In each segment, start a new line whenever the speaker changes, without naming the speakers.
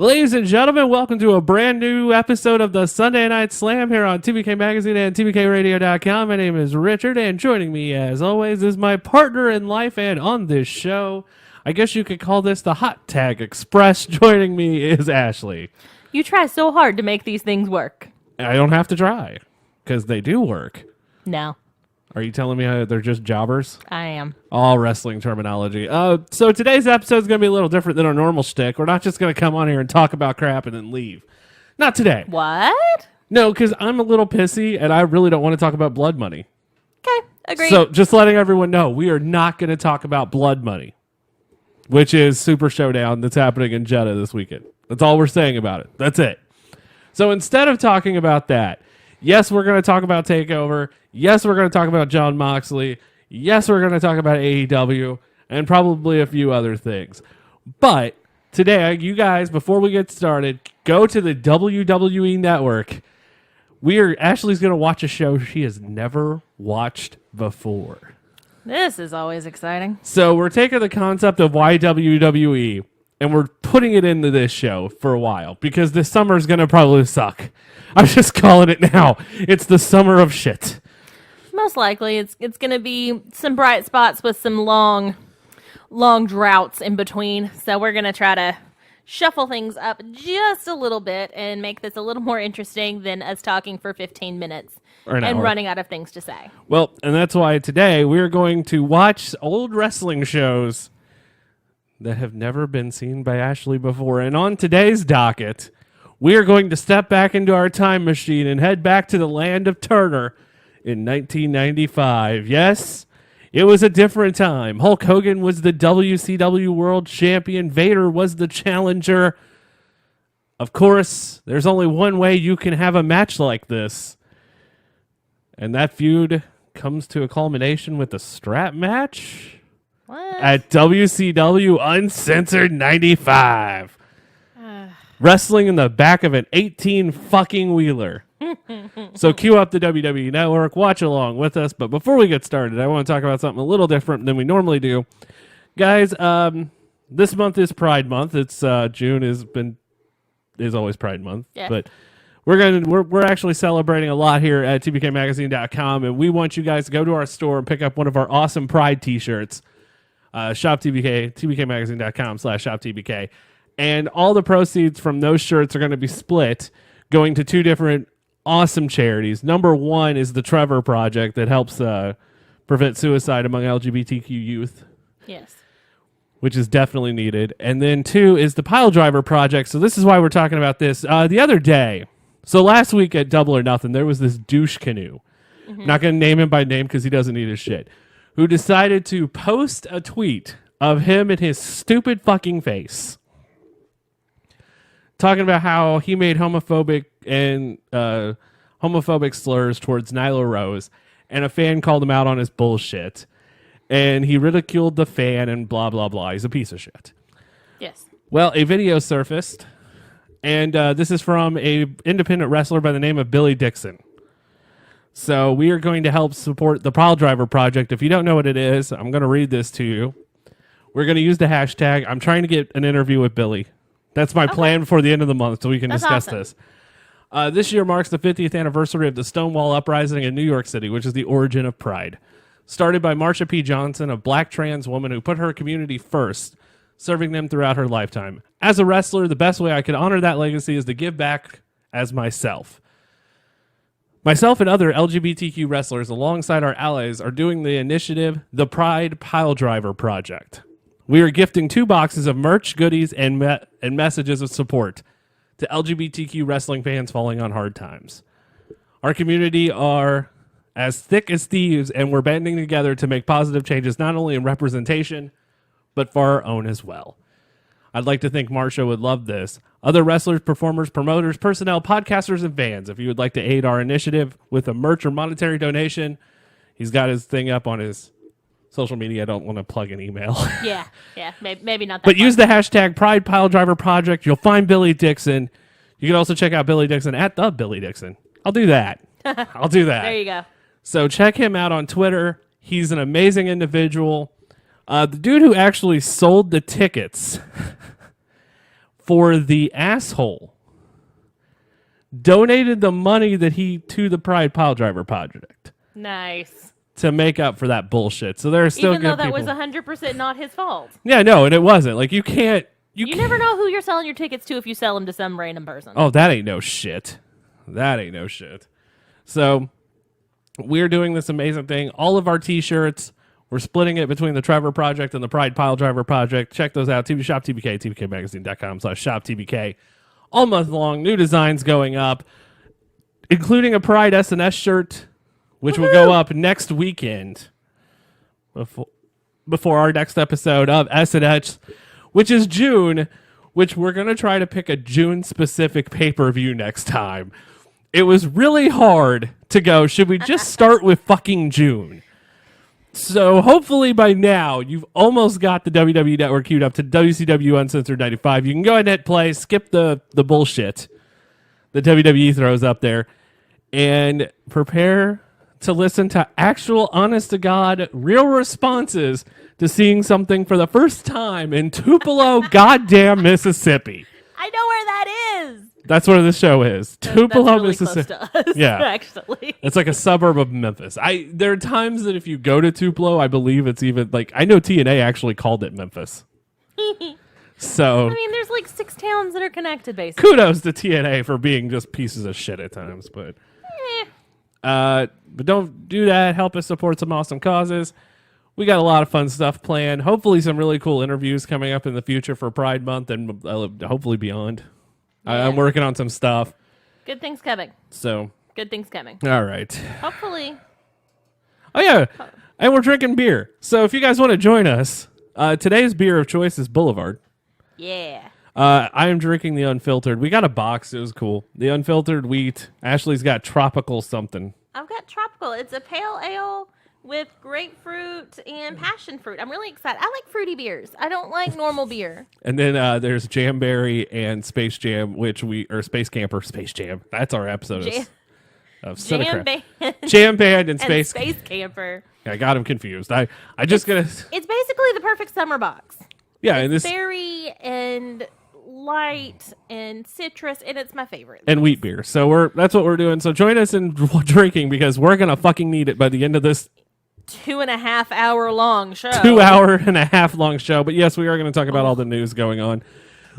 Ladies and gentlemen, welcome to a brand new episode of the Sunday Night Slam here on TBK Magazine and TBKRadio.com. My name is Richard, and joining me, as always, is my partner in life and on this show. I guess you could call this the Hot Tag Express. Joining me is Ashley.
You try so hard to make these things work.
I don't have to try, because they do work.
No.
Are you telling me they're just jobbers?
I am.
All wrestling terminology. So today's episode is going to be a little different than our normal shtick. We're not just going to come on here and talk about crap and then leave. Not today.
What?
No, because I'm a little pissy, and I really don't want to talk about blood money.
Okay, agreed.
So just letting everyone know, we are not going to talk about blood money, which is Super Showdown that's happening in Jeddah this weekend. That's all we're saying about it. That's it. So instead of talking about that, yes, we're going to talk about TakeOver. Yes, we're going to talk about Jon Moxley. Yes, we're going to talk about AEW and probably a few other things. But today, you guys, before we get started, go to the WWE Network. Ashley's going to watch a show she has never watched before.
This is always exciting.
So we're taking the concept of WWE and we're putting it into this show for a while because this summer is going to probably suck. I'm just calling it now. It's the summer of shit.
Most likely, it's going to be some bright spots with some long droughts in between. So we're going to try to shuffle things up just a little bit and make this a little more interesting than us talking for 15 minutes and running out of things to say.
Well, and that's why today we're going to watch old wrestling shows that have never been seen by Ashley before. And on today's docket, we are going to step back into our time machine and head back to the land of Turner in 1995. Yes, it was a different time. Hulk Hogan was the WCW World Champion. Vader was the challenger. Of course, there's only one way you can have a match like this. And that feud comes to a culmination with a strap match at WCW Uncensored 95. Wrestling in the back of an 18 fucking wheeler. So cue up the WWE Network, watch along with us. But before we get started, I want to talk about something a little different than we normally do. Guys, this month is Pride Month. It's June is always Pride Month.
Yeah.
But we're actually celebrating a lot here at tbkmagazine.com, and we want you guys to go to our store and pick up one of our awesome Pride t-shirts. Shop TBK, tbkmagazine.com/shoptbk. And all the proceeds from those shirts are going to be split, going to two different awesome charities. Number one is the Trevor Project that helps prevent suicide among LGBTQ youth.
Yes.
Which is definitely needed. And then two is the Pile Driver Project. So this is why we're talking about this. The other day, so last week at Double or Nothing, there was this douche canoe. Mm-hmm. Not going to name him by name because he doesn't need his shit. Who decided to post a tweet of him and his stupid fucking face, talking about how he made homophobic slurs towards Nyla Rose, and a fan called him out on his bullshit, and he ridiculed the fan and blah, blah, blah. He's a piece of shit.
Yes.
Well, a video surfaced, and this is from a independent wrestler by the name of Billy Dixon. So we are going to help support the Pile Driver Project. If you don't know what it is, I'm going to read this to you. We're going to use the hashtag. I'm trying to get an interview with Billy. That's my plan before the end of the month, so we can discuss this. This year marks the 50th anniversary of the Stonewall Uprising in New York City, which is the origin of Pride. Started by Marsha P. Johnson, a black trans woman who put her community first, serving them throughout her lifetime. As a wrestler, the best way I could honor that legacy is to give back as myself. Myself and other LGBTQ wrestlers, alongside our allies, are doing the initiative, the Pride Pile Driver Project. We are gifting 2 boxes of merch, goodies, and messages of support to LGBTQ wrestling fans falling on hard times. Our community are as thick as thieves, and we're banding together to make positive changes not only in representation, but for our own as well. I'd like to think Marsha would love this. Other wrestlers, performers, promoters, personnel, podcasters, and fans, if you would like to aid our initiative with a merch or monetary donation, he's got his thing up on his social media. I don't want to plug an email.
Yeah, maybe not that.
But use the hashtag Pride Pile Driver Project. You'll find Billy Dixon. You can also check out Billy Dixon at the Billy Dixon. I'll do that.
There you go.
So check him out on Twitter. He's an amazing individual. The dude who actually sold the tickets for the asshole donated the money that he to the Pride Piledriver Project
Nice.
to make up for that bullshit. So there are still
Even though
good
that
people.
was 100% not his fault.
Yeah, no, and it wasn't. Like, you can't.
You never know who you're selling your tickets to if you sell them to some random person.
Oh, that ain't no shit. That ain't no shit. So we're doing this amazing thing. All of our T-shirts, we're splitting it between the Trevor Project and the Pride Piledriver Project. Check those out. Shop TBK, tbkmagazine.com/shop TBK. All month long. New designs going up, including a Pride SNS shirt, which will go up next weekend before our next episode of SNS, which is June, which we're going to try to pick a June-specific pay-per-view next time. It was really hard to go, should we just start with fucking June? So hopefully by now, you've almost got the WWE Network queued up to WCW Uncensored 95. You can go ahead and hit play, skip the bullshit that WWE throws up there, and prepare to listen to actual, honest-to-God, real responses to seeing something for the first time in Tupelo, goddamn Mississippi.
I know where that is.
That's where the show is. Tupelo,
That's really
Mississippi.
close to us,
Yeah.
actually.
It's like a suburb of Memphis. There are times that if you go to Tupelo, I believe it's even like I know TNA actually called it Memphis. So
I mean, there's like 6 towns that are connected, basically.
kudos to TNA for being just pieces of shit at times, but don't do that. Help us support some awesome causes. We got a lot of fun stuff planned. Hopefully, some really cool interviews coming up in the future for Pride Month and hopefully beyond.
Yeah.
I'm working on some stuff.
Good things coming.
So,
Good things coming.
all right.
Hopefully.
Oh, yeah. And we're drinking beer. So if you guys want to join us, today's beer of choice is Boulevard.
Yeah.
I am drinking the unfiltered. We got a box. It was cool. The unfiltered wheat. Ashley's got tropical something.
I've got tropical. It's a pale ale with grapefruit and passion fruit. I'm really excited. I like fruity beers. I don't like normal beer.
And then there's Jamberry and Space Jam, Space Camper, Space Jam. That's our episode of
Jam
Cinecraft.
Band
Jam Band and
and
Space
Camper.
I got him confused. I just gonna.
It's basically the perfect summer box.
Yeah, and this
Berry and light and citrus, and it's my favorite.
and wheat beer. So that's what we're doing. So join us in drinking because we're gonna fucking need it by the end of this
2.5 hour long show.
2.5 hour long show. But yes, we are going to talk about all the news going on.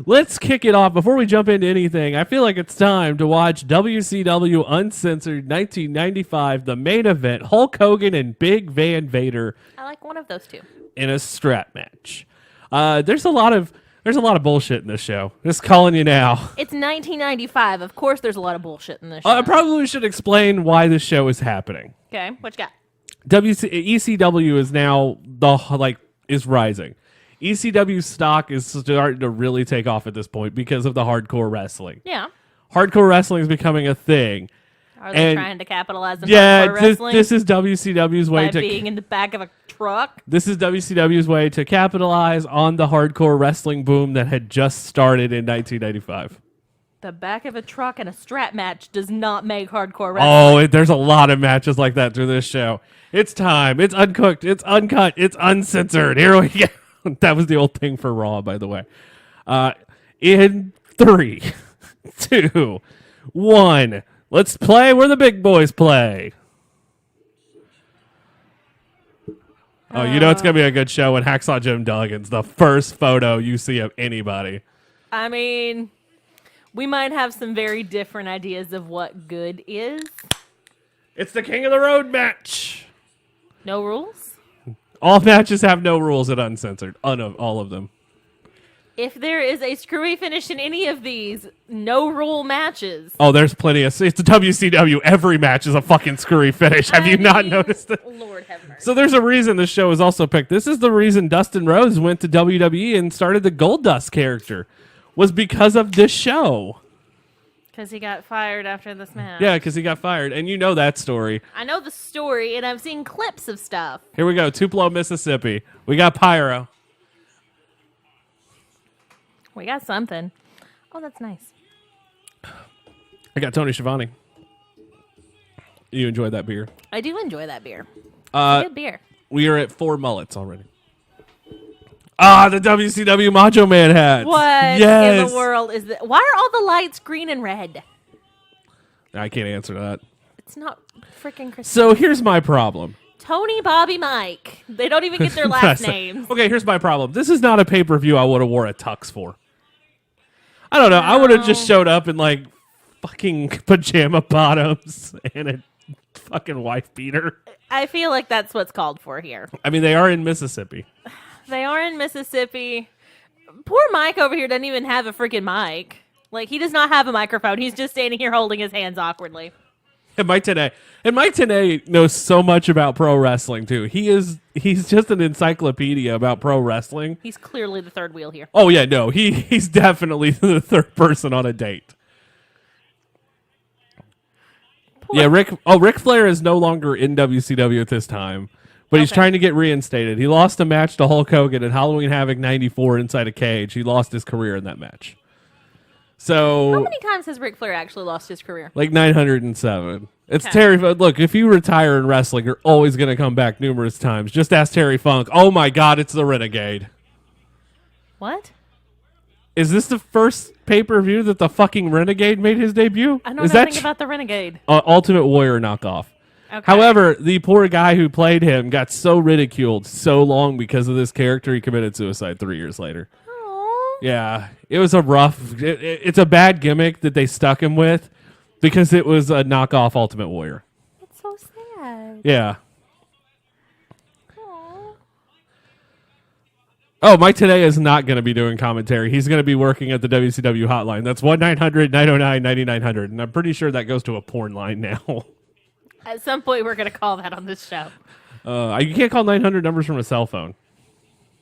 Let's kick it off. Before we jump into anything, I feel like it's time to watch WCW Uncensored 1995, the main event, Hulk Hogan and Big Van Vader
I like one of those two.
in a strap match. There's a lot of bullshit in this show. Just calling you now.
It's 1995. Of course, there's a lot of bullshit in this show.
I probably should explain why this show is happening.
Okay, what you got?
ECW is now is rising. ECW stock is starting to really take off at this point because of the hardcore wrestling.
Yeah.
Hardcore wrestling is becoming a thing.
Are they
And-
trying to capitalize on
Yeah,
hardcore wrestling
this is WCW's way
by
to
being in the back of a truck?
this is WCW's way to capitalize on the hardcore wrestling boom that had just started in 1995.
The back of a truck and a strap match does not make hardcore wrestling.
Oh, there's a lot of matches like that through this show. It's time. It's uncooked. It's uncut. It's uncensored. Here we go. That was the old thing for Raw, by the way. In 3, 2, 1. Let's play where the big boys play. Oh, you know it's going to be a good show when Hacksaw Jim Duggan's the first photo you see of anybody.
I mean, we might have some very different ideas of what good is.
It's the King of the Road match.
No rules?
All matches have no rules at Uncensored. All of them.
If there is a screwy finish in any of these no rule matches.
Oh, there's plenty of... It's WCW. Every match is a fucking screwy finish. Have you not noticed it?
Lord have mercy.
So there's a reason this show is also picked. This is the reason Dustin Rhodes went to WWE and started the Goldust character. Was because of this show.
Because he got fired after this match.
Yeah, because he got fired. And you know that story.
I know the story, and I've seen clips of stuff.
Here we go. Tupelo, Mississippi. We got Pyro.
We got something. Oh, that's nice.
I got Tony Schiavone. You enjoyed that beer.
I do enjoy that beer. It's a good beer.
We are at 4 mullets already. Ah, the WCW Macho Man hat.
What
Yes.
in the world is that? Why are all the lights green and red?
I can't answer that.
It's not freaking Christmas.
So here's my problem.
Tony, Bobby, Mike. They don't even get their last names.
Okay, here's my problem. This is not a pay-per-view I would have wore a tux for. I don't know. I would have just showed up in like fucking pajama bottoms and a fucking wife beater.
I feel like that's what's called for here.
I mean, they are in Mississippi.
They are in Mississippi. Poor Mike over here doesn't even have a freaking mic. Like, he does not have a microphone. He's just standing here holding his hands awkwardly.
And Mike Tenay knows so much about pro wrestling too. He's just an encyclopedia about pro wrestling.
He's clearly the third wheel here.
Oh yeah, no, he's definitely the third person on a date. Yeah, Ric Flair is no longer in WCW at this time, but he's trying to get reinstated. He lost a match to Hulk Hogan at Halloween Havoc 94 inside a cage. He lost his career in that match. So
how many times has Ric Flair actually lost his career?
Like 907. It's Terry. Look, if you retire in wrestling, you're always going to come back numerous times. Just ask Terry Funk. Oh my God, it's the Renegade.
What?
Is this the first pay-per-view that the fucking Renegade made his debut?
I know nothing about the Renegade.
Ultimate Warrior knockoff.
Okay.
However, the poor guy who played him got so ridiculed so long because of this character, he committed suicide 3 years later.
Aww.
Yeah, it was a rough. It's a bad gimmick that they stuck him with because it was a knockoff Ultimate Warrior.
It's so sad.
Yeah.
Aww.
Oh, Mike today is not going to be doing commentary. He's going to be working at the WCW hotline. That's 1-900-909-9900, and I'm pretty sure that goes to a porn line now.
At some point, we're going to call that on this show.
You can't call 900 numbers from a cell phone.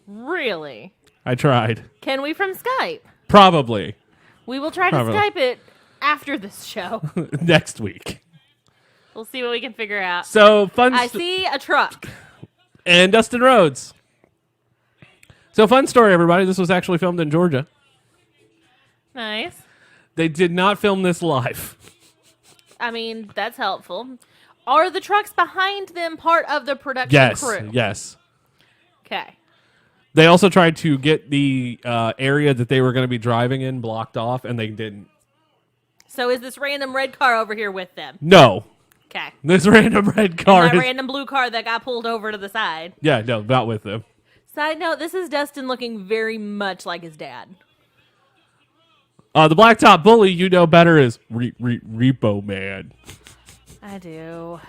Really?
I tried.
Can we from Skype?
Probably.
We will try to Skype it after this show.
Next week.
We'll see what we can figure out.
So fun.
I see a truck.
And Dustin Rhodes. So fun story, everybody. This was actually filmed in Georgia.
Nice.
They did not film this live.
I mean, that's helpful. Are the trucks behind them part of the production crew?
Yes.
Okay.
They also tried to get the area that they were going to be driving in blocked off, and they didn't.
So is this random red car over here with them?
No.
Okay.
This random red car.
And that random blue car that got pulled over to the side.
Yeah, no, not with them.
Side note, this is Dustin looking very much like his dad.
The Blacktop Bully, you know better, is Repo Man.
I do.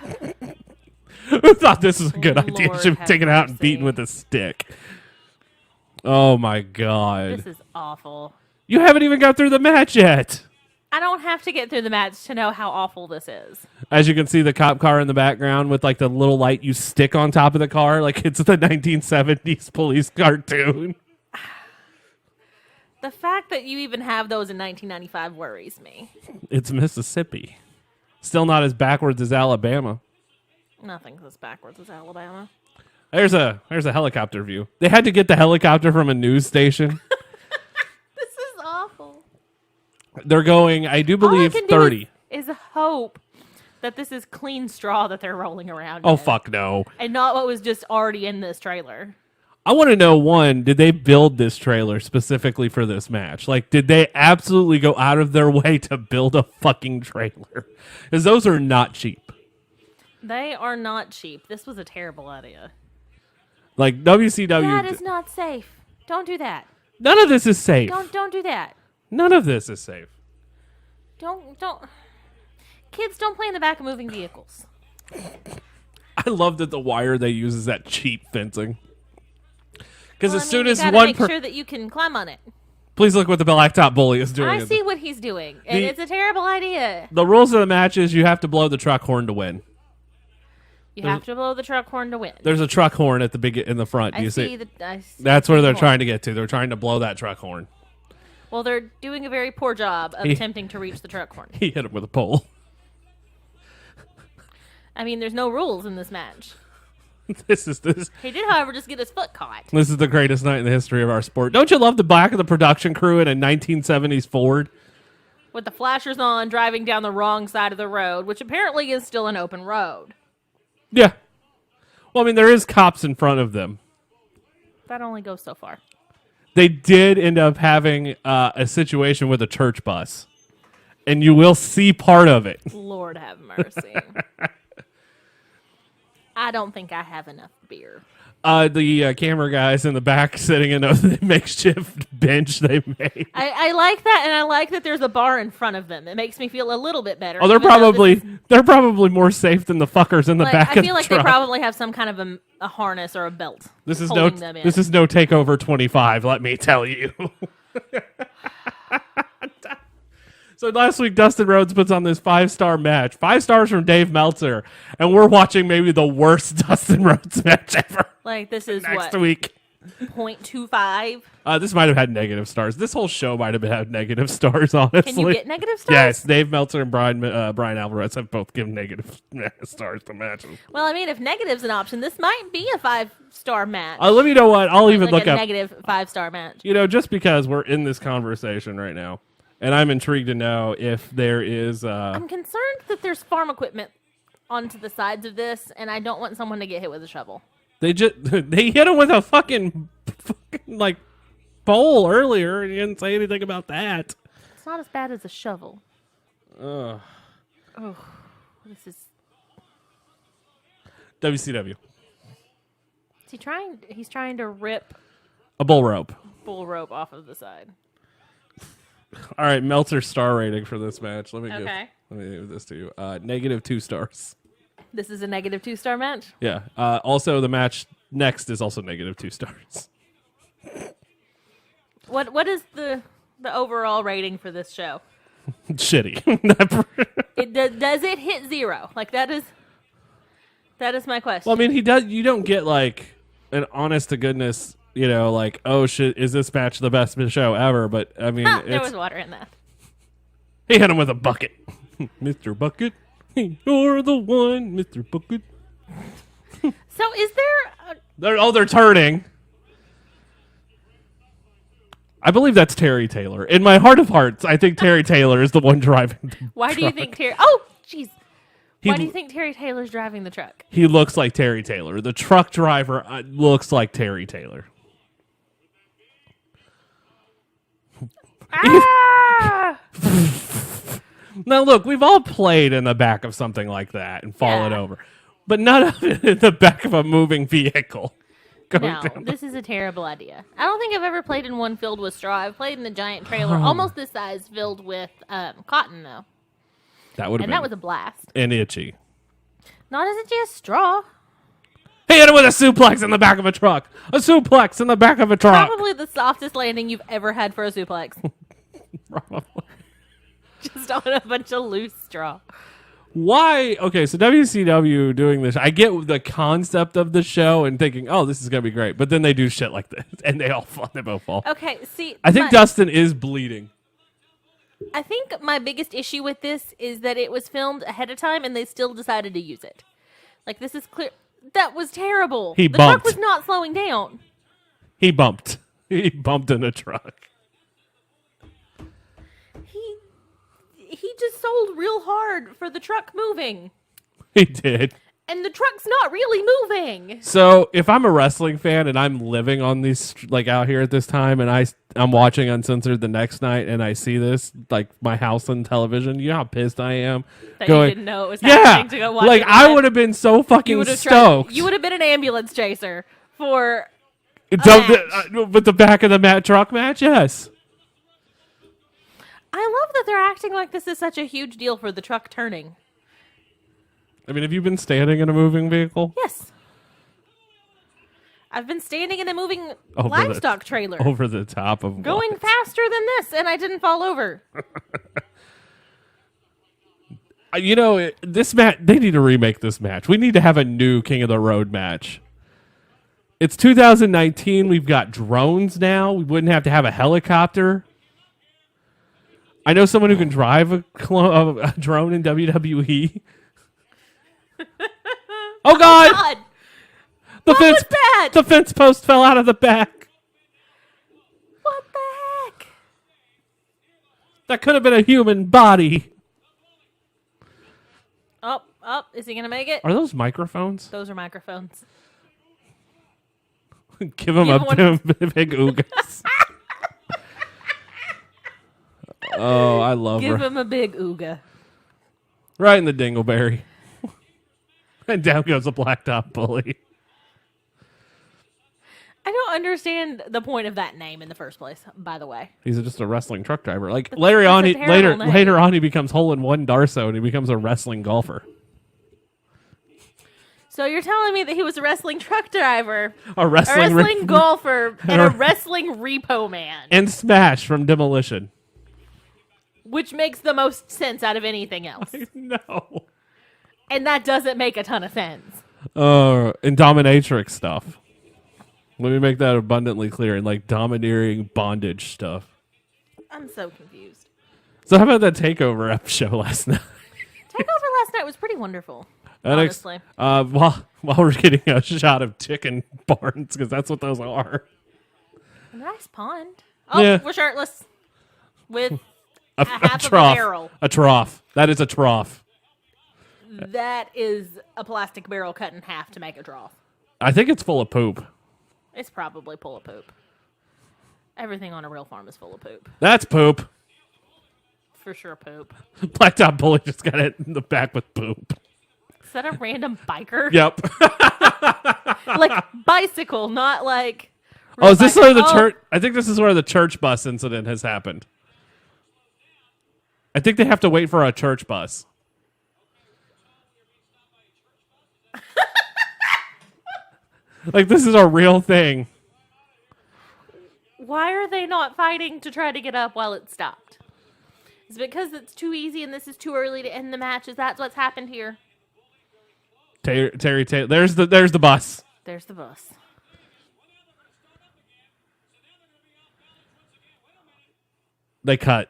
Who thought this was a good idea?
Lord
Should be taken out and
mercy.
beaten with a stick. Oh, my God.
This is awful.
You haven't even got through the match yet.
I don't have to get through the match to know how awful this is.
As you can see, the cop car in the background with like the little light you stick on top of the car, like it's the 1970s police cartoon.
The fact that you even have those in 1995 worries me.
It's Mississippi. Still not as backwards as Alabama.
Nothing's as backwards as Alabama.
There's a helicopter view. They had to get the helicopter from a news station.
This is awful.
They're going, I do believe,
All I can
30.
do is hope that this is clean straw that they're rolling around
Oh,
in,
fuck no.
and not what was just already in this trailer.
I want to know, one, did they build this trailer specifically for this match? Like, did they absolutely go out of their way to build a fucking trailer? Because those are not cheap.
They are not cheap. This was a terrible idea.
Like, WCW...
That is not safe. Don't do that.
None of this is safe.
Don't do that.
None of this is safe.
Don't. Kids don't play in the back of moving vehicles.
I love that the wire they use is that cheap fencing. Because
Well,
as soon as
you gotta
one
make sure that you can climb on it.
Please look what the Blacktop Bully is doing.
I see what he's doing, and it's a terrible idea.
The rules of the match is you have to blow the truck horn to win.
You have to blow the truck horn to win.
There's a truck horn at the in the front.
I
see?
I see
That's where they're
the horn.
trying to get to. They're trying to blow that truck horn.
Well, they're doing a very poor job of attempting to reach the truck horn.
He hit him with a pole.
I mean, there's no rules in this match.
This is
He did, however, just get his foot caught.
This is the greatest night in the history of our sport. Don't you love the back of the production crew in a 1970s Ford?
With the flashers on, driving down the wrong side of the road, which apparently is still an open road.
Yeah. Well, I mean, there is cops in front of them.
That only goes so far.
They did end up having a situation with a church bus, and you will see part of it.
Lord have mercy. I don't think I have enough beer.
The camera guys in the back sitting in a makeshift bench they made.
I like that, and I like that there's a bar in front of them. It makes me feel a little bit better.
Oh, they're probably more safe than the fuckers in the back of the truck.
I feel like they probably have some kind of a harness or a belt.
This is no Takeover 25, let me tell you. So last week, Dustin Rhodes puts on this 5-star match. 5 stars from Dave Meltzer. And we're watching maybe the worst Dustin Rhodes match ever.
Like, this is
next week.
0.25?
This might have had negative stars. This whole show might have had negative stars, honestly.
Can you get negative stars?
Yes, Dave Meltzer and Brian Alvarez have both given negative stars to matches.
Well, I mean, if negative's an option, this might be a 5-star match.
Let me know what. I'll even look up.
Negative 5-star match.
You know, just because we're in this conversation right now. And I'm intrigued to know if there is...
I'm concerned that there's farm equipment onto the sides of this, and I don't want someone to get hit with a shovel.
They hit him with a fucking like pole earlier, and you didn't say anything about that.
It's not as bad as a shovel. Oh, this is...
WCW.
He's trying to rip
a bull rope
off of the side.
All right, Meltzer's star rating for this match. Let me give this to you. -2 stars.
This is a -2-star match?
Yeah. Also, the match next is also -2 stars.
What is the overall rating for this show?
Shitty.
Does it hit 0? Like, that is my question.
Well, I mean, you don't get like an honest to goodness, you know, like, oh shit, is this match the best show ever? But I mean,
there was water in that.
He hit him with a bucket. Mr. Bucket, you're the one, Mr. Bucket.
So is there...
They're turning. I believe that's Terry Taylor. In my heart of hearts, I think Terry Taylor is the one driving the
Why
truck.
do you think Terry... Oh, jeez. Why do you think Terry Taylor's driving the truck?
He looks like Terry Taylor. The truck driver looks like Terry Taylor.
Ah!
Now, look, we've all played in the back of something like that and fallen over. But none of it in the back of a moving vehicle.
No, this is a terrible idea. I don't think I've ever played in one filled with straw. I've played in a giant trailer, almost this size, filled with cotton, though.
That would have been.
And that was a blast.
And itchy.
Not as itchy as straw.
He hit him with a suplex in the back of a truck. A suplex in the back of a truck.
Probably the softest landing you've ever had for a suplex.
Probably.
Just on a bunch of loose straw.
Why? Okay, so WCW doing this. I get the concept of the show and thinking, oh, this is going to be great. But then they do shit like this. And they both fall.
Okay, see.
I think Dustin is bleeding.
I think my biggest issue with this is that it was filmed ahead of time and they still decided to use it. Like, this is clear. That was terrible.
The
truck was not slowing down.
He bumped. He bumped in a truck.
He just sold real hard for the truck moving.
He did.
And the truck's not really moving.
So if I'm a wrestling fan and I'm living on these, like out here at this time, and I'm watching Uncensored the next night and I see this, like my house on television, you know how pissed I am?
That you didn't know it was happening to go watch
like
it.
I would have been so fucking stoked.
You would have been an ambulance chaser for
with the back of the truck match, yes.
I love that they're acting like this is such a huge deal for the truck turning.
I mean, have you been standing in a moving vehicle?
Yes. I've been standing in a moving livestock trailer.
Over the top of
going faster than this, and I didn't fall over.
You know, this match, they need to remake this match. We need to have a new King of the Road match. It's 2019. We've got drones now. We wouldn't have to have a helicopter. I know someone who can drive a drone in WWE. Oh God! The fence post fell out of the back.
What the heck?
That could have been a human body.
Oh, is he gonna make it?
Are those microphones?
Those are microphones.
Give him a big oogas. Oh, I love
Give
her.
him a big ooga.
Right in the dingleberry. And down goes the blacktop bully.
I don't understand the point of that name in the first place, by the way.
He's just a wrestling truck driver. Like later
that's
on,
a terrible name.
later on, he becomes hole-in-one Darso, and he becomes a wrestling golfer.
So you're telling me that he was a wrestling truck driver,
A wrestling
golfer, and a wrestling repo man,
and Smash from Demolition.
which makes the most sense out of anything else.
No.
And that doesn't make a ton of sense.
And dominatrix stuff. Let me make that abundantly clear. And like domineering bondage stuff.
I'm so confused.
So how about that takeover ep show last night?
Takeover last night was pretty wonderful.
NXT,
Honestly.
while we're getting a shot of chicken barns, because that's what those are.
A nice pond. Oh,
Yeah.
we're shirtless. With
A
half of a
trough.
barrel.
A trough. That is a trough.
That is a plastic barrel cut in half to make a trough.
I think it's full of poop.
It's probably full of poop. Everything on a real farm is full of poop.
That's poop.
For sure, poop.
Blacktop Bully just got hit in the back with poop.
Is that a random biker?
Yep.
Like bicycle, not like.
Oh, is this
real
where the
bike-
church? I think this is where the church bus incident has happened. I think they have to wait for a church bus. Like, this is a real thing.
Why are they not fighting to try to get up while it stopped? Is it because it's too easy and this is too early to end the match? Is that what's happened here?
Terry Taylor. There's the bus.
There's the bus.
They cut.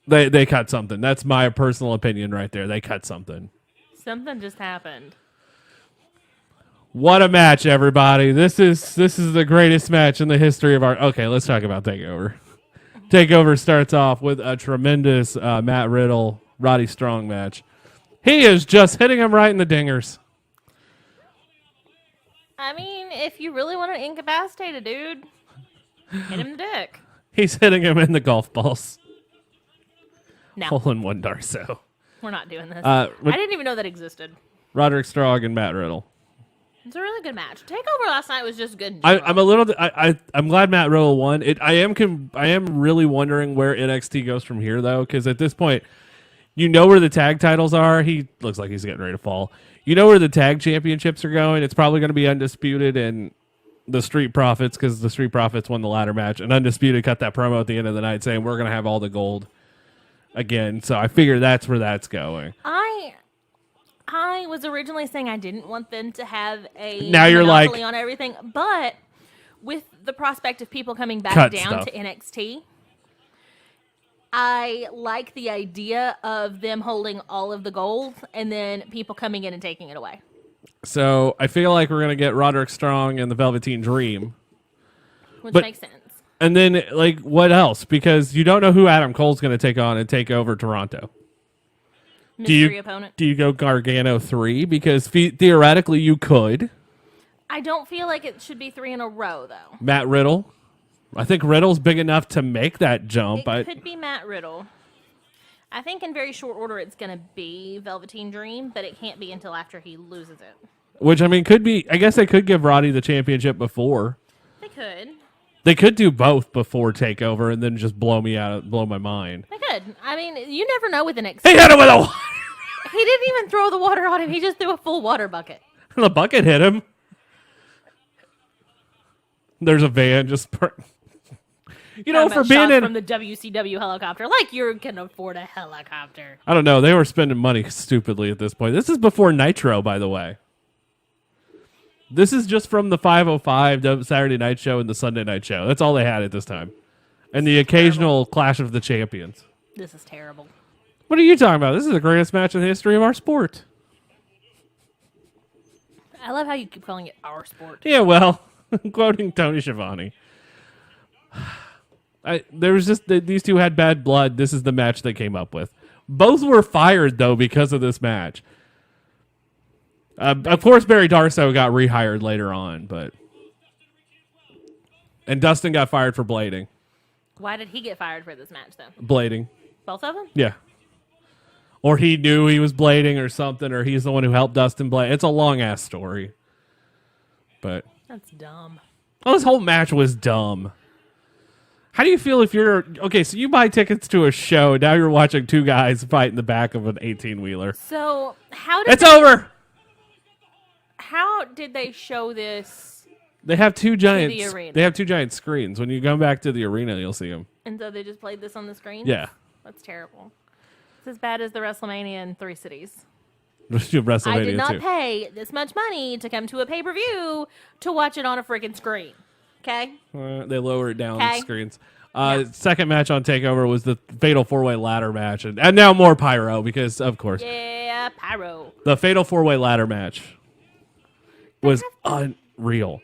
They cut something. That's my personal opinion right there. They cut something.
Something just happened.
What a match, everybody. This is the greatest match in the history of our... Okay, let's talk about TakeOver. TakeOver starts off with a tremendous Matt Riddle, Roddy Strong match. He is just hitting him right in the dingers.
I mean, if you really want to incapacitate a dude, hit him in the dick.
He's hitting him in the golf balls.
No,
Hole-in-one Darso.
we're not doing this.
Uh,
I didn't even know that existed.
Roderick Strong and Matt Riddle.
It's a really good match. Takeover last night was just good. in
I'm
general.
a little. I'm glad Matt Riddle won. I am really wondering where NXT goes from here, though, because at this point, you know where the tag titles are. He looks like he's getting ready to fall. You know where the tag championships are going. It's probably going to be Undisputed and the Street Profits, because the Street Profits won the ladder match, and Undisputed cut that promo at the end of the night saying we're going to have all the gold again. So I figure that's where that's going.
I was originally saying I didn't want them to have a
Now you're
monopoly
like-
on everything, but with the prospect of people coming back
Cut
down
stuff.
to NXT, I like the idea of them holding all of the gold and then people coming in and taking it away.
So I feel like we're going to get Roderick Strong and the Velveteen Dream.
Which
But-
makes sense.
And then, like, what else? Because you don't know who Adam Cole's going to take on and take over Toronto.
Mystery opponent.
Do you go Gargano 3? Because theoretically you could.
I don't feel like it should be 3 in a row, though.
Matt Riddle. I think Riddle's big enough to make that jump.
It could be Matt Riddle. I think in very short order it's going to be Velveteen Dream, but it can't be until after he loses it.
Which, I mean, could be... I guess they could give Roddy the championship before.
They could.
They could do both before TakeOver and then just blow my mind.
They could. I mean, you never know with an ex.
He hit him with a...
He didn't even throw the water on him. He just threw a full water bucket.
The bucket hit him. There's a van just... You know, for being in...
from the WCW helicopter, like you can afford a helicopter.
I don't know. They were spending money stupidly at this point. This is before Nitro, by the way. This is just from the 505 the Saturday night show and the Sunday night show. That's all they had at this time. And the occasional Clash of the Champions.
This is terrible.
What are you talking about? This is the greatest match in the history of our sport.
I love how you keep calling it our sport.
Yeah, well, quoting Tony Schiavone. There was just these two had bad blood. This is the match they came up with. Both were fired, though, because of this match. Of course, Barry Darso got rehired later on, but... And Dustin got fired for blading.
Why did he get fired for this match, though?
Blading.
Both of them?
Yeah. Or he knew he was blading or something, or he's the one who helped Dustin blade. It's a long-ass story. But...
That's dumb.
Well, this whole match was dumb. How do you feel if you're... Okay, so you buy tickets to a show, and now you're watching two guys fight in the back of an 18-wheeler.
So, how did
It's over!
How did they show this?
They have two giant...
the arena.
They have two giant screens. When you come back to the arena, you'll see them.
And so they just played this on the screen?
Yeah.
That's terrible. It's as bad as the WrestleMania in 3 cities.
WrestleMania
I did not
too.
pay this much money to come to a pay-per-view to watch it on a freaking screen. Okay?
They lower it down
Okay.
screens. Second match on TakeOver was the Fatal 4-Way Ladder match. And now more pyro because, of course,
Yeah, pyro.
the Fatal 4-Way Ladder match was unreal.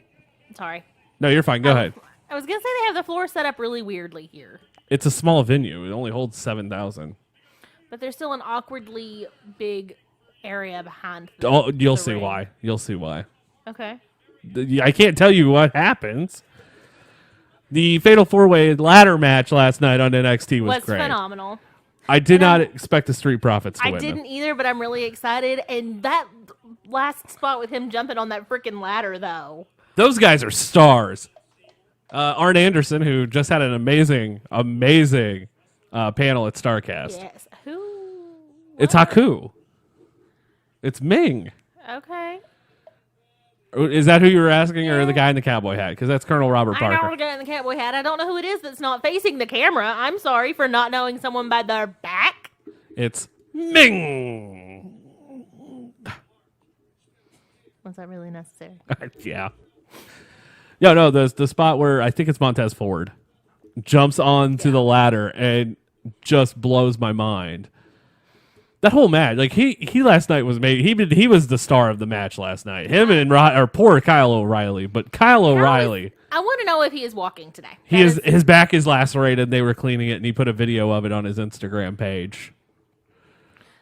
Sorry.
No, you're fine. Go ahead.
I was going to say they have the floor set up really weirdly here.
It's a small venue. It only holds 7,000.
But there's still an awkwardly big area behind
You'll
the
see
ring.
why. You'll see why.
Okay.
I can't tell you what happens. The Fatal 4-Way Ladder match last night on NXT was great.
Phenomenal.
I did not expect the Street Profits to
I
win.
didn't either, but I'm really excited. And that last spot with him jumping on that freaking ladder, though.
Those guys are stars. Arn Anderson, who just had an amazing panel at StarCast.
Yes. Who?
It's Haku. It's Ming.
Okay.
Is that who you were asking, or the guy in the cowboy hat? Because that's Colonel Robert
I know
Parker.
the guy in the cowboy hat. I don't know who it is that's not facing the camera. I'm sorry for not knowing someone by their back.
It's Ming.
Was that really necessary?
Yeah. Yeah, no, the spot where I think it's Montez Ford jumps onto the ladder and just blows my mind. That whole match, like he last night was he was the star of the match last night. Him and poor Kyle O'Reilly, but Kyle O'Reilly,
I want to know if he is walking today.
his back is lacerated. They were cleaning it, and he put a video of it on his Instagram page.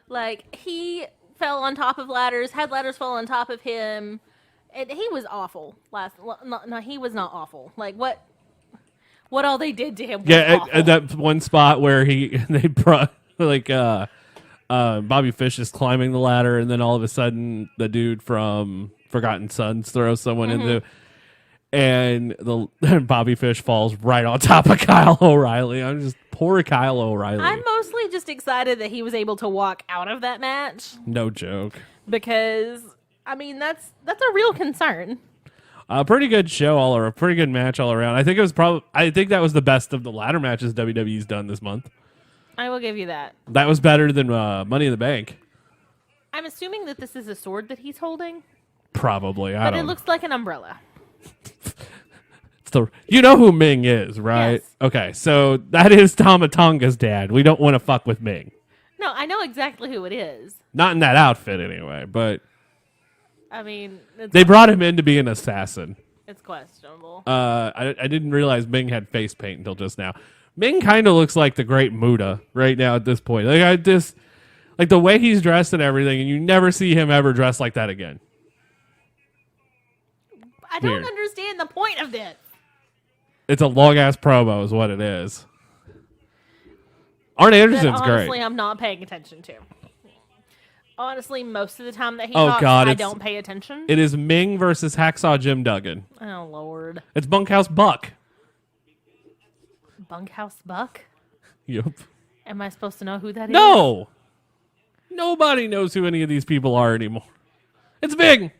Like, he fell on top of ladders, had ladders fall on top of him, and he was awful. No, he was not awful. Like, what all they did to him was awful.
At that one spot where they brought, like, Bobby Fish is climbing the ladder, and then all of a sudden, the dude from Forgotten Sons throws someone into, and Bobby Fish falls right on top of Kyle O'Reilly. I'm just poor Kyle O'Reilly.
I'm mostly just excited that he was able to walk out of that match
No joke.
because, I mean, that's a real concern.
A pretty good show a pretty good match all around. I think that was the best of the ladder matches WWE's done this month.
I will give you that.
That was better than Money in the Bank.
I'm assuming that this is a sword that he's holding,
Probably. I
but
don't
it looks like an umbrella.
You know who Ming is, right?
Yes.
Okay, so that is Tamatonga's dad. We don't want to fuck with Ming.
No, I know exactly who it is.
Not in that outfit anyway, but
I mean,
they brought him in to be an assassin.
it's questionable.
I didn't realize Ming had face paint until just now. Ming kind of looks like the Great Muda right now at this point. Like the way he's dressed and everything, and you never see him ever dressed like that again.
I don't
weird.
understand the point of this.
It's a long ass promo, is what it is. Arn
That
Anderson's
honestly,
great.
I'm not paying attention to. Honestly, most of the time that he
Oh,
talks,
God,
I
it's-
don't pay attention.
It is Ming versus Hacksaw Jim Duggan.
Oh, Lord.
It's Bunkhouse Buck.
Bunkhouse Buck?
Yep.
Am I supposed to know who that is?
No. Nobody knows who any of these people are anymore. It's Ming.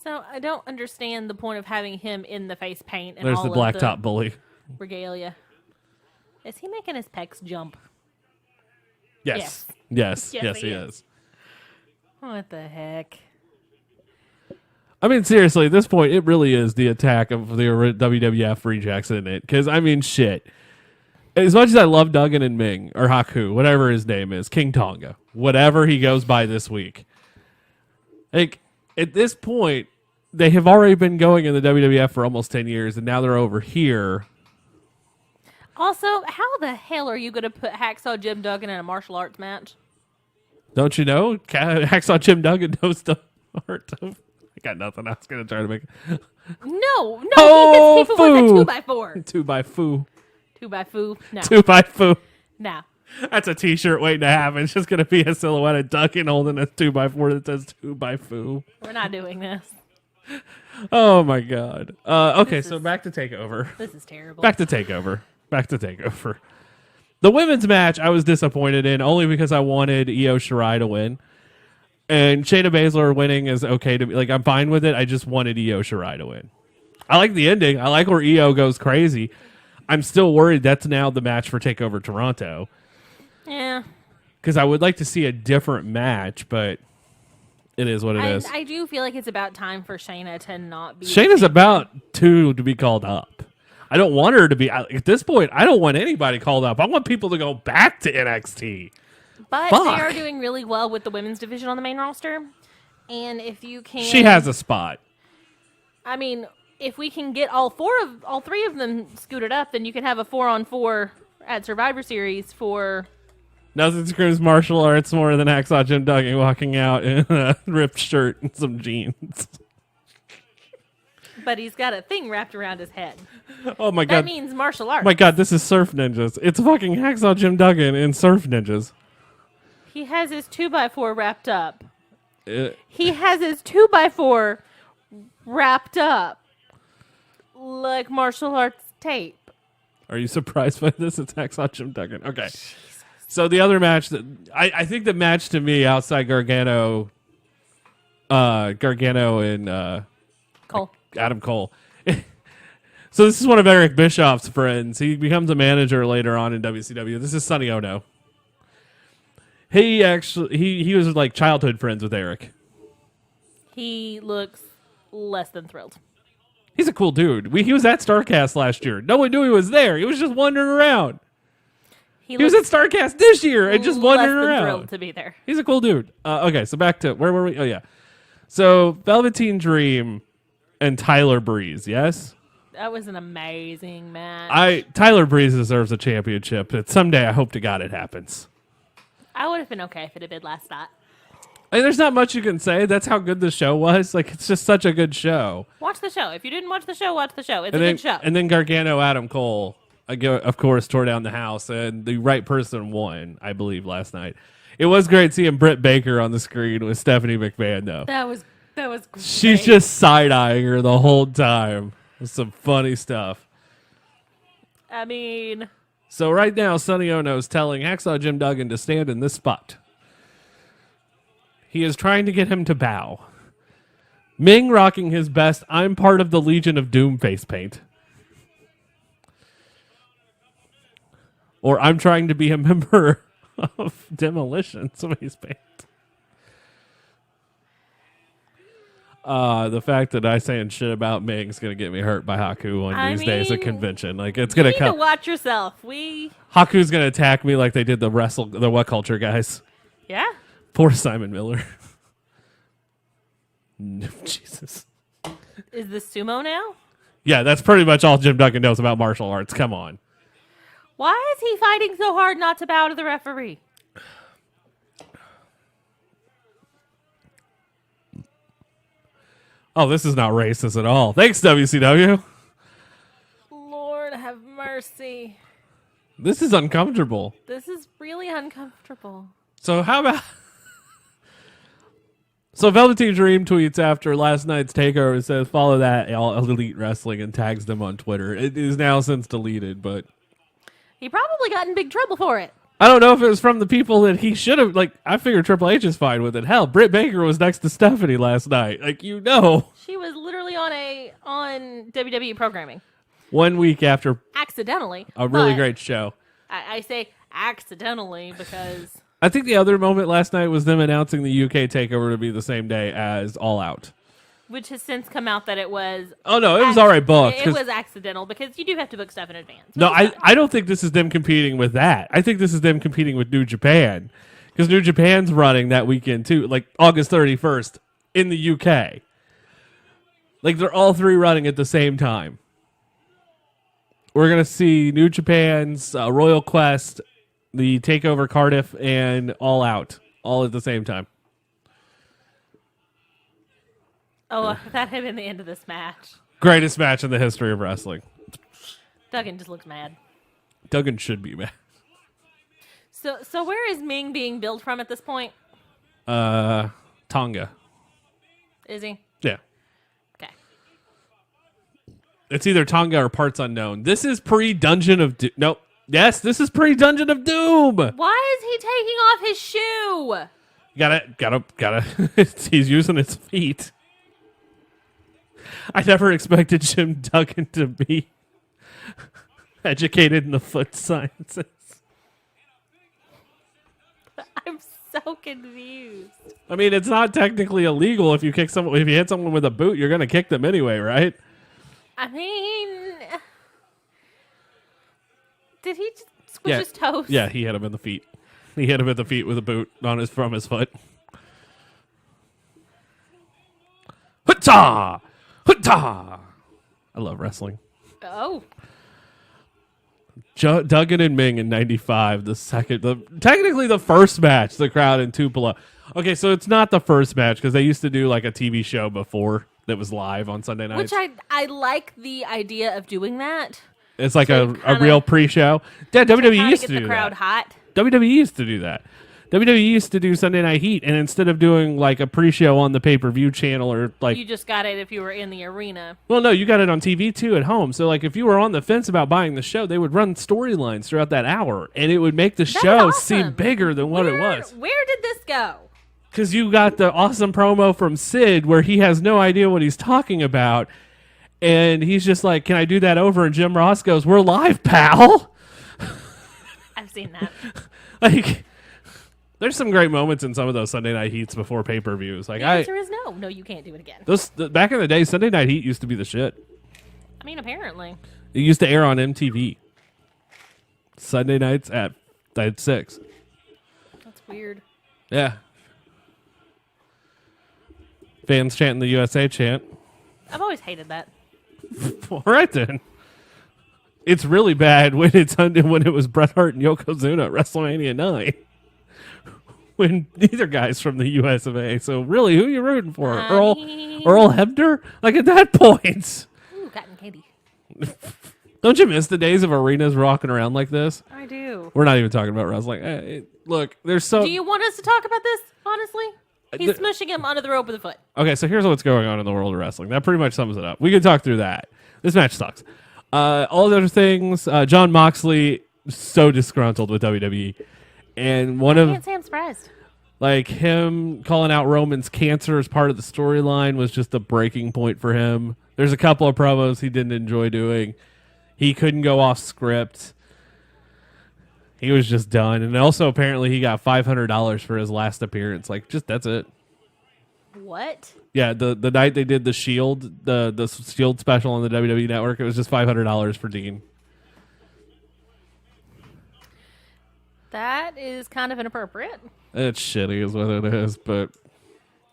So, I don't understand the point of having him in the face paint and
There's
all
the
of
blacktop bully.
regalia. Is he making his pecs jump?
Yes.
Yes,
Yes,
he
he
is.
is.
What the heck?
I mean, seriously, at this point, it really is the attack of the WWF rejects, isn't it? Because, I mean, shit. As much as I love Duggan and Ming, or Haku, whatever his name is, King Tonga, whatever he goes by this week, like, at this point, they have already been going in the WWF for almost 10 years, and now they're over here.
Also, how the hell are you going to put Hacksaw Jim Duggan in a martial arts match?
Don't you know? Hacksaw Jim Duggan knows the art of got nothing. I was going to try to make
No,
Oh,
he hits people
foo.
with a 2x4.
2x4.
2x4. No.
2x4.
No.
That's a t-shirt waiting to happen. It's just going to be a silhouette of Duncan holding a 2x4 that says 2x4.
We're not doing this.
Oh, my God. Okay, so back to TakeOver.
This is terrible.
Back to TakeOver. The women's match I was disappointed in only because I wanted Io Shirai to win. And Shayna Baszler winning is okay to me. Like, I'm fine with it. I just wanted Io Shirai to win. I like the ending. I like where Io goes crazy. I'm still worried that's now the match for TakeOver Toronto.
Yeah.
Because I would like to see a different match, but it is what it is.
I do feel like it's about time for Shayna to not be.
Shayna's about to be called up. I don't want her to be. At this point, I don't want anybody called up. I want people to go back to NXT.
But
Fuck.
they are doing really well with the women's division on the main roster. And if you can.
She has a spot.
I mean, if we can get all three of them scooted up, then you can have a 4-on-4 at Survivor Series for.
Nothing screams martial arts more than Hacksaw Jim Duggan walking out in a ripped shirt and some jeans.
But he's got a thing wrapped around his head.
Oh my God.
That means martial arts.
My God, this is Surf Ninjas. It's fucking Hacksaw Jim Duggan in Surf Ninjas.
He has his 2x4 wrapped up.
Uh,
He has his 2x4 wrapped up like martial arts tape.
Are you surprised by this? It's Hacksaw Jim Duggan. Okay. So the other match that I think the match to me outside Gargano and
Cole.
Adam Cole. So this is one of Eric Bischoff's friends. He becomes a manager later on in WCW. This is Sonny Ono. He was like childhood friends with Eric.
He looks less than thrilled.
He's a cool dude. He was at StarCast last year. No one knew he was there. He was just wandering around. He was at StarCast this year and just wandering around.
Thrilled to be there.
He's a cool dude. Okay, so back to where were we? Oh yeah. So Velveteen Dream and Tyler Breeze. Yes.
That was an amazing match.
Tyler Breeze deserves a championship. But someday I hope to God it happens.
I would have been okay if it had been last night.
And there's not much you can say. That's how good the show was. Like, it's just such a good show.
Watch the show. If you didn't watch the show, watch the show. It's
Good
show.
And then Gargano, Adam Cole, of course, tore down the house, and the right person won, I believe, last night. It was great seeing Britt Baker on the screen with Stephanie McMahon, though.
That was great.
She's just side-eyeing her the whole time. With some funny stuff.
I mean...
So right now, Sonny Ono's telling Hacksaw Jim Duggan to stand in this spot. He is trying to get him to bow. Ming rocking his best I'm part of the Legion of Doom face paint. Or I'm trying to be a member of Demolition face paint. The fact that I saying shit about Ming is going to get me hurt by Haku one of these days at convention. Like, it's going to come.
You need to watch yourself.
Haku's going to attack me like they did the What Culture guys.
Yeah.
Poor Simon Miller. Jesus.
Is this sumo now?
Yeah, that's pretty much all Jim Duggan knows about martial arts. Come on.
Why is he fighting so hard not to bow to the referee?
Oh, this is not racist at all. Thanks, WCW.
Lord have mercy.
This is uncomfortable.
This is really uncomfortable.
So how about... So Velveteen Dream tweets after last night's takeover and says, follow that All Elite Wrestling, and tags them on Twitter. It is now since deleted, but...
He probably got in big trouble for it.
I don't know if it was from the people that he should have... Like, I figured Triple H is fine with it. Hell, Britt Baker was next to Stephanie last night. Like, you know.
She was literally on WWE programming.
1 week after...
Accidentally.
A really great show.
I say accidentally because...
I think the other moment last night was them announcing the UK takeover to be the same day as All Out.
Which has since come out that it was...
Oh, no, it was already booked.
It was accidental because you do have to book stuff in advance.
No, I don't think this is them competing with that. I think this is them competing with New Japan. Because New Japan's running that weekend, too. Like, August 31st in the UK. Like, they're all three running at the same time. We're going to see New Japan's Royal Quest, the TakeOver Cardiff, and All Out, all at the same time.
Oh, that had been the end of this match.
Greatest match in the history of wrestling.
Duggan just looks mad.
Duggan should be mad.
So where is Ming being billed from at this point?
Tonga.
Is he?
Yeah.
Okay.
It's either Tonga or parts unknown. This is pre-Dungeon of Doom. Nope. Yes, this is pre-Dungeon of Doom.
Why is he taking off his shoe?
Gotta. He's using his feet. I never expected Jim Duggan to be educated in the foot sciences.
I'm so confused.
I mean, it's not technically illegal if you hit someone with a boot, you're gonna kick them anyway, right?
I mean, did he just squish his toes?
Yeah, he hit him in the feet. He hit him in the feet with a boot from his foot. Hutta! Hutta! I love wrestling.
Oh.
Duggan and Ming in 95, technically the first match, the crowd in Tupelo. Okay, so it's not the first match because they used to do like a TV show before that was live on Sunday nights.
Which I like the idea of doing that.
It's like a real pre-show. Yeah, WWE used to do
the crowd
that.
hot.
WWE used to do that. WWE used to do Sunday Night Heat, and instead of doing like a pre-show on the pay-per-view channel or like...
You just got it if you were in the arena.
Well, no, you got it on TV too at home. So like if you were on the fence about buying the show, they would run storylines throughout that hour, and it would make the show seem bigger than what it was.
Where did this go?
Because you got the awesome promo from Sid where he has no idea what he's talking about, and he's just like, can I do that over? And Jim Ross goes, we're live, pal.
I've seen that.
Like... There's some great moments in some of those Sunday Night Heats before pay-per-views. Like
the answer is no. No, you can't do it again.
Back in the day, Sunday Night Heat used to be the shit.
I mean, apparently.
It used to air on MTV. Sunday nights at 6.
That's weird.
Yeah. Fans chanting the USA chant.
I've always hated that.
All right, then. It's really bad when it was Bret Hart and Yokozuna at WrestleMania 9. When neither guy's from the US of A. So really, who are you rooting for? Earl Hebner? Like at that point.
Ooh, cotton candy.
Don't you miss the days of arenas rocking around like this?
I do.
We're not even talking about wrestling. Look, there's so...
Do you want us to talk about this, honestly? He's smushing him under the rope with a foot.
Okay, so here's what's going on in the world of wrestling. That pretty much sums it up. We can talk through that. This match sucks. All the other things, Jon Moxley, so disgruntled with WWE. And I
can't say I'm surprised.
Like him calling out Roman's cancer as part of the storyline was just a breaking point for him. There's a couple of promos he didn't enjoy doing. He couldn't go off script. He was just done. And also apparently he got $500 for his last appearance. Like that's it.
What?
Yeah, the night they did the Shield, the Shield special on the WWE Network, it was just $500 for Dean.
That is kind of inappropriate.
It's shitty is what it is, but...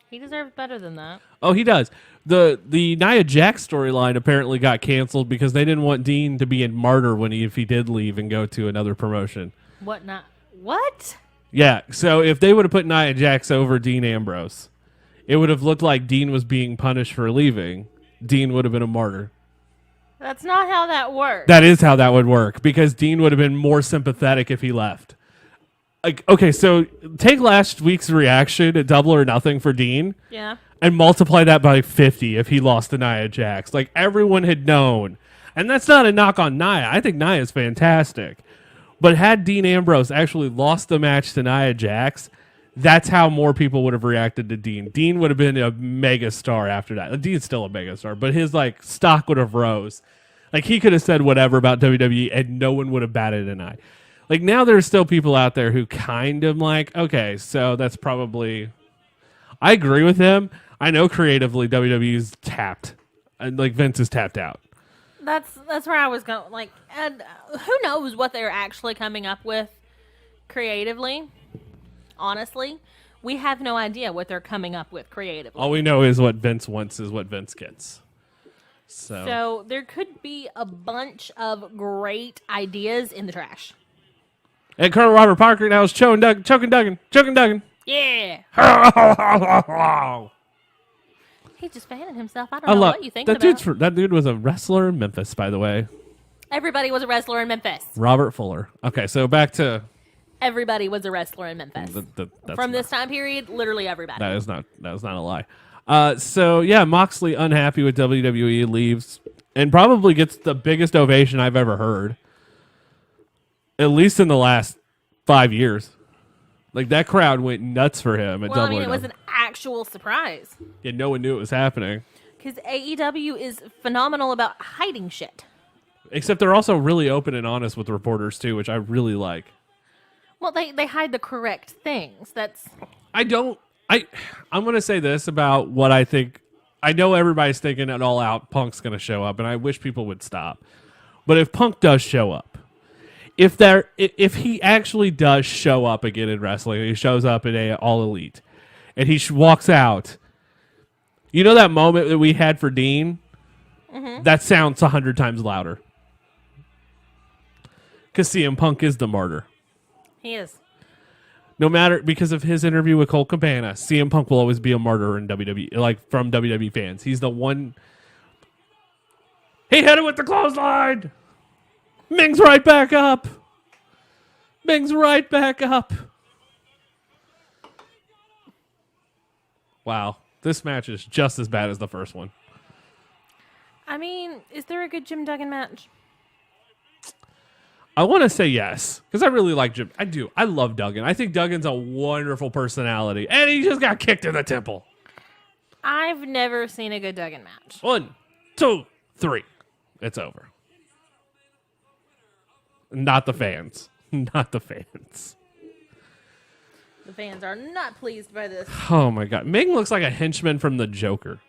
He deserves better than that.
Oh, he does. The Nia Jax storyline apparently got canceled because they didn't want Dean to be in Martyr if he did leave and go to another promotion.
What?
Yeah, so if they would have put Nia Jax over Dean Ambrose, it would have looked like Dean was being punished for leaving. Dean would have been a martyr.
That's not how that works.
That is how that would work, because Dean would have been more sympathetic if he left. Like, okay, so take last week's reaction at Double or Nothing for Dean.
Yeah.
And multiply that by 50 if he lost to Nia Jax. Like, everyone had known. And that's not a knock on Nia. I think Nia is fantastic. But had Dean Ambrose actually lost the match to Nia Jax, that's how more people would have reacted to Dean. Dean would have been a mega star after that. Dean's still a mega star, but his stock would have rose. Like, he could have said whatever about WWE and no one would have batted an eye. Like, now there's still people out there who kind of okay, so that's probably... I agree with him. I know creatively WWE's tapped. And, Vince is tapped out.
That's where I was going. And who knows what they're actually coming up with creatively? Honestly, we have no idea what they're coming up with creatively.
All we know is what Vince wants is what Vince gets.
So there could be a bunch of great ideas in the trash.
And Colonel Robert Parker now is choking Duggan.
Yeah. He's just fanning himself. I don't know what you think
that
about.
that dude was a wrestler in Memphis, by the way.
Everybody was a wrestler in Memphis.
Robert Fuller. Okay, so back to
Everybody was a wrestler in Memphis. From this time period, literally everybody.
That was not a lie. So yeah, Moxley unhappy with WWE, leaves and probably gets the biggest ovation I've ever heard. At least in the last 5 years. Like that crowd went nuts for him at
well, I
Double
mean,
or
it was
Nothing.
an actual surprise.
Yeah, no one knew it was happening.
Because AEW is phenomenal about hiding shit.
Except they're also really open and honest with reporters too, which I really like.
Well, they hide the correct things.
I'm going to say this about what I think. I know everybody's thinking it all out. Punk's going to show up, and I wish people would stop. But if Punk does show up, if he actually does show up again in wrestling, he shows up in a All Elite, and he walks out, you know that moment that we had for Dean? Mm-hmm. That sounds 100 times louder. Because CM Punk is the martyr.
He is.
No matter, because of his interview with Colt Cabana, CM Punk will always be a martyr in WWE, like from WWE fans. He's the one. He hit it with the clothesline. Ming's right back up. Ming's right back up. Wow. This match is just as bad as the first one.
I mean, is there a good Jim Duggan match?
I want to say yes, because I really like Jim. I do. I love Duggan. I think Duggan's a wonderful personality, and he just got kicked in the temple.
I've never seen a good Duggan match.
1, 2, 3. It's over. Not the fans. Not the fans.
The fans are not pleased by this.
Oh my God. Ming looks like a henchman from the Joker.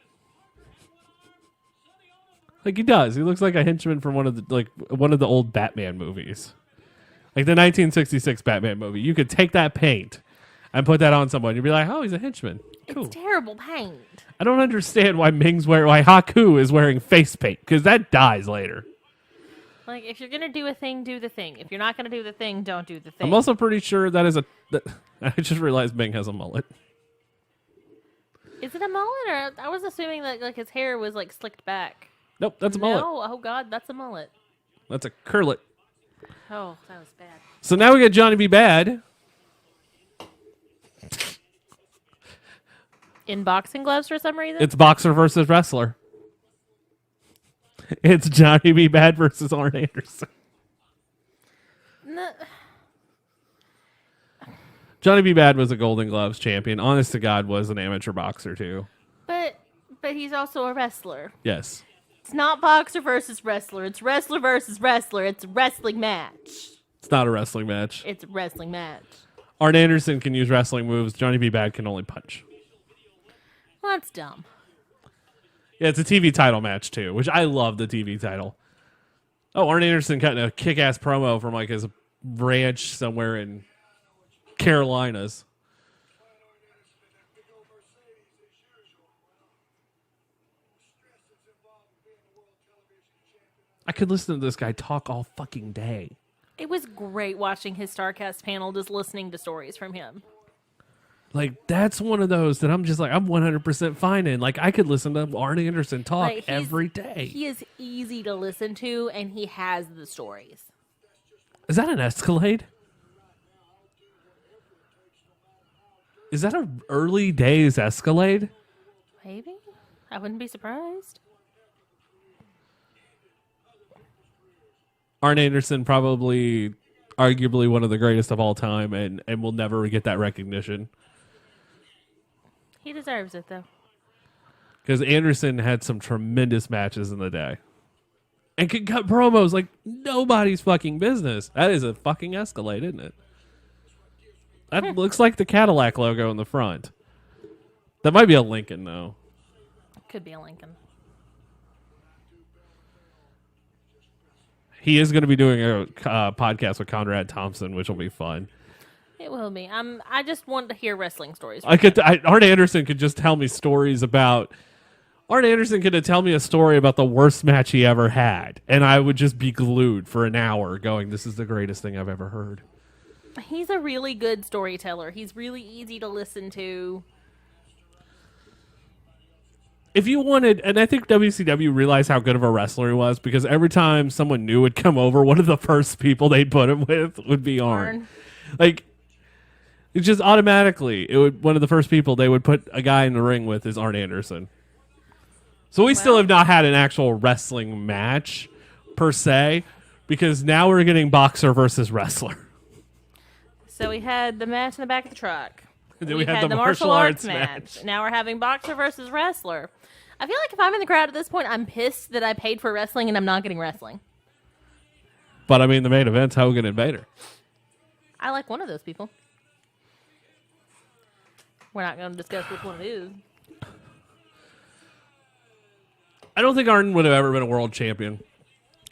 Like he does. He looks like a henchman from one of the old Batman movies. Like the 1966 Batman movie. You could take that paint and put that on someone. You'd be like, oh, he's a henchman. Cool.
It's terrible paint.
I don't understand why why Haku is wearing face paint, because that dies later.
Like, if you're going to do a thing, do the thing. If you're not going to do the thing, don't do the thing.
I'm also pretty sure that is I just realized Ming has a mullet.
Is it a mullet? Or I was assuming that like his hair was like slicked back.
Nope, that's a mullet.
No, oh God, that's a mullet.
That's a curlet.
Oh, that was bad.
So now we got Johnny B. Bad.
In boxing gloves for some reason?
It's boxer versus wrestler. It's Johnny B. Bad versus Arn Anderson.
No.
Johnny B. Bad was a Golden Gloves champion. Honest to God, was an amateur boxer too.
But he's also a wrestler.
Yes.
It's not boxer versus wrestler. It's wrestler versus wrestler. It's a wrestling match.
It's not a wrestling match.
It's a wrestling match.
Arn Anderson can use wrestling moves. Johnny B. Bad can only punch.
Well, that's dumb.
Yeah, it's a TV title match too, which I love the TV title. Oh, Arn Anderson cutting a kick-ass promo from like his ranch somewhere in Carolinas. I could listen to this guy talk all fucking day.
It was great watching his StarCast panel, just listening to stories from him.
Like, that's one of those that I'm just like, I'm 100% fine in. Like, I could listen to Arn Anderson talk
Like,
every day.
He is easy to listen to, and he has the stories.
Is that an Escalade? Is that an early days Escalade?
Maybe? I wouldn't be surprised.
Arn Anderson, probably, arguably one of the greatest of all time, and will never get that recognition.
He deserves it, though.
Because Anderson had some tremendous matches in the day. And could cut promos like nobody's fucking business. That is a fucking Escalade, isn't it? That looks like the Cadillac logo in the front. That might be a Lincoln, though.
Could be a Lincoln.
He is going to be doing a podcast with Conrad Thompson, which will be fun.
It will be. I just want to hear wrestling stories.
Arn Anderson could just tell me stories about... Arn Anderson could tell me a story about the worst match he ever had, and I would just be glued for an hour going, this is the greatest thing I've ever heard.
He's a really good storyteller. He's really easy to listen to.
if you wanted, and I think WCW realized how good of a wrestler he was because every time someone new would come over, one of the first people they'd put him with would be Arn. Like, it's just automatically, one of the first people they would put a guy in the ring with is Arn Anderson. So we still have not had an actual wrestling match per se because now we're getting boxer versus wrestler.
So we had the match in the back of the truck.
And then we had the martial arts match.
Now we're having boxer versus wrestler. I feel like if I'm in the crowd at this point, I'm pissed that I paid for wrestling and I'm not getting wrestling.
But I mean, the main event's Hogan and Vader.
I like one of those people. We're not going to discuss which one it is.
I don't think Arn would have ever been a world champion,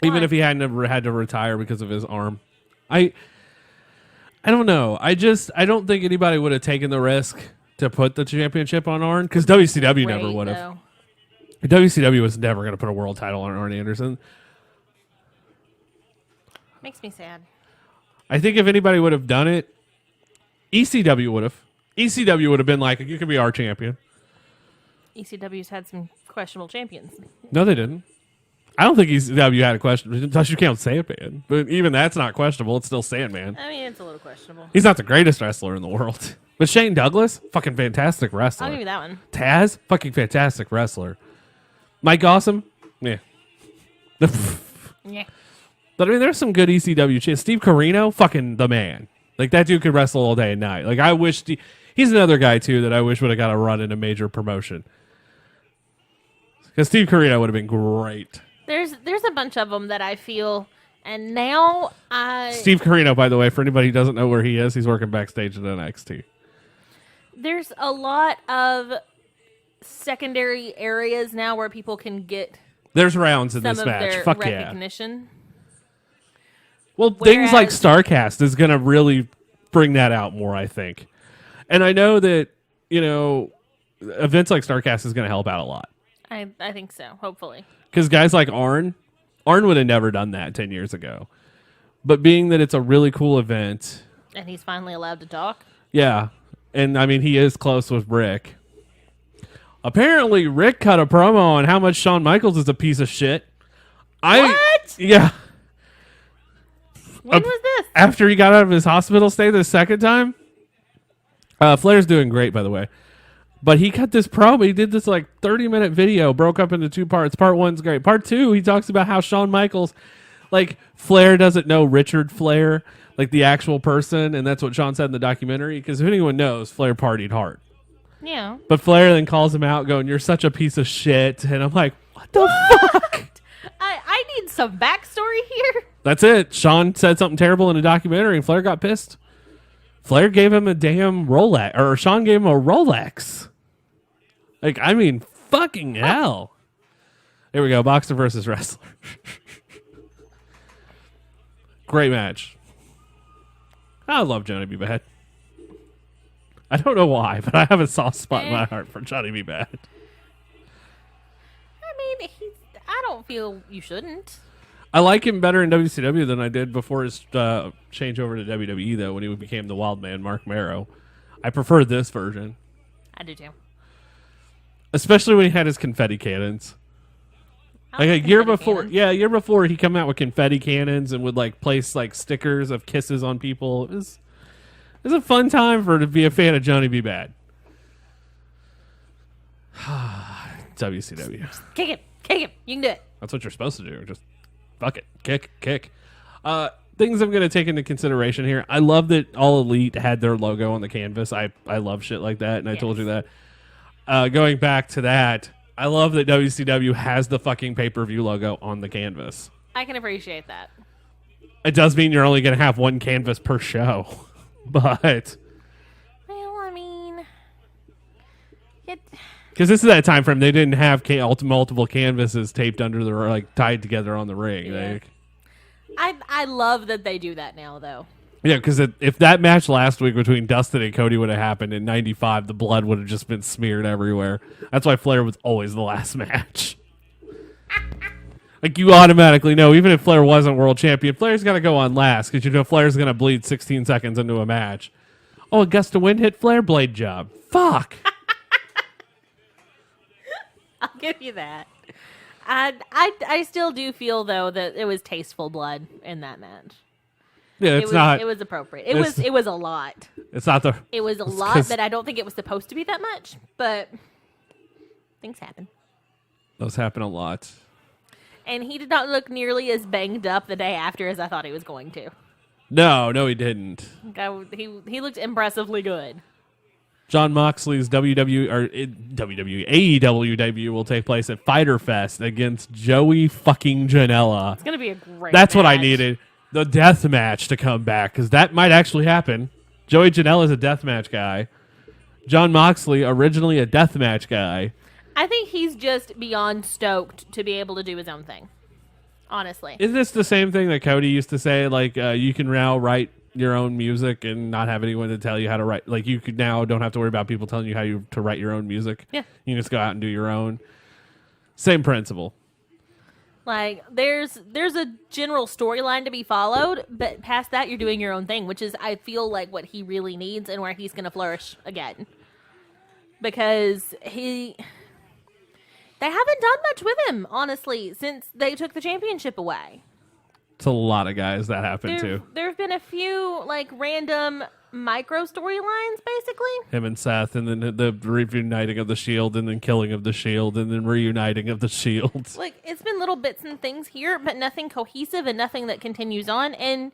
even
Why?
if he hadn't ever had to retire because of his arm. I don't know. I don't think anybody would have taken the risk to put the championship on Arn because WCW never would have. WCW was never going to put a world title on Arn Anderson.
Makes me sad.
I think if anybody would have done it, ECW would have. ECW would have been like, you can be our champion.
ECW's had some questionable champions.
No, they didn't. I don't think ECW had a question. Unless you count Sandman. But even that's not questionable. It's still Sandman.
I mean, it's a little questionable.
He's not the greatest wrestler in the world. But Shane Douglas, fucking fantastic wrestler.
I'll give you that one.
Taz, fucking fantastic wrestler. Mike Awesome, yeah.
Yeah.
But I mean, there's some good ECW shit. Steve Corino, fucking the man. Like, that dude could wrestle all day and night. Like, I wish... He's another guy, too, that I wish would have got a run in a major promotion. Because Steve Corino would have been great.
There's a bunch of them that I feel, and now
Steve Corino, by the way, for anybody who doesn't know where he is, he's working backstage at NXT.
There's a lot of secondary areas now where people can get
There's rounds in
some
this
of
match.
their
Fuck yeah.
recognition.
Well, things like StarCast is going to really bring that out more, I think. And I know that, events like StarCast is going to help out a lot.
I think so, hopefully.
Because guys like Arn would have never done that 10 years ago. But being that it's a really cool event.
And he's finally allowed to talk.
Yeah. And, I mean, he is close with Rick. Apparently, Rick cut a promo on how much Shawn Michaels is a piece of shit.
What?
Yeah.
When was this?
After he got out of his hospital stay the second time. Flair's doing great, by the way. But he cut this promo. He did this 30-minute video, broke up into two parts. Part one's great. Part two, he talks about how Shawn Michaels, Flair doesn't know Richard Flair, the actual person, and that's what Shawn said in the documentary. Because if anyone knows, Flair partied hard.
Yeah.
But Flair then calls him out, going, "You're such a piece of shit." And I'm like, what the fuck?
I need some backstory here.
That's it. Shawn said something terrible in a documentary, and Flair got pissed. Flair gave him a damn Rolex, or Shawn gave him a Rolex. Fucking hell. Here we go. Boxer versus wrestler. Great match. I love Johnny B. Bad. I don't know why, but I have a soft spot in my heart for Johnny B. Bad.
I mean, I don't feel you shouldn't.
I like him better in WCW than I did before his change over to WWE, though, when he became the Wild Man, Mark Marrow. I prefer this version.
I do, too.
Especially when he had his confetti cannons. A year before, a year before, he come out with confetti cannons and would place stickers of kisses on people. It was a fun time to be a fan of Johnny B. Bad. WCW.
Kick it. You can do it.
That's what you're supposed to do. Just fuck it, kick. Things I'm going to take into consideration here. I love that All Elite had their logo on the canvas. I love shit like that, and I told you that. Going back to that, I love that WCW has the fucking pay-per-view logo on the canvas.
I can appreciate that.
It does mean you're only going to have one canvas per show, but...
Well, I mean...
Because this is that time frame. They didn't have multiple canvases taped under the... tied together on the ring.
Yeah. I love that they do that now, though.
Yeah, because if that match last week between Dustin and Cody would have happened in 95, the blood would have just been smeared everywhere. That's why Flair was always the last match. You automatically know, even if Flair wasn't world champion, Flair's got to go on last because Flair's going to bleed 16 seconds into a match. Oh, a gust of wind hit Flair, blade job. Fuck.
I'll give you that. I still do feel though that it was tasteful blood in that match.
Yeah,
It was appropriate. It was a lot.
It's not the.
It was a lot that I don't think it was supposed to be that much, but things happen.
Those happen a lot.
And he did not look nearly as banged up the day after as I thought he was going to.
No, he didn't.
He looked impressively good.
Jon Moxley's AEW debut will take place at Fyter Fest against Joey fucking Janela.
It's gonna be a great.
That's what I
match.
needed. The death match to come back, because that might actually happen. Joey Janela is a death match guy. Jon Moxley, originally a death match guy.
I think he's just beyond stoked to be able to do his own thing. Honestly.
Isn't this the same thing that Cody used to say? Like, you can now write your own music and not have anyone to tell you how to write. Like, you could now don't have to worry about people telling you to write your own music.
Yeah.
You can just go out and do your own. Same principle.
Like, there's a general storyline to be followed, but past that, you're doing your own thing, which is, I feel like, what he really needs and where he's going to flourish again. Because they haven't done much with him, honestly, since they took the championship away.
It's a lot of guys that happen to.
There have been a few, like, random micro storylines, basically.
Him and Seth, and then the reuniting of the Shield, and then killing of the Shield, and then reuniting of the Shield.
Like, it's been little bits and things here, but nothing cohesive and nothing that continues on. And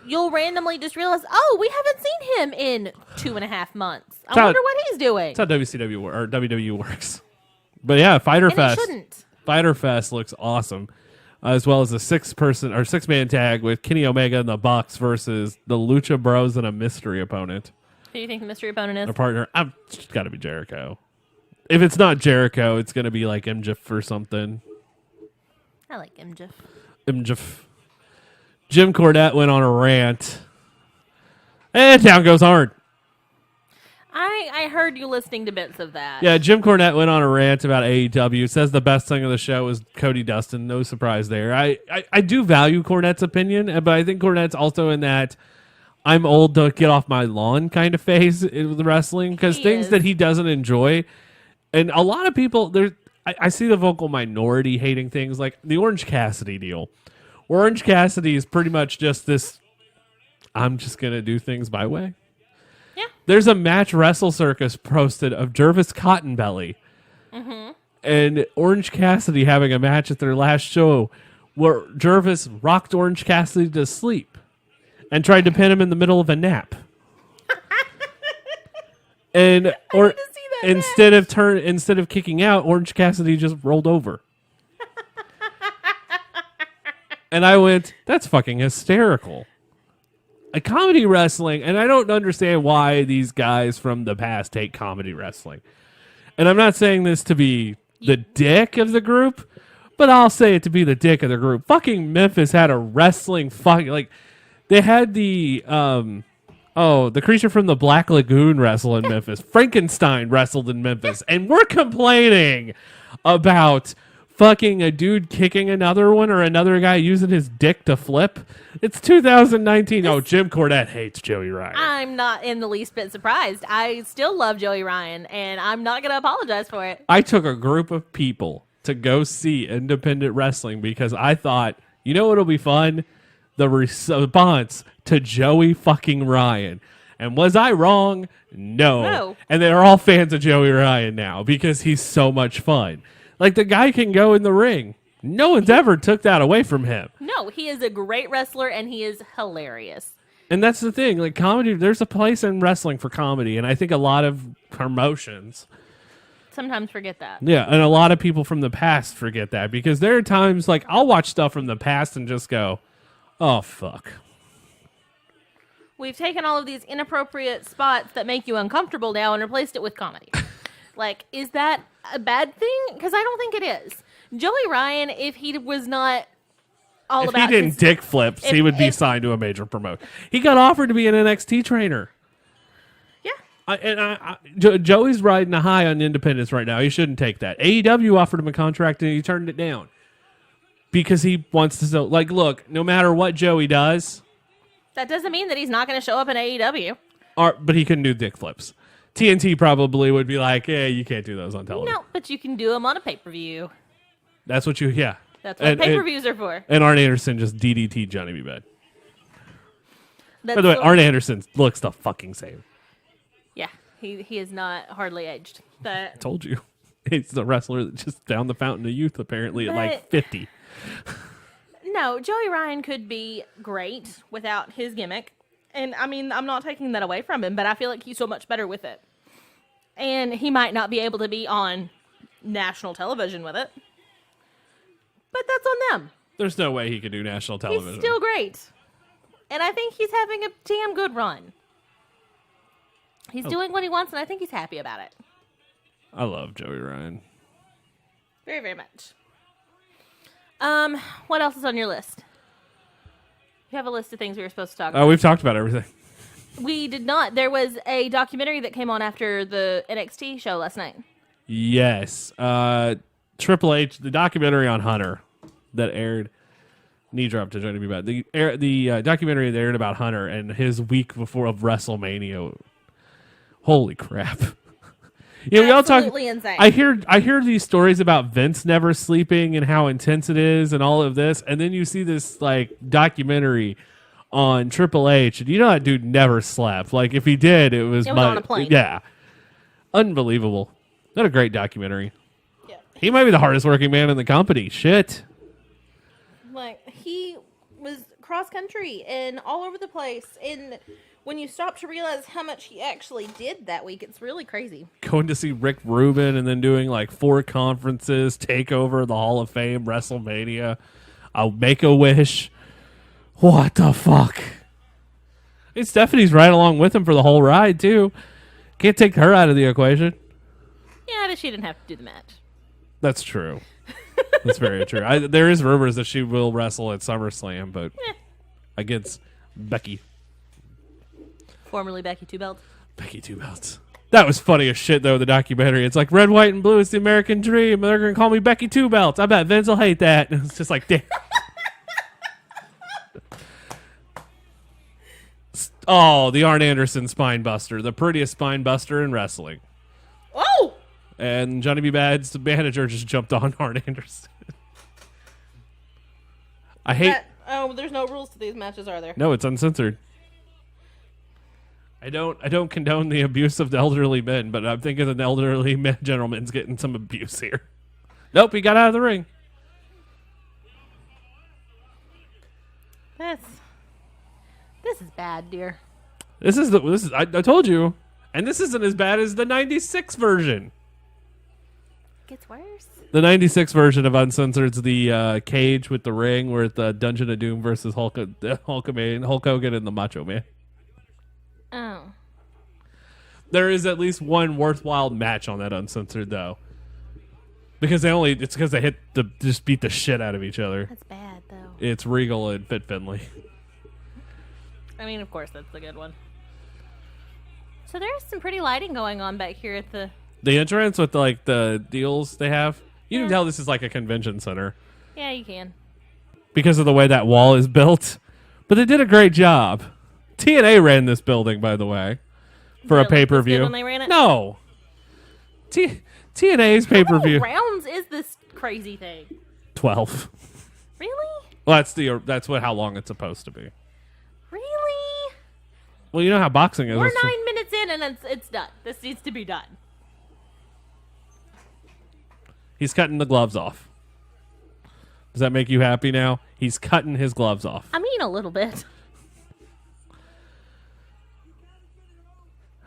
you'll randomly just realize, oh, we haven't seen him in 2.5 months. I wonder what he's doing.
That's how WCW or WWE works. But yeah, Fyter Fest.
It shouldn't.
Fyter Fest looks awesome. As well as a 6-man tag with Kenny Omega and the Bucks versus the Lucha Bros and a mystery opponent.
Who do you think the mystery opponent is?
Their partner, it's got to be Jericho. If it's not Jericho, it's going to be like MJF or something.
I like MJF.
Jim Cornette went on a rant. And down goes hard.
I heard you listening to bits of that.
Yeah, Jim Cornette went on a rant about AEW. Says the best thing of the show was Cody Dustin. No surprise there. I do value Cornette's opinion, but I think Cornette's also in that I'm old to get off my lawn kind of phase with wrestling, because things that he doesn't enjoy. And a lot of people, I see the vocal minority hating things like the Orange Cassidy deal. Orange Cassidy is pretty much just this, I'm just going to do things my way.
Yeah.
There's a Match Wrestle Circus posted of Jervis Cottonbelly and Orange Cassidy having a match at their last show where Jervis rocked Orange Cassidy to sleep and tried to pin him in the middle of a nap. And or instead of kicking out, Orange Cassidy just rolled over. And I went, that's fucking hysterical. A comedy wrestling, and I don't understand why these guys from the past take comedy wrestling. And I'm not saying this to be the dick of the group, but I'll say it to be the dick of the group. Fucking Memphis had a wrestling they had the creature from the Black Lagoon wrestle in Memphis. Frankenstein wrestled in Memphis, and we're complaining about fucking a dude kicking another one or another guy using his dick to flip. It's 2019. Jim Cornette hates Joey Ryan.
I'm not in the least bit surprised. I still love Joey Ryan, and I'm not going to apologize for it.
I took a group of people to go see independent wrestling because I thought, you know what'll be fun? The response to Joey fucking Ryan. And was I wrong? No. And they're all fans of Joey Ryan now because he's so much fun. Like, the guy can go in the ring. No one's ever took that away from him.
No, he is a great wrestler, and he is hilarious.
And that's the thing. Like, comedy, there's a place in wrestling for comedy, and I think a lot of promotions
sometimes forget that.
Yeah, and a lot of people from the past forget that, because there are times, like, I'll watch stuff from the past and just go, oh, fuck.
We've taken all of these inappropriate spots that make you uncomfortable now and replaced it with comedy. Like, is that a bad thing? Because I don't think it is. Joey Ryan, if he was not all about...
If he didn't dick flips, he would be signed to a major promotion. He got offered to be an NXT trainer.
Yeah.
Joey's riding a high on independence right now. He shouldn't take that. AEW offered him a contract, and he turned it down. Because he wants to... Like, look, no matter what Joey does...
That doesn't mean that he's not going to show up in AEW.
But he couldn't do dick flips. TNT probably would be like, yeah, you can't do those on television.
No, but you can do them on a pay-per-view.
That's what yeah.
That's what pay-per-views are for.
And Arn Anderson just DDT Johnny B. Bad.
That's
By the way, Arn Anderson looks the fucking same.
Yeah, he is not hardly aged. But
I told you. He's the wrestler that just found the fountain of youth, apparently, at like 50.
No, Joey Ryan could be great without his gimmick. And, I mean, I'm not taking that away from him, but I feel like he's so much better with it. And he might not be able to be on national television with it. But that's on them.
There's no way he could do national television.
He's still great. And I think he's having a damn good run. He's doing what he wants, and I think he's happy about it.
I love Joey Ryan.
Very, very much. What else is on your list? You have a list of things we were supposed to talk about.
Oh, we've talked about everything.
We did not. There was a documentary that came on after the NXT show last night.
Yes. Triple H, the documentary on Hunter that aired. Knee drop to Johnny B. Bad. The documentary that aired about Hunter and his week before of WrestleMania. Holy crap. Yeah, we all talk.
Absolutely insane.
I hear these stories about Vince never sleeping and how intense it is and all of this, and then you see this like documentary on Triple H, and you know that dude never slept. Like if he did, it was
on a plane.
Yeah, unbelievable. What a great documentary.
Yeah.
He might be the hardest working man in the company. Shit.
Like he was cross country and all over the place, and when you stop to realize how much he actually did that week, it's really crazy.
Going to see Rick Rubin and then doing like 4 conferences, TakeOver, the Hall of Fame, WrestleMania, I'll Make-A-Wish. What the fuck? And Stephanie's right along with him for the whole ride, too. Can't take her out of the equation.
Yeah, but she didn't have to do the match.
That's true. That's very true. There is rumors that she will wrestle at SummerSlam, but against Becky.
Formerly Becky Two Belts.
Becky Two Belts. That was funny as shit, though, the documentary. It's like red, white, and blue is the American dream. They're going to call me Becky Two Belts. I bet Vince will hate that. And it's just like, damn. Oh, the Arn Anderson spine buster. The prettiest spine buster in wrestling.
Oh!
And Johnny B. Bad's manager just jumped on Arn Anderson. I hate...
there's no rules to these matches, are there?
No, it's uncensored. I don't condone the abuse of the elderly men, but I'm thinking an elderly gentleman's getting some abuse here. Nope, he got out of the ring.
This is bad, dear.
I told you, and this isn't as bad as the '96 version.
Gets worse.
The '96 version of Uncensored is the cage with the ring, where it's the Dungeon of Doom versus Hulk Hogan and the Macho Man.
Oh.
There is at least one worthwhile match on that Uncensored, though. Because it's because they just beat the shit out of each other.
That's bad, though.
It's Regal and Fit Finlay.
I mean, of course, that's the good one. So there's some pretty lighting going on back here at the
entrance with like the deals they have. You can tell this is like a convention center.
Yeah, you can.
Because of the way that wall is built. But they did a great job. TNA ran this building, by the way, for a pay-per-view.
When they ran it?
No. TNA's pay-per-view.
How many rounds is this crazy thing?
12.
Really?
Well, that's how long it's supposed to be.
Really?
Well, you know how boxing is.
We're 9 minutes in and it's done. This needs to be done.
He's cutting the gloves off. Does that make you happy now? He's cutting his gloves off.
I mean, a little bit.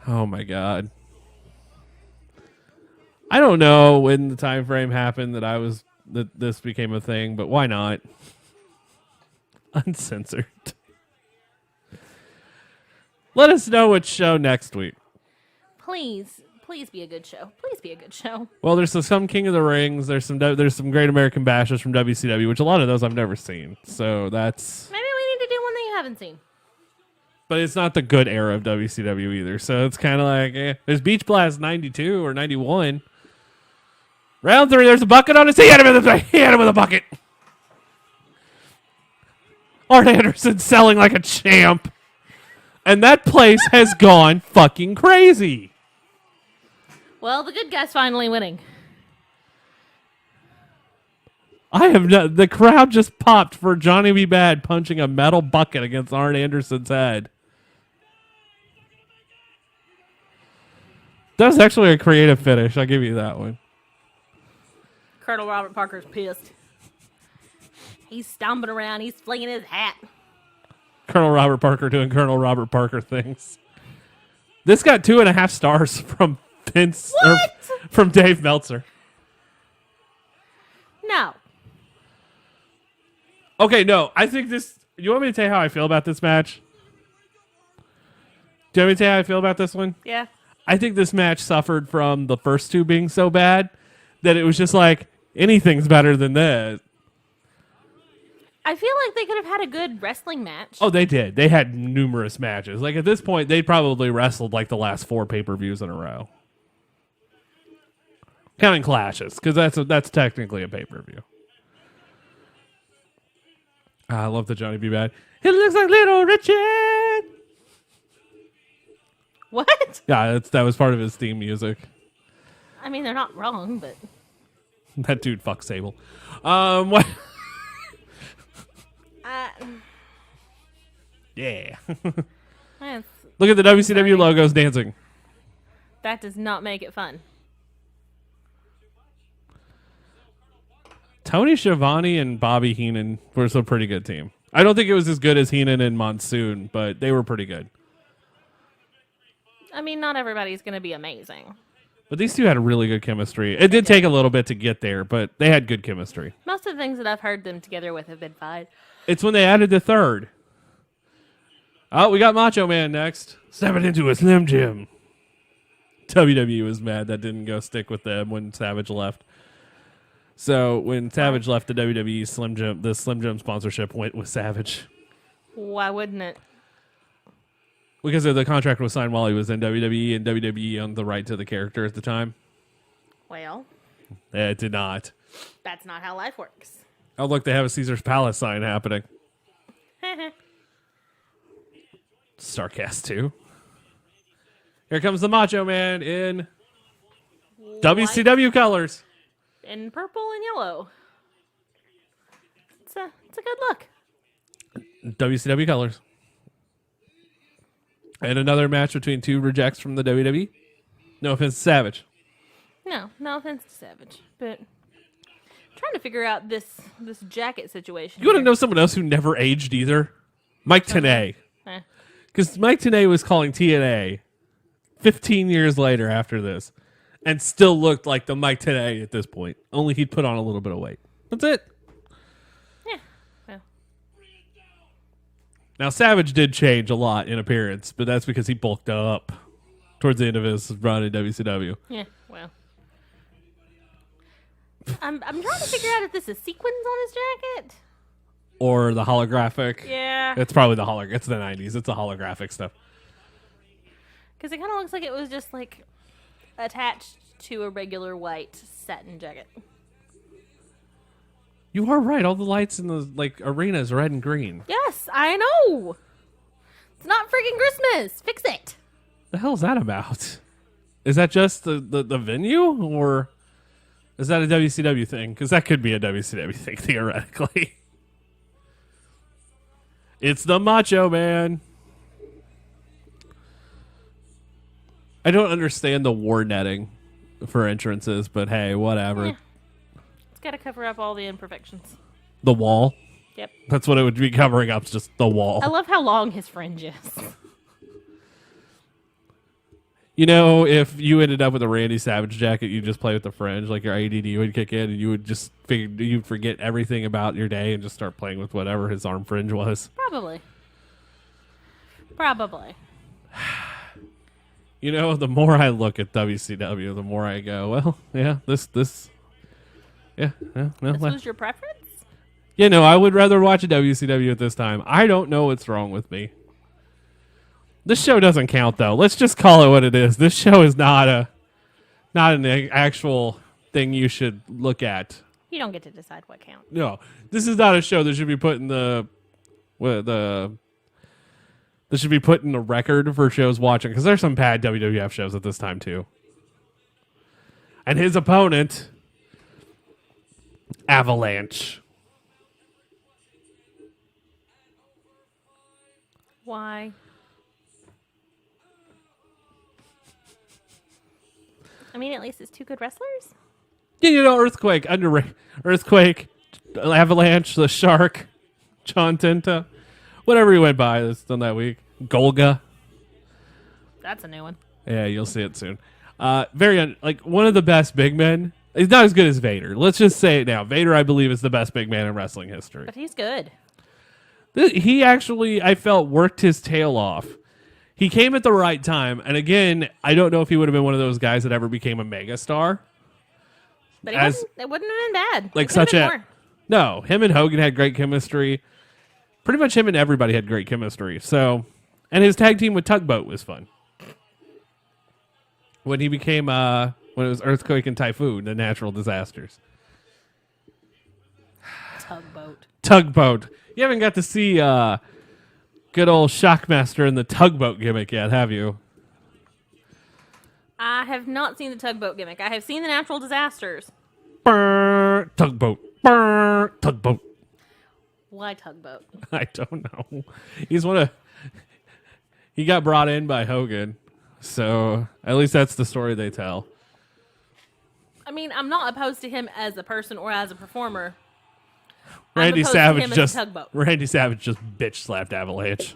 Oh my God. I don't know when the time frame happened that this became a thing, but why not? Uncensored. Let us know which show next week.
Please be a good show. Please be a good show.
Well, there's some King of the Rings. There's some Great American Bashes from WCW, which a lot of those I've never seen. So that's...
Maybe we need to do one that you haven't seen.
But it's not the good era of WCW either. So it's kind of like, There's Beach Blast 92 or 91. Round 3, there's a bucket on his head. He hit him with a bucket. Arn Anderson selling like a champ. And that place has gone fucking crazy.
Well, the good guy's finally winning.
I have not. The crowd just popped for Johnny B. Bad punching a metal bucket against Arn Anderson's head. That was actually a creative finish. I'll give you that one.
Colonel Robert Parker's pissed. He's stomping around. He's flinging his hat.
Colonel Robert Parker doing Colonel Robert Parker things. This got 2.5 stars from Vince.
What?
From Dave Meltzer.
No.
Okay, no. I think this... You want me to tell you how I feel about this match? Do you want me to tell you how I feel about this one?
Yeah.
I think this match suffered from the first two being so bad that it was just like, anything's better than this.
I feel like they could have had a good wrestling match.
Oh, they did. They had numerous matches. Like, at this point, they probably wrestled like the last 4 pay-per-views in a row. Counting clashes, because that's technically a pay-per-view. I love the Johnny B. Bad. He looks like Little Richard.
What?
Yeah, that was part of his theme music.
I mean, they're not wrong, but...
That dude fucks Sable. What? Yeah. Look at the WCW logos dancing.
That does not make it fun.
Tony Schiavone and Bobby Heenan were a pretty good team. I don't think it was as good as Heenan and Monsoon, but they were pretty good.
I mean, not everybody's going to be amazing.
But these two had a really good chemistry. It did take a little bit to get there, but they had good chemistry.
Most of the things that I've heard them together with have been fine.
It's when they added the third. Oh, we got Macho Man next. Stepping into a Slim Jim. WWE was mad that didn't go stick with them when Savage left. So when Savage left the WWE Slim Jim, the Slim Jim sponsorship went with Savage.
Why wouldn't it?
Because the contract was signed while he was in WWE, and WWE owned the right to the character at the time.
Well,
It did not.
that's not how life works.
Oh, look, they have a Caesar's Palace sign happening. Starcast 2. Here comes the Macho Man in WCW colors.
In purple and yellow. It's a good look.
WCW colors. And another match between two rejects from the WWE. No offense to Savage.
No offense to Savage, but I'm trying to figure out this jacket situation.
You want to know someone else who never aged either? Mike Tenay.
Eh.
Because Mike Tenay was calling TNA 15 years later after this and still looked like the Mike Tenay at this point. Only he'd put on a little bit of weight. That's it.
Yeah. Well,
Now, Savage did change a lot in appearance, but that's because he bulked up towards the end of his run in WCW.
yeah. Well. I'm trying to figure out if this is sequins on his jacket.
Or the holographic.
Yeah.
It's probably the holographic. It's the 90s. It's the holographic stuff.
Because it kind of looks like it was just like attached to a regular white satin jacket.
You are right. All the lights in the arena is red and green.
Yes, I know. It's not freaking Christmas. Fix it.
The hell is that about? Is that just the venue, or is that a WCW thing? Because that could be a WCW thing, theoretically. It's the Macho Man. I don't understand the war netting for entrances, but hey, whatever.
Yeah. It's got to cover up all the imperfections.
The wall.
Yep.
That's what it would be covering up, just the wall.
I love how long his fringe is.
You know, if you ended up with a Randy Savage jacket, you'd just play with the fringe, like your ADD would kick in, and you would just you'd forget everything about your day and just start playing with whatever his arm fringe was.
Probably.
You know, the more I look at WCW, the more I go, well, yeah, this, yeah, no,
This was your preference?
you know, I would rather watch a WCW at this time. I don't know what's wrong with me. This show doesn't count, though. Let's just call it what it is. This show is not an actual thing you should look at.
You don't get to decide what counts.
No, this is not a show that should be put in the this should be put in the record for shows watching, because there's some bad WWF shows at this time too. And his opponent, Avalanche.
Why? I mean, at least it's two good wrestlers.
Yeah, you know, Earthquake, underrated. Earthquake, Avalanche, the Shark, John Tenta, whatever he went by this done that week. Golga.
That's a new one.
Yeah, you'll see it soon. Like one of the best big men. He's not as good as Vader. Let's just say it now. Vader, I believe, is the best big man in wrestling history.
But he's good.
He actually, I felt, worked his tail off. He came at the right time. And again, I don't know if he would have been one of those guys that ever became a megastar.
But it wouldn't have been bad.
Like No, him and Hogan had great chemistry. Pretty much him and everybody had great chemistry. So, and his tag team with Tugboat was fun. When he became, when it was Earthquake and Typhoon, the natural disasters. Tugboat. You haven't got to see good old Shockmaster in the Tugboat gimmick yet, have you?
I have not seen the Tugboat gimmick. I have seen the natural disasters.
Brr, Tugboat. Brr, Tugboat.
Why Tugboat?
I don't know. He got brought in by Hogan. So at least that's the story they tell.
I mean, I'm not opposed to him as a person or as a performer.
Randy Savage just bitch slapped Avalanche.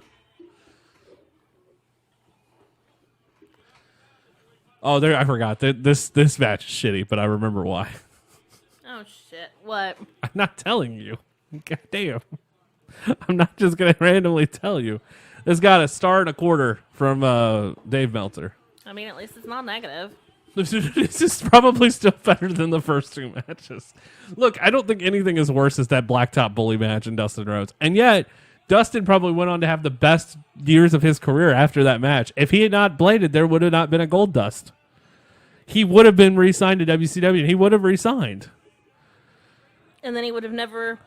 Oh, I forgot. This match is shitty, but I remember why.
Oh shit! What?
I'm not telling you. God damn. I'm not just gonna randomly tell you. This got a star and a quarter from Dave Meltzer.
I mean, at least it's not negative.
This is probably still better than the first two matches. Look, I don't think anything is worse as that Blacktop Bully match in Dustin Rhodes. And yet, Dustin probably went on to have the best years of his career after that match. If he had not bladed, there would have not been a Gold Dust. He would have been re-signed to WCW, and he would have re-signed.
And then he would have never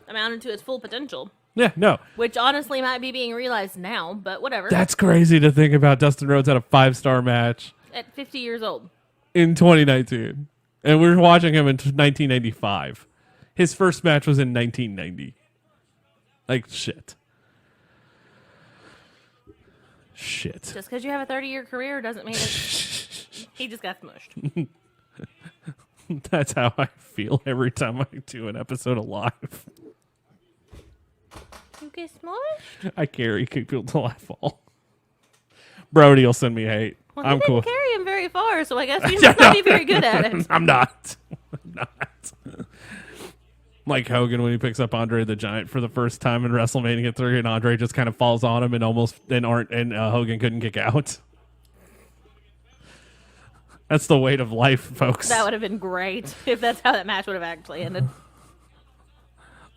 amounted to his full potential.
Yeah, no.
Which honestly might be being realized now, but whatever.
That's crazy to think about. Dustin Rhodes had a 5-star match.
At 50 years old.
In 2019. And we're watching him in 1995. His first match was in 1990. Like, shit.
Just because you have a 30-year career doesn't mean he just got smushed.
That's how I feel every time I do an episode of Live.
You get smushed?
I carry people to Live Fall. Brody will send me hate.
Well,
I'm cool.
Didn't carry him very far, so I guess you must not be very good at it.
I'm not. Like Hogan when he picks up Andre the Giant for the first time in WrestleMania 3, and Andre just kind of falls on him, and Hogan couldn't kick out. That's the weight of life, folks.
That would have been great if that's how that match would have actually ended.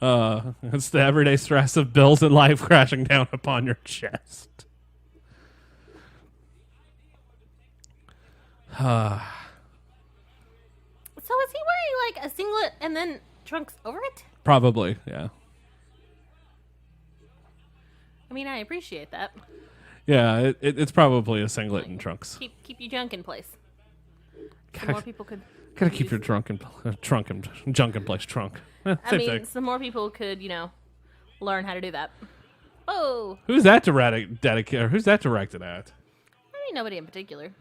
It's the everyday stress of bills and life crashing down upon your chest.
So is he wearing like a singlet and then trunks over it?
Probably, yeah.
I mean, I appreciate that.
Yeah, it's probably a singlet and trunks.
Keep your junk in place. So more people could.
Gotta keep your junk in place. Trunk.
I mean, some more people could, learn how to do that. Oh.
Who's that dedicated? Who's that directed at?
I mean, nobody in particular.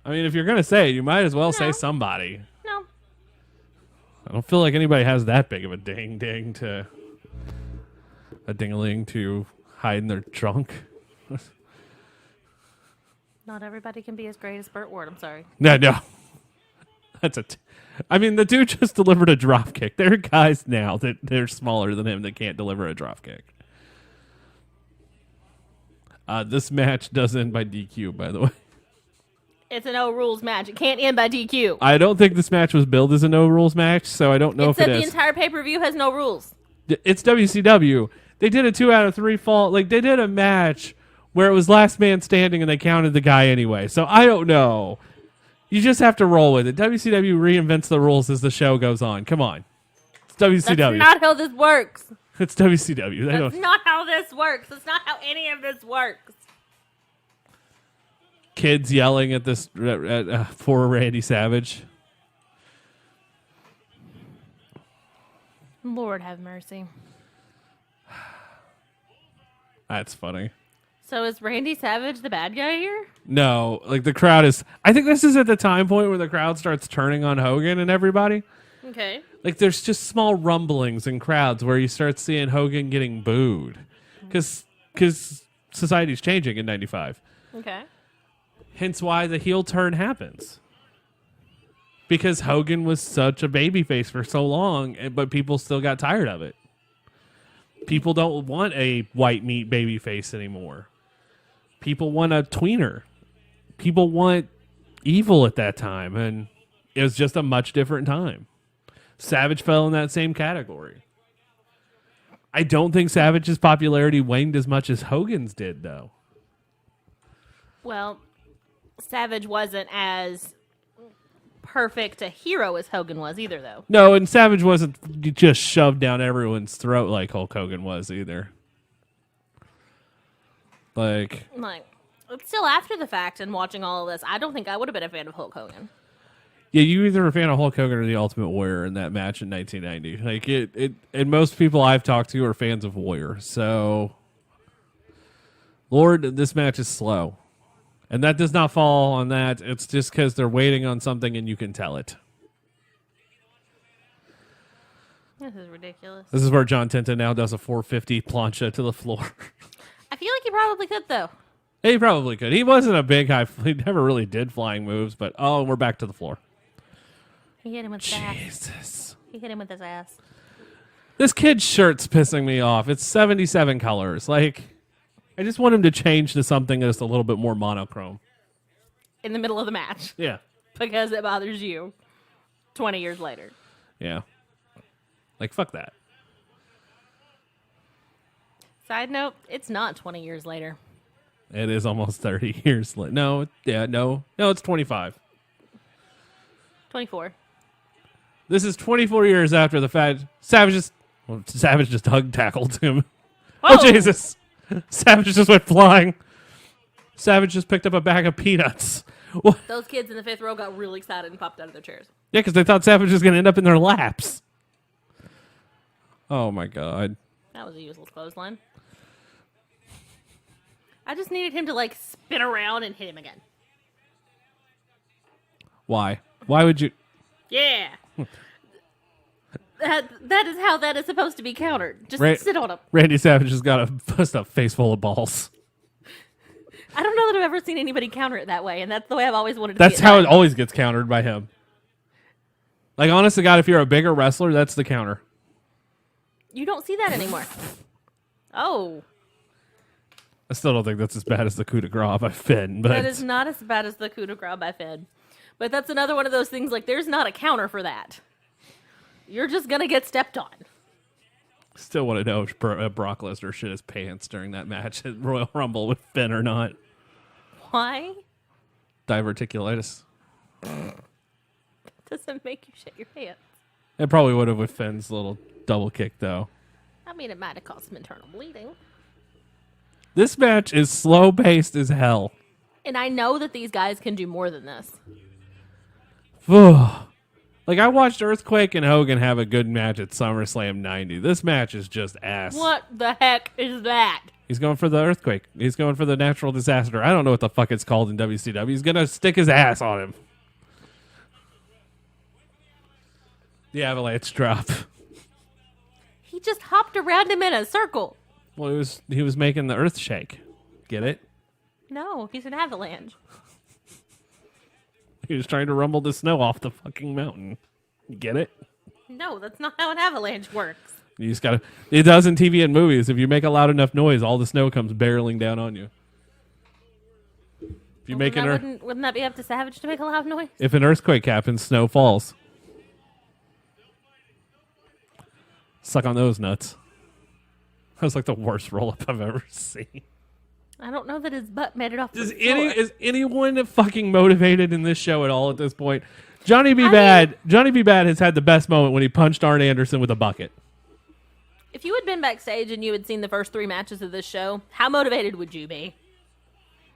I mean, if you're gonna say it, you might as well say somebody.
No.
I don't feel like anybody has that big of a ding-a-ling to hide in their trunk.
Not everybody can be as great as Burt Ward. I'm sorry.
No. I mean, the dude just delivered a drop kick. There are guys now that they're smaller than him that can't deliver a drop kick. This match does end by DQ, by the way.
It's a no rules match. It can't end by DQ.
I don't think this match was billed as a no rules match, so I don't know if it is.
It said the entire pay-per-view has no rules.
It's WCW. They did a 2 out of 3 fall. Like, they did a match where it was last man standing and they counted the guy anyway. So I don't know. You just have to roll with it. WCW reinvents the rules as the show goes on. Come on. It's WCW.
That's not how this works.
It's WCW.
That's not how this works. That's not how any of this works.
Kids yelling at this for Randy Savage.
Lord have mercy.
That's funny.
So is Randy Savage the bad guy here?
No, like the crowd is. I think this is at the time point where the crowd starts turning on Hogan and everybody.
Okay.
Like there's just small rumblings in crowds where you start seeing Hogan getting booed because society's changing in '95.
Okay.
Hence why the heel turn happens. Because Hogan was such a babyface for so long, but people still got tired of it. People don't want a white meat babyface anymore. People want a tweener. People want evil at that time, and it was just a much different time. Savage fell in that same category. I don't think Savage's popularity waned as much as Hogan's did, though.
Well, Savage wasn't as perfect a hero as Hogan was either, though.
No, and Savage wasn't just shoved down everyone's throat like Hulk Hogan was either. Like,
still after the fact and watching all of this, I don't think I would have been a fan of Hulk Hogan.
yeah, you either were a fan of Hulk Hogan or the Ultimate Warrior in that match in 1990. Like it and most people I've talked to are fans of Warrior. So, Lord, this match is slow. And that does not fall on that. It's just because they're waiting on something and you can tell it.
This is ridiculous.
This is where John Tenta now does a 450 plancha to the floor.
I feel like he probably could, though.
He probably could. He wasn't a big high. He never really did flying moves, but we're back to the floor.
He hit him with his ass.
Jesus.
He hit him with his ass.
This kid's shirt's pissing me off. It's 77 colors. Like, I just want him to change to something that's a little bit more monochrome.
In the middle of the match.
Yeah.
Because it bothers you 20 years later.
Yeah. Like, fuck that.
Side note, it's not 20 years later.
It is almost 30 years later. No, it's 25.
24.
This is 24 years after the fact. Savage just hug tackled him.
Whoa.
Oh, Jesus. Savage just went flying. Savage just picked up a bag of peanuts. What?
Those kids in the fifth row got really excited and popped out of their chairs.
Yeah, because they thought Savage was going to end up in their laps. Oh, my God.
That was a useless clothesline. I just needed him to, spin around and hit him again.
Why? Why would you...
Yeah. That is how that is supposed to be countered. Just sit on him.
Randy Savage has got a face full of balls.
I don't know that I've ever seen anybody counter it that way, and that's the way I've always wanted to
That's
see it
how
done.
it always gets countered by him. Like, honest to God, if you're a bigger wrestler, that's the counter.
You don't see that anymore. Oh.
I still don't think that's as bad as the coup de grace by Finn. But
That is not as bad as the coup de grace by Finn. But that's another one of those things, there's not a counter for that. You're just going to get stepped on.
Still want to know if Brock Lesnar shit his pants during that match at Royal Rumble with Finn or not.
Why?
Diverticulitis.
Doesn't make you shit your pants.
It probably would have with Finn's little double kick, though.
I mean, it might have caused some internal bleeding.
This match is slow-paced as hell.
And I know that these guys can do more than this.
Like, I watched Earthquake and Hogan have a good match at SummerSlam 90. This match is just ass.
What the heck is that?
He's going for the Earthquake. He's going for the natural disaster. I don't know what the fuck it's called in WCW. He's going to stick his ass on him. The avalanche drop.
He just hopped around him in a circle.
Well, he was making the earth shake. Get it?
No, he's an avalanche.
He was trying to rumble the snow off the fucking mountain. You get it?
No, that's not how an avalanche works.
You just gotta. It does in TV and movies. If you make a loud enough noise, all the snow comes barreling down on you. If you
Well,
make
wouldn't that be up to Savage to make a loud noise?
if an earthquake happens, snow falls. Suck on those nuts. That was like the worst roll up I've ever seen.
I don't know that his butt made it off the floor.
Is anyone fucking motivated in this show at all at this point? Johnny B. Bad has had the best moment when he punched Arn Anderson with a bucket.
If you had been backstage and you had seen the first 3 matches of this show, how motivated would you be?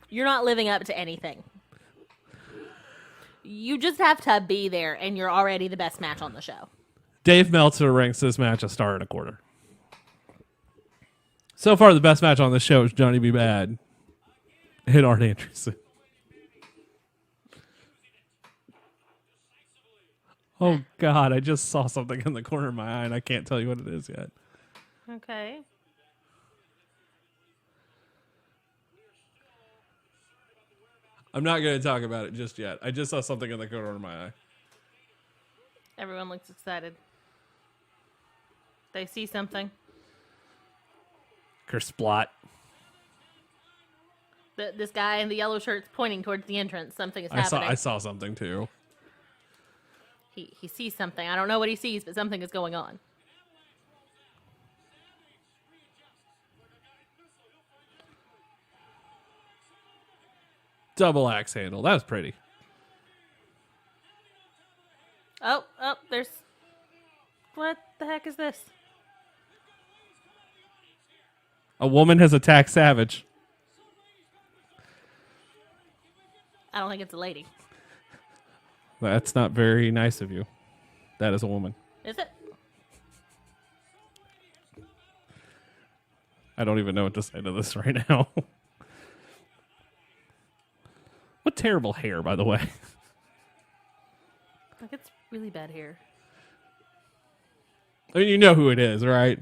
You're not living up to anything. You just have to be there, and you're already the best match on the show.
Dave Meltzer ranks this match a star and a quarter. So far, the best match on this show is Johnny B. Bad and Arn Anderson. Oh, God, I just saw something in the corner of my eye, and I can't tell you what it is yet.
Okay.
I'm not going to talk about it just yet. I just saw something in the corner of my eye.
Everyone looks excited. They see something.
Kersplot.
This guy in the yellow shirt's pointing towards the entrance. Something is happening.
I saw something, too.
He sees something. I don't know what he sees, but something is going on.
Double axe handle. That was pretty.
Oh, there's... What the heck is this?
A woman has attacked Savage.
I don't think it's a lady.
That's not very nice of you. That is a woman.
Is it?
I don't even know what to say to this right now. What terrible hair, by the way.
Like, it's really bad hair.
I mean, you know who it is, right?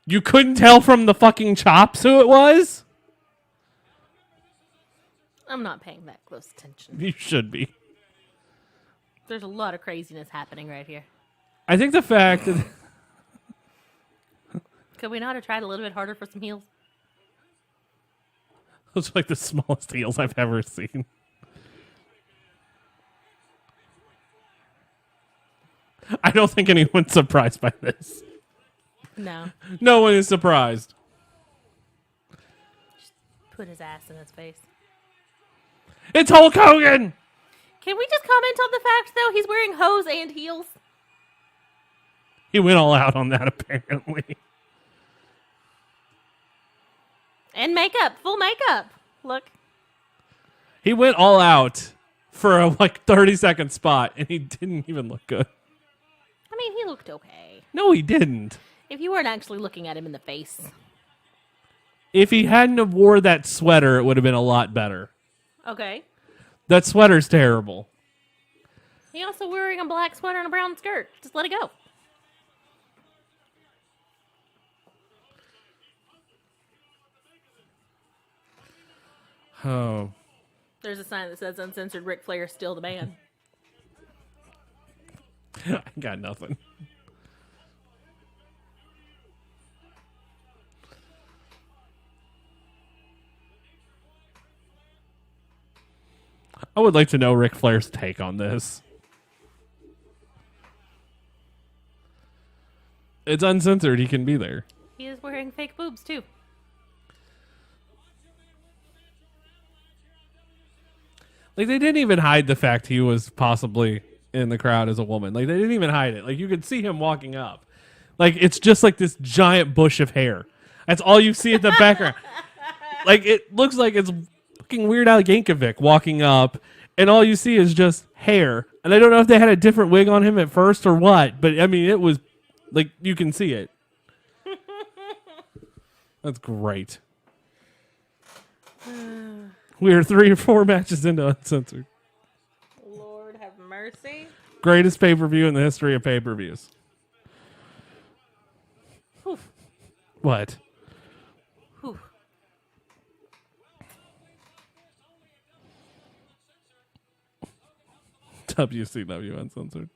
You couldn't tell from the fucking chops who it was?
I'm not paying that close attention.
You should be.
There's a lot of craziness happening right here.
I think the fact that...
Could we not have tried a little bit harder for some heels?
Those are like the smallest heels I've ever seen. I don't think anyone's surprised by this.
No.
No one is surprised.
Just put his ass in his face.
It's Hulk Hogan!
Can we just comment on the fact, though, he's wearing hose and heels?
He went all out on that, apparently.
And makeup. Full makeup. Look.
He went all out for a 30-second spot, and he didn't even look good.
I mean, he looked okay.
No, he didn't.
If you weren't actually looking at him in the face.
If he hadn't have wore that sweater, it would have been a lot better.
Okay.
That sweater's terrible.
He also wearing a black sweater and a brown skirt. Just let it go.
Oh.
There's a sign that says Uncensored Ric Flair still the man.
I got nothing. I would like to know Ric Flair's take on this. It's uncensored. He can be there.
He is wearing fake boobs, too.
Like, they didn't even hide the fact he was possibly in the crowd as a woman. Like, they didn't even hide it. Like, you could see him walking up. Like, it's just like this giant bush of hair. That's all you see in the background. Like, it looks like it's fucking Weird Al Yankovic walking up, and all you see is just hair. And I don't know if they had a different wig on him at first or what, but, I mean, it was, like, you can see it. That's great. We are 3 or 4 matches into Uncensored.
Lord have mercy.
Greatest pay-per-view in the history of pay-per-views.
Whew.
What?
Whew.
WCW Uncensored.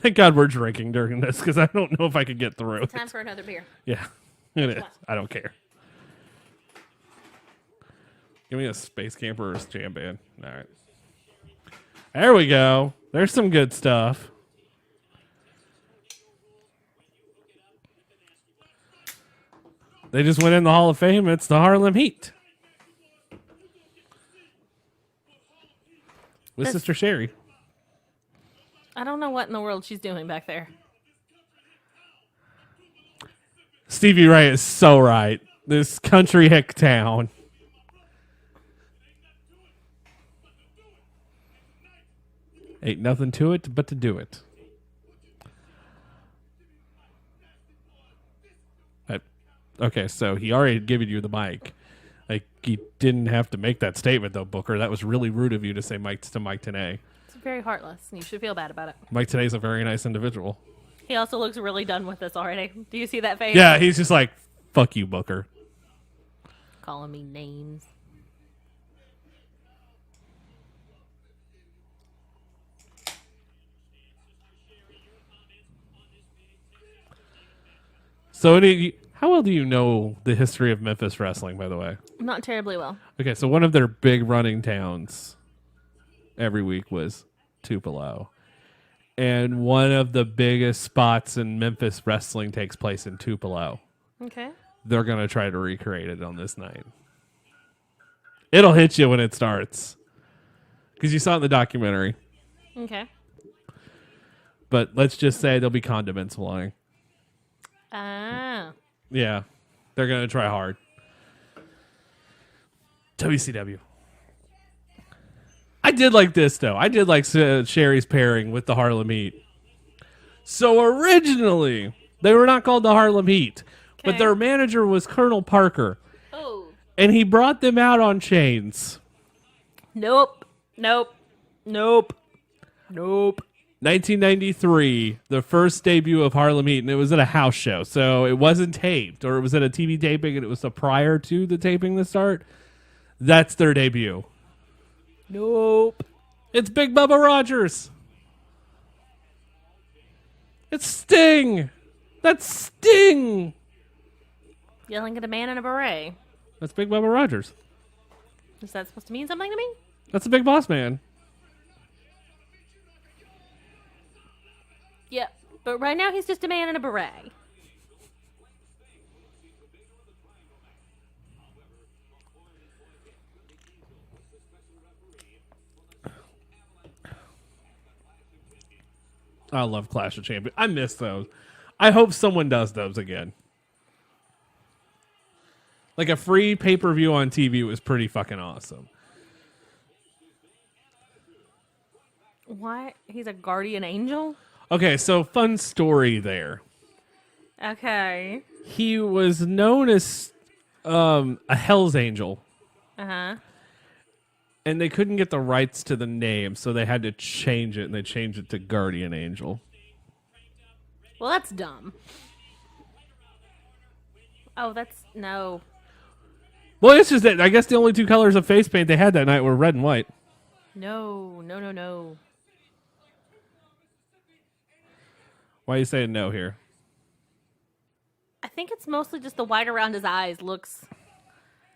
Thank God we're drinking during this, because I don't know if I could get through it.
Time for another beer.
Yeah, it is. I don't care. Give me a Space Camper or a Jam Band. All right. There we go. There's some good stuff. They just went in the Hall of Fame. It's the Harlem Heat. With Sister Sherry.
I don't know what in the world she's doing back there.
Stevie Ray is so right. This country hick town. Ain't nothing to it but to do it. Okay, so he already had given you the mic. Like, he didn't have to make that statement, though, Booker. That was really rude of you to say Mike to Mike Tenay.
It's very heartless, and you should feel bad about it.
Mike Tenay's a very nice individual.
He also looks really done with this already. Do you see that face?
Yeah, he's just like, fuck you, Booker.
Calling me names.
So, how well do you know the history of Memphis wrestling, by the way?
Not terribly well.
Okay, so one of their big running towns every week was Tupelo. And one of the biggest spots in Memphis wrestling takes place in Tupelo.
Okay.
They're going to try to recreate it on this night. It'll hit you when it starts. Because you saw it in the documentary.
Okay.
But let's just say there'll be condiments flying.
Ah.
Yeah. They're going to try hard. WCW. I did like this, though. I did like Sherry's pairing with the Harlem Heat. So originally, they were not called the Harlem Heat. But their manager was Colonel Parker.
Oh.
And he brought them out on chains.
Nope. Nope. Nope. Nope.
1993, the first debut of Harlem Heat, and it was at a house show. So it wasn't taped, or it was at a TV taping, and it was prior to the taping to start. That's their debut.
Nope.
It's Big Bubba Rogers. It's Sting. That's Sting.
Yelling at a man in a beret.
That's Big Bubba Rogers.
Is that supposed to mean something to me?
That's the Big Boss Man.
Yep. But right now he's just a man in a beret.
I love Clash of Champions. I miss those. I hope someone does those again. Like a free pay-per-view on TV was pretty fucking awesome.
What? He's a guardian angel?
Okay, so fun story there.
Okay.
He was known as a Hell's Angel.
Uh-huh.
And they couldn't get the rights to the name, so they had to change it, and they changed it to Guardian Angel.
Well, that's dumb. Oh, that's... No.
Well, it's just that I guess the only two colors of face paint they had that night were red and white.
No. No, no, no.
Why are you saying no here?
I think it's mostly just the white around his eyes looks...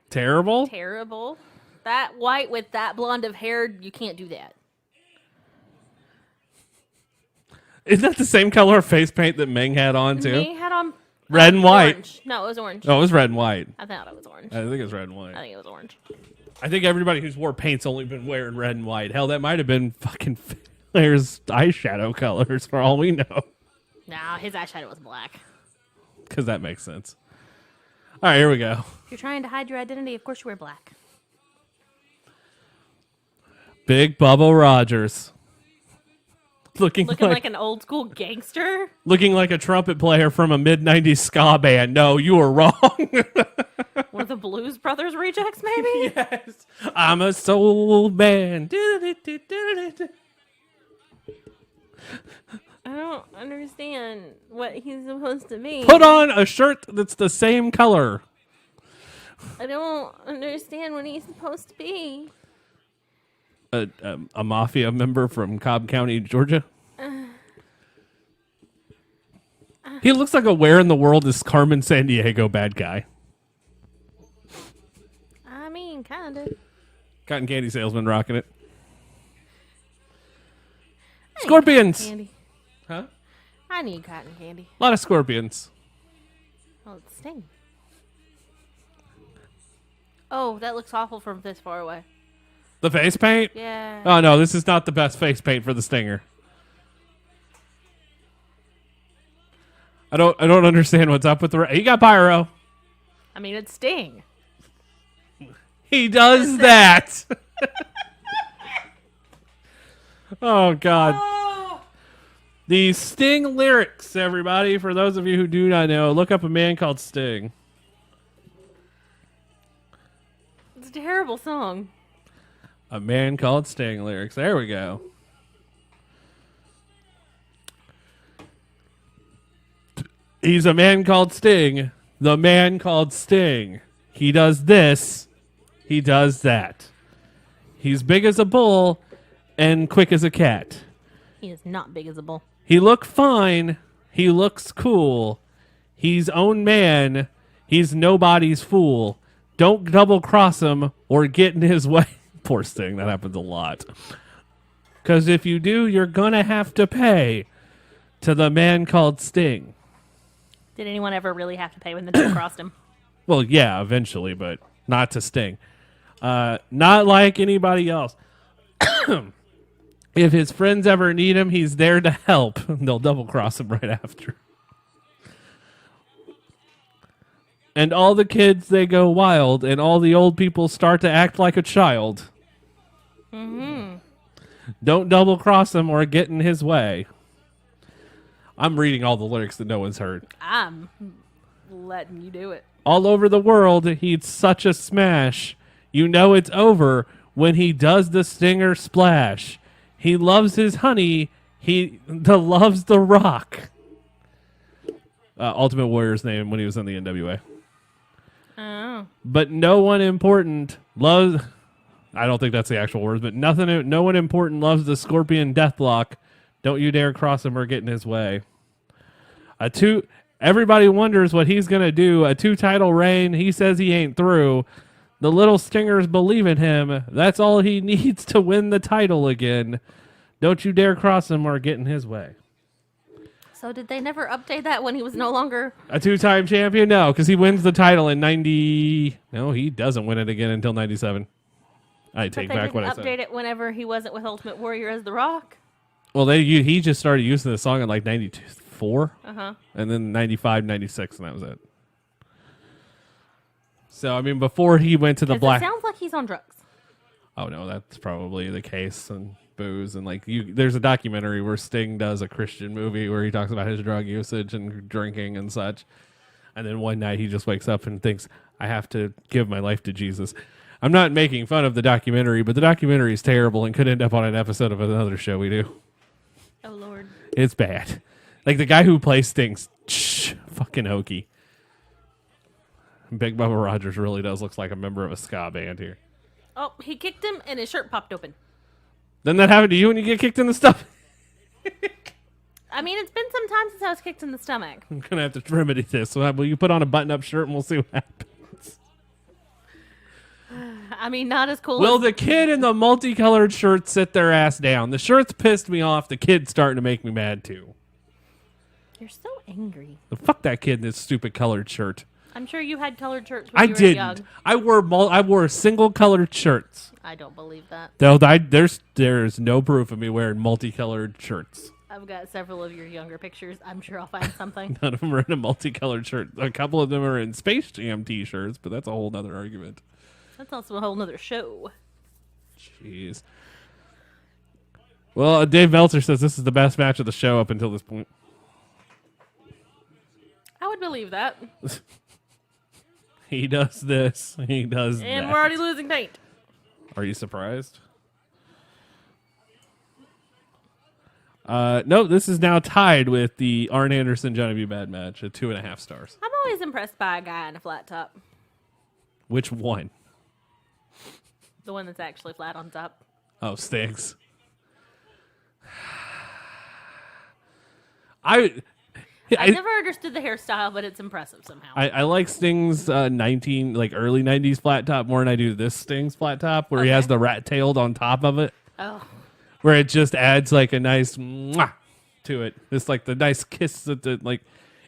Terrible?
Terrible. That white with that blonde of hair, you can't do that.
Isn't that the same color of face paint that Meng had on, too?
Meng had on...
Red and white.
Orange. No, it was orange.
Oh, it was red and white.
I thought it was orange.
I think it was red and white.
I think it was orange.
I think everybody who's wore paint's only been wearing red and white. Hell, that might have been fucking Flair's eyeshadow colors for all we know.
Nah, his eyeshadow was black.
Because that makes sense. All right, here we go.
If you're trying to hide your identity, of course you wear black.
Big Bubba Rogers. Looking
like an old school gangster?
Looking like a trumpet player from a mid-90s ska band. No, you were wrong.
One of the Blues Brothers rejects, maybe?
Yes. I'm a soul man.
I don't understand what he's supposed to be.
Put on a shirt that's the same color.
I don't understand what he's supposed to be.
A mafia member from Cobb County, Georgia. He looks like a where in the world is Carmen Sandiego bad guy.
I mean, kind of.
Cotton candy salesman rocking it. Scorpions.
Candy.
Huh?
I need cotton candy.
A lot of scorpions.
Oh, it's Sting. Oh, that looks awful from this far away.
The face paint?
Yeah.
Oh no, this is not the best face paint for the Stinger. I don't understand what's up with the. He got pyro.
I mean, it's Sting.
He does that. Oh, God.
Oh,
The Sting lyrics, everybody. For those of you who do not know, look up a man called Sting.
it's a terrible song.
A man called Sting lyrics. There we go. He's a man called Sting. The man called Sting. He does this. He does that. He's big as a bull and quick as a cat.
He is not big as a bull.
He look fine. He looks cool. He's own man. He's nobody's fool. Don't double cross him or get in his way. Poor Sting. That happens a lot. Because if you do, you're going to have to pay to the man called Sting.
Did anyone ever really have to pay when the two crossed him?
Well, yeah, eventually, but not to Sting. Not like anybody else. If his friends ever need him, he's there to help. They'll double cross him right after. And all the kids, they go wild, and all the old people start to act like a child.
Mm-hmm.
Don't double cross him or get in his way. I'm reading all the lyrics that no one's heard.
I'm letting you do it.
All over the world, he's such a smash. You know it's over when he does the stinger splash. He loves his honey. He loves the rock. Ultimate Warrior's name when he was in the NWA.
Oh.
But no one important loves... I don't think that's the actual words, but no one important loves the Scorpion Deathlock. Don't you dare cross him or get in his way. Everybody wonders what he's going to do. A 2-title reign. He says he ain't through. The little stingers believe in him. That's all he needs to win the title again. Don't you dare cross him or get in his way.
So did they never update that when he was no longer...
A 2-time champion? No, because he wins the title in 90... No, he doesn't win it again until 97. I take back what I said.
They didn't update it whenever he wasn't with Ultimate Warrior as The Rock?
Well, he just started using the song in like 94.
Uh-huh.
And then 95, 96, and that was it. So, I mean, before he went to the black...
It sounds like he's on drugs.
Oh, no, that's probably the case. And booze. And, like, there's a documentary where Sting does a Christian movie where he talks about his drug usage and drinking and such. And then one night he just wakes up and thinks, I have to give my life to Jesus. I'm not making fun of the documentary, but the documentary is terrible and could end up on an episode of another show we do.
Oh, Lord.
It's bad. Like, the guy who plays Sting's fucking hokey. Big Bubba Rogers really does look like a member of a ska band here.
Oh, he kicked him and his shirt popped open.
Doesn't that happen to you when you get kicked in the stomach?
I mean, it's been some time since I was kicked in the stomach.
I'm going to have to remedy this. So will you put on a button-up shirt and we'll see what happens?
I mean, not as cool
Will
as...
the kid in the multicolored shirt sit their ass down? The shirt's pissed me off. The kid's starting to make me mad, too.
You're so angry.
Fuck that kid in this stupid colored shirt.
I'm sure you had colored shirts when
I
you were
didn't.
young.
I wore single colored shirts.
I don't believe that.
Though there's no proof of me wearing multicolored shirts.
I've got several of your younger pictures. I'm sure I'll find something.
None of them are in a multicolored shirt. A couple of them are in Space Jam t-shirts, but that's a whole nother argument.
That's also a whole nother show.
Jeez. Well, Dave Meltzer says this is the best match of the show up until this point.
I would believe that.
He does this. He does that.
And we're already losing paint.
Are you surprised? No, this is now tied with the Arn Anderson Johnny B. Bad match at 2.5 stars.
I'm always impressed by a guy in a flat top.
Which one?
The one that's actually flat on top.
Oh, Stiggs. I
never understood the hairstyle, but it's impressive somehow.
I like Sting's early 90s flat top more than I do this Sting's flat top where he has the rat tailed on top of it.
Oh.
Where it just adds like a nice mwah to it. It's like the nice kiss that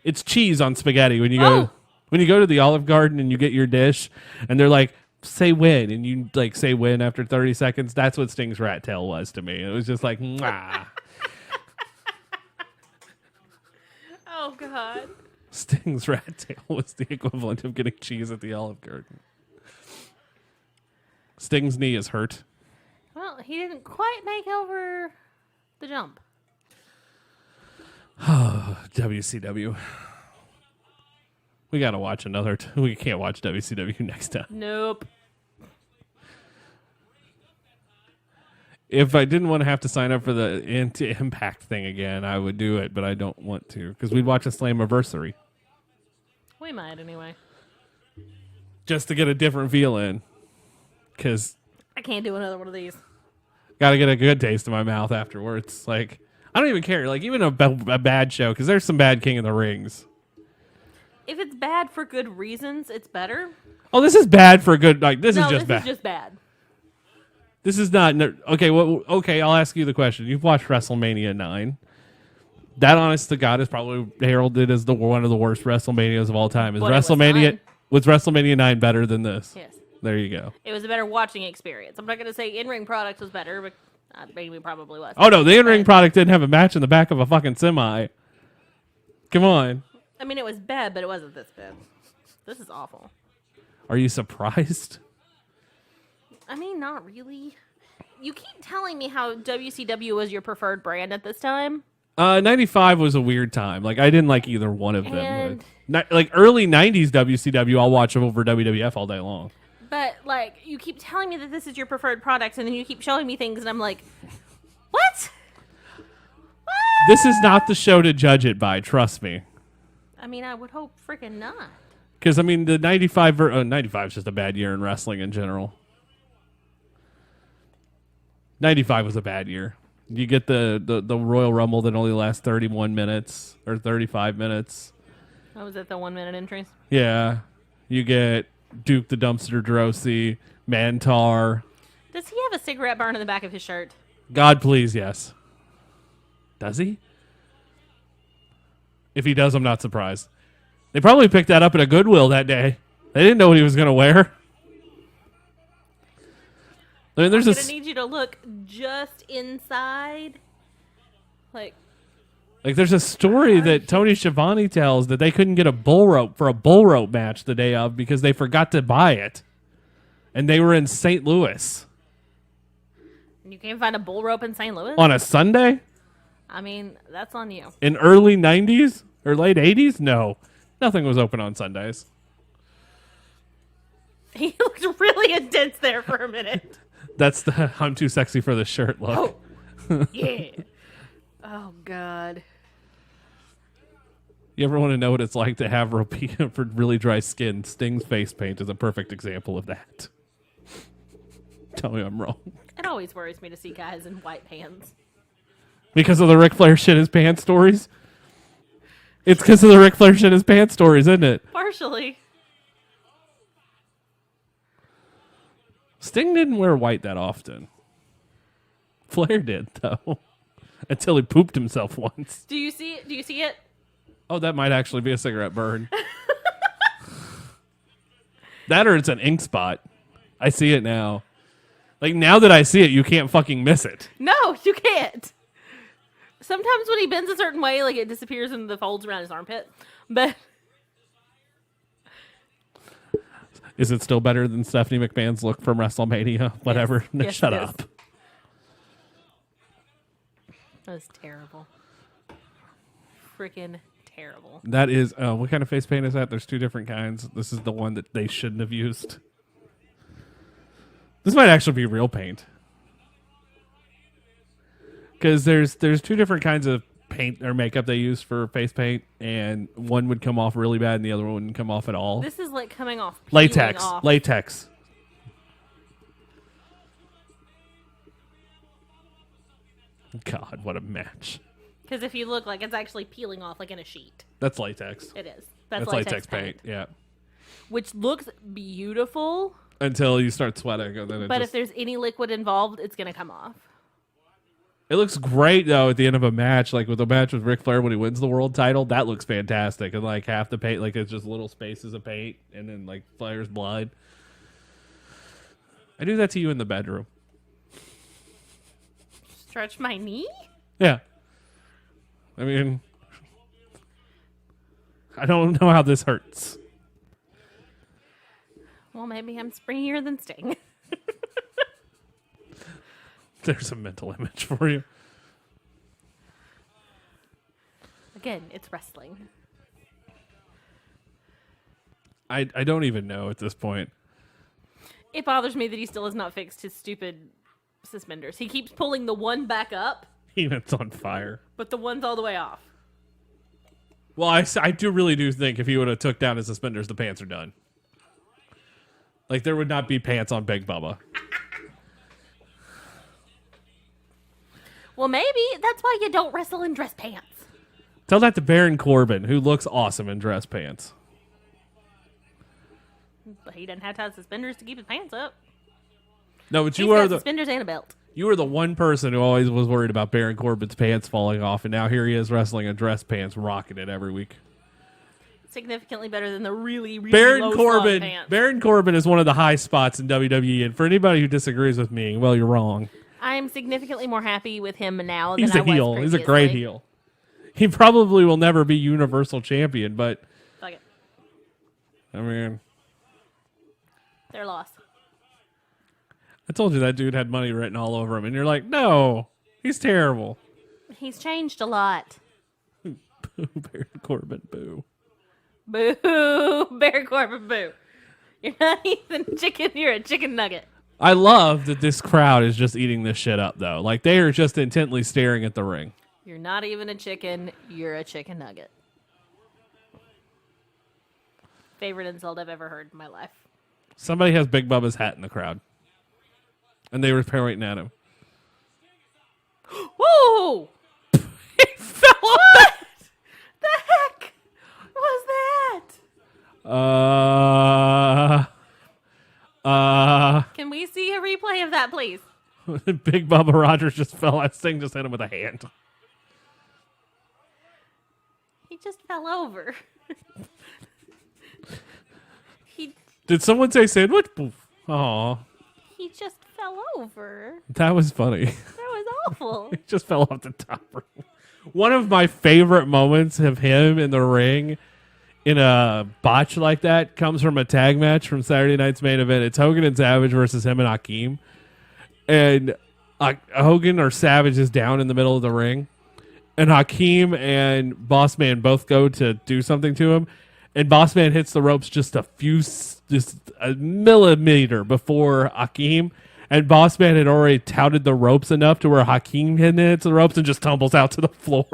it's cheese on spaghetti when you go to the Olive Garden and you get your dish and they're like, say when, and you like say when after 30 seconds. That's what Sting's rat tail was to me. It was just like mwah.
Oh God.
Sting's rat tail was the equivalent of getting cheese at the Olive Garden. Sting's knee is hurt.
Well, he didn't quite make over The Jump.
WCW. We got to watch another. We can't watch WCW next time.
Nope.
If I didn't want to have to sign up for the Impact thing again, I would do it, but I don't want to because we'd watch a Slammiversary.
We might anyway.
Just to get a different feel in. Because
I can't do another one of these.
got to get a good taste in my mouth afterwards. Like, I don't even care. Like, even a bad show, because there's some bad King of the Rings.
If it's bad for good reasons, it's better.
Oh, this is bad for good. Like, this is just bad.
This is just bad.
This is not. Okay, well, okay, I'll ask you the question. You've watched WrestleMania 9. That, honest to God, is probably heralded as one of the worst WrestleManias of all time. Was WrestleMania 9 better than this?
Yes.
There you go.
It was a better watching experience. I'm not going to say in-ring product was better, but maybe probably was.
Oh, no, the in-ring product didn't have a match in the back of a fucking semi. Come on.
I mean, it was bad, but it wasn't this bad. This is awful.
Are you surprised?
I mean, not really. You keep telling me how WCW was your preferred brand at this time.
95 was a weird time. Like, I didn't like either one of them.
And
Like, early 90s WCW, I'll watch over WWF all day long.
But, like, you keep telling me that this is your preferred product, and then you keep showing me things, and I'm like, what?
This is not the show to judge it by, trust me.
I mean, I would hope freaking not.
Because, I mean, the 95 is just a bad year in wrestling in general. 95 was a bad year. You get the Royal Rumble that only lasts 31 minutes or 35 minutes.
Oh, was it the 1 minute entries?
Yeah. You get Duke the Dumpster Drosy, Mantar.
Does he have a cigarette burn in the back of his shirt?
God, please, yes. Does he? If he does, I'm not surprised. They probably picked that up at a Goodwill that day. They didn't know what he was going to wear. I mean,
I'm going to need you to look just inside. Like
there's a story that Tony Schiavone tells that they couldn't get a bull rope for a bull rope match the day of because they forgot to buy it. And they were in St. Louis.
And you can't find a bull rope in St. Louis?
On a Sunday?
I mean, that's on you.
In early 90s? Or late 80s? No. Nothing was open on Sundays.
He looked really intense there for a minute.
That's the I'm too sexy for the shirt look.
Oh, yeah. Oh, God.
You ever want to know what it's like to have for really dry skin? Sting's face paint is a perfect example of that. Tell me I'm wrong.
It always worries me to see guys in white pants.
Because of the Ric Flair shit his pants stories? It's because of the Ric Flair shit his pants stories, isn't it?
Partially.
Sting didn't wear white that often. Flair did, though. Until he pooped himself once.
Do you see it? Do you see it?
Oh, that might actually be a cigarette burn. That or it's an ink spot. I see it now. Like, now that I see it, you can't fucking miss it.
No, you can't. Sometimes when he bends a certain way, like, it disappears in the folds around his armpit. But
is it still better than Stephanie McMahon's look from WrestleMania? Whatever.
Yes,
Shut
it is.
up.
That was terrible. Freaking terrible.
That is, what kind of face paint is that? There's two different kinds. This is the one that they shouldn't have used. This might actually be real paint. Because there's two different kinds of paint or makeup they use for face paint, and one would come off really bad and the other one wouldn't come off at all.
This is like coming off.
Latex.
Off.
Latex. God, what a match.
Because if you look, like, it's actually peeling off like in a sheet.
That's latex.
It is.
That's latex paint. Yeah.
Which looks beautiful.
Until you start sweating. And then
But if there's any liquid involved, it's going to come off.
It looks great, though, at the end of a match. Like, with the match with Ric Flair when he wins the world title, that looks fantastic. And, like, half the paint, like, it's just little spaces of paint. And then, like, Flair's blood. I do that to you in the bedroom.
Stretch my knee?
Yeah. I mean, I don't know how this hurts.
Well, maybe I'm springier than Sting.
There's a mental image for you.
Again, it's wrestling.
I don't even know at this point.
It bothers me that he still has not fixed his stupid suspenders. He keeps pulling the one back up,
It's on fire.
but the one's all the way off.
Well, I really do think if he would have took down his suspenders, the pants are done. Like, there would not be pants on Big Bubba.
Well, maybe that's why you don't wrestle in dress pants.
Tell that to Baron Corbin, who looks awesome in dress pants.
But he doesn't have to have suspenders to keep his pants up.
No, but
He's got suspenders and a belt.
You were the one person who always was worried about Baron Corbin's pants falling off, and now here he is wrestling in dress pants, rocking it every week.
Significantly better than the really, really
Baron
low
Corbin.
pants.
Baron Corbin is one of the high spots in WWE, and for anybody who disagrees with me, well, you're wrong.
I'm significantly more happy with him now than
He's
I
a
was
heel.
previously.
He's a great heel. He probably will never be Universal Champion, but
Fuck it.
I mean,
They're lost.
I told you that dude had money written all over him, and you're like, no, he's terrible.
He's changed a lot.
Boo, Baron Corbin, boo.
Boo, Baron Corbin, boo. You're not even chicken. You're a chicken nugget.
I love that this crowd is just eating this shit up, though. Like, they are just intently staring at the ring.
You're not even a chicken. You're a chicken nugget. Favorite insult I've ever heard in my life.
Somebody has Big Bubba's hat in the crowd. And they were pointing at him.
Whoa!
He fell off.
What the heck was that? Can we see a replay of that, please?
Big Bubba Rogers just fell. That thing just hit him with a hand.
He just fell over.
Did someone say sandwich? Aw,
He just fell over.
that was funny.
That was awful.
He just fell off the top rope. One of my favorite moments of him in the ring in a botch like that comes from a tag match from Saturday night's main event. It's Hogan and Savage versus him and Hakeem. And Hogan or Savage is down in the middle of the ring. And Hakeem and Bossman both go to do something to him. And Bossman hits the ropes just a millimeter before Hakeem. And Bossman had already touted the ropes enough to where Hakeem hits the ropes and just tumbles out to the floor.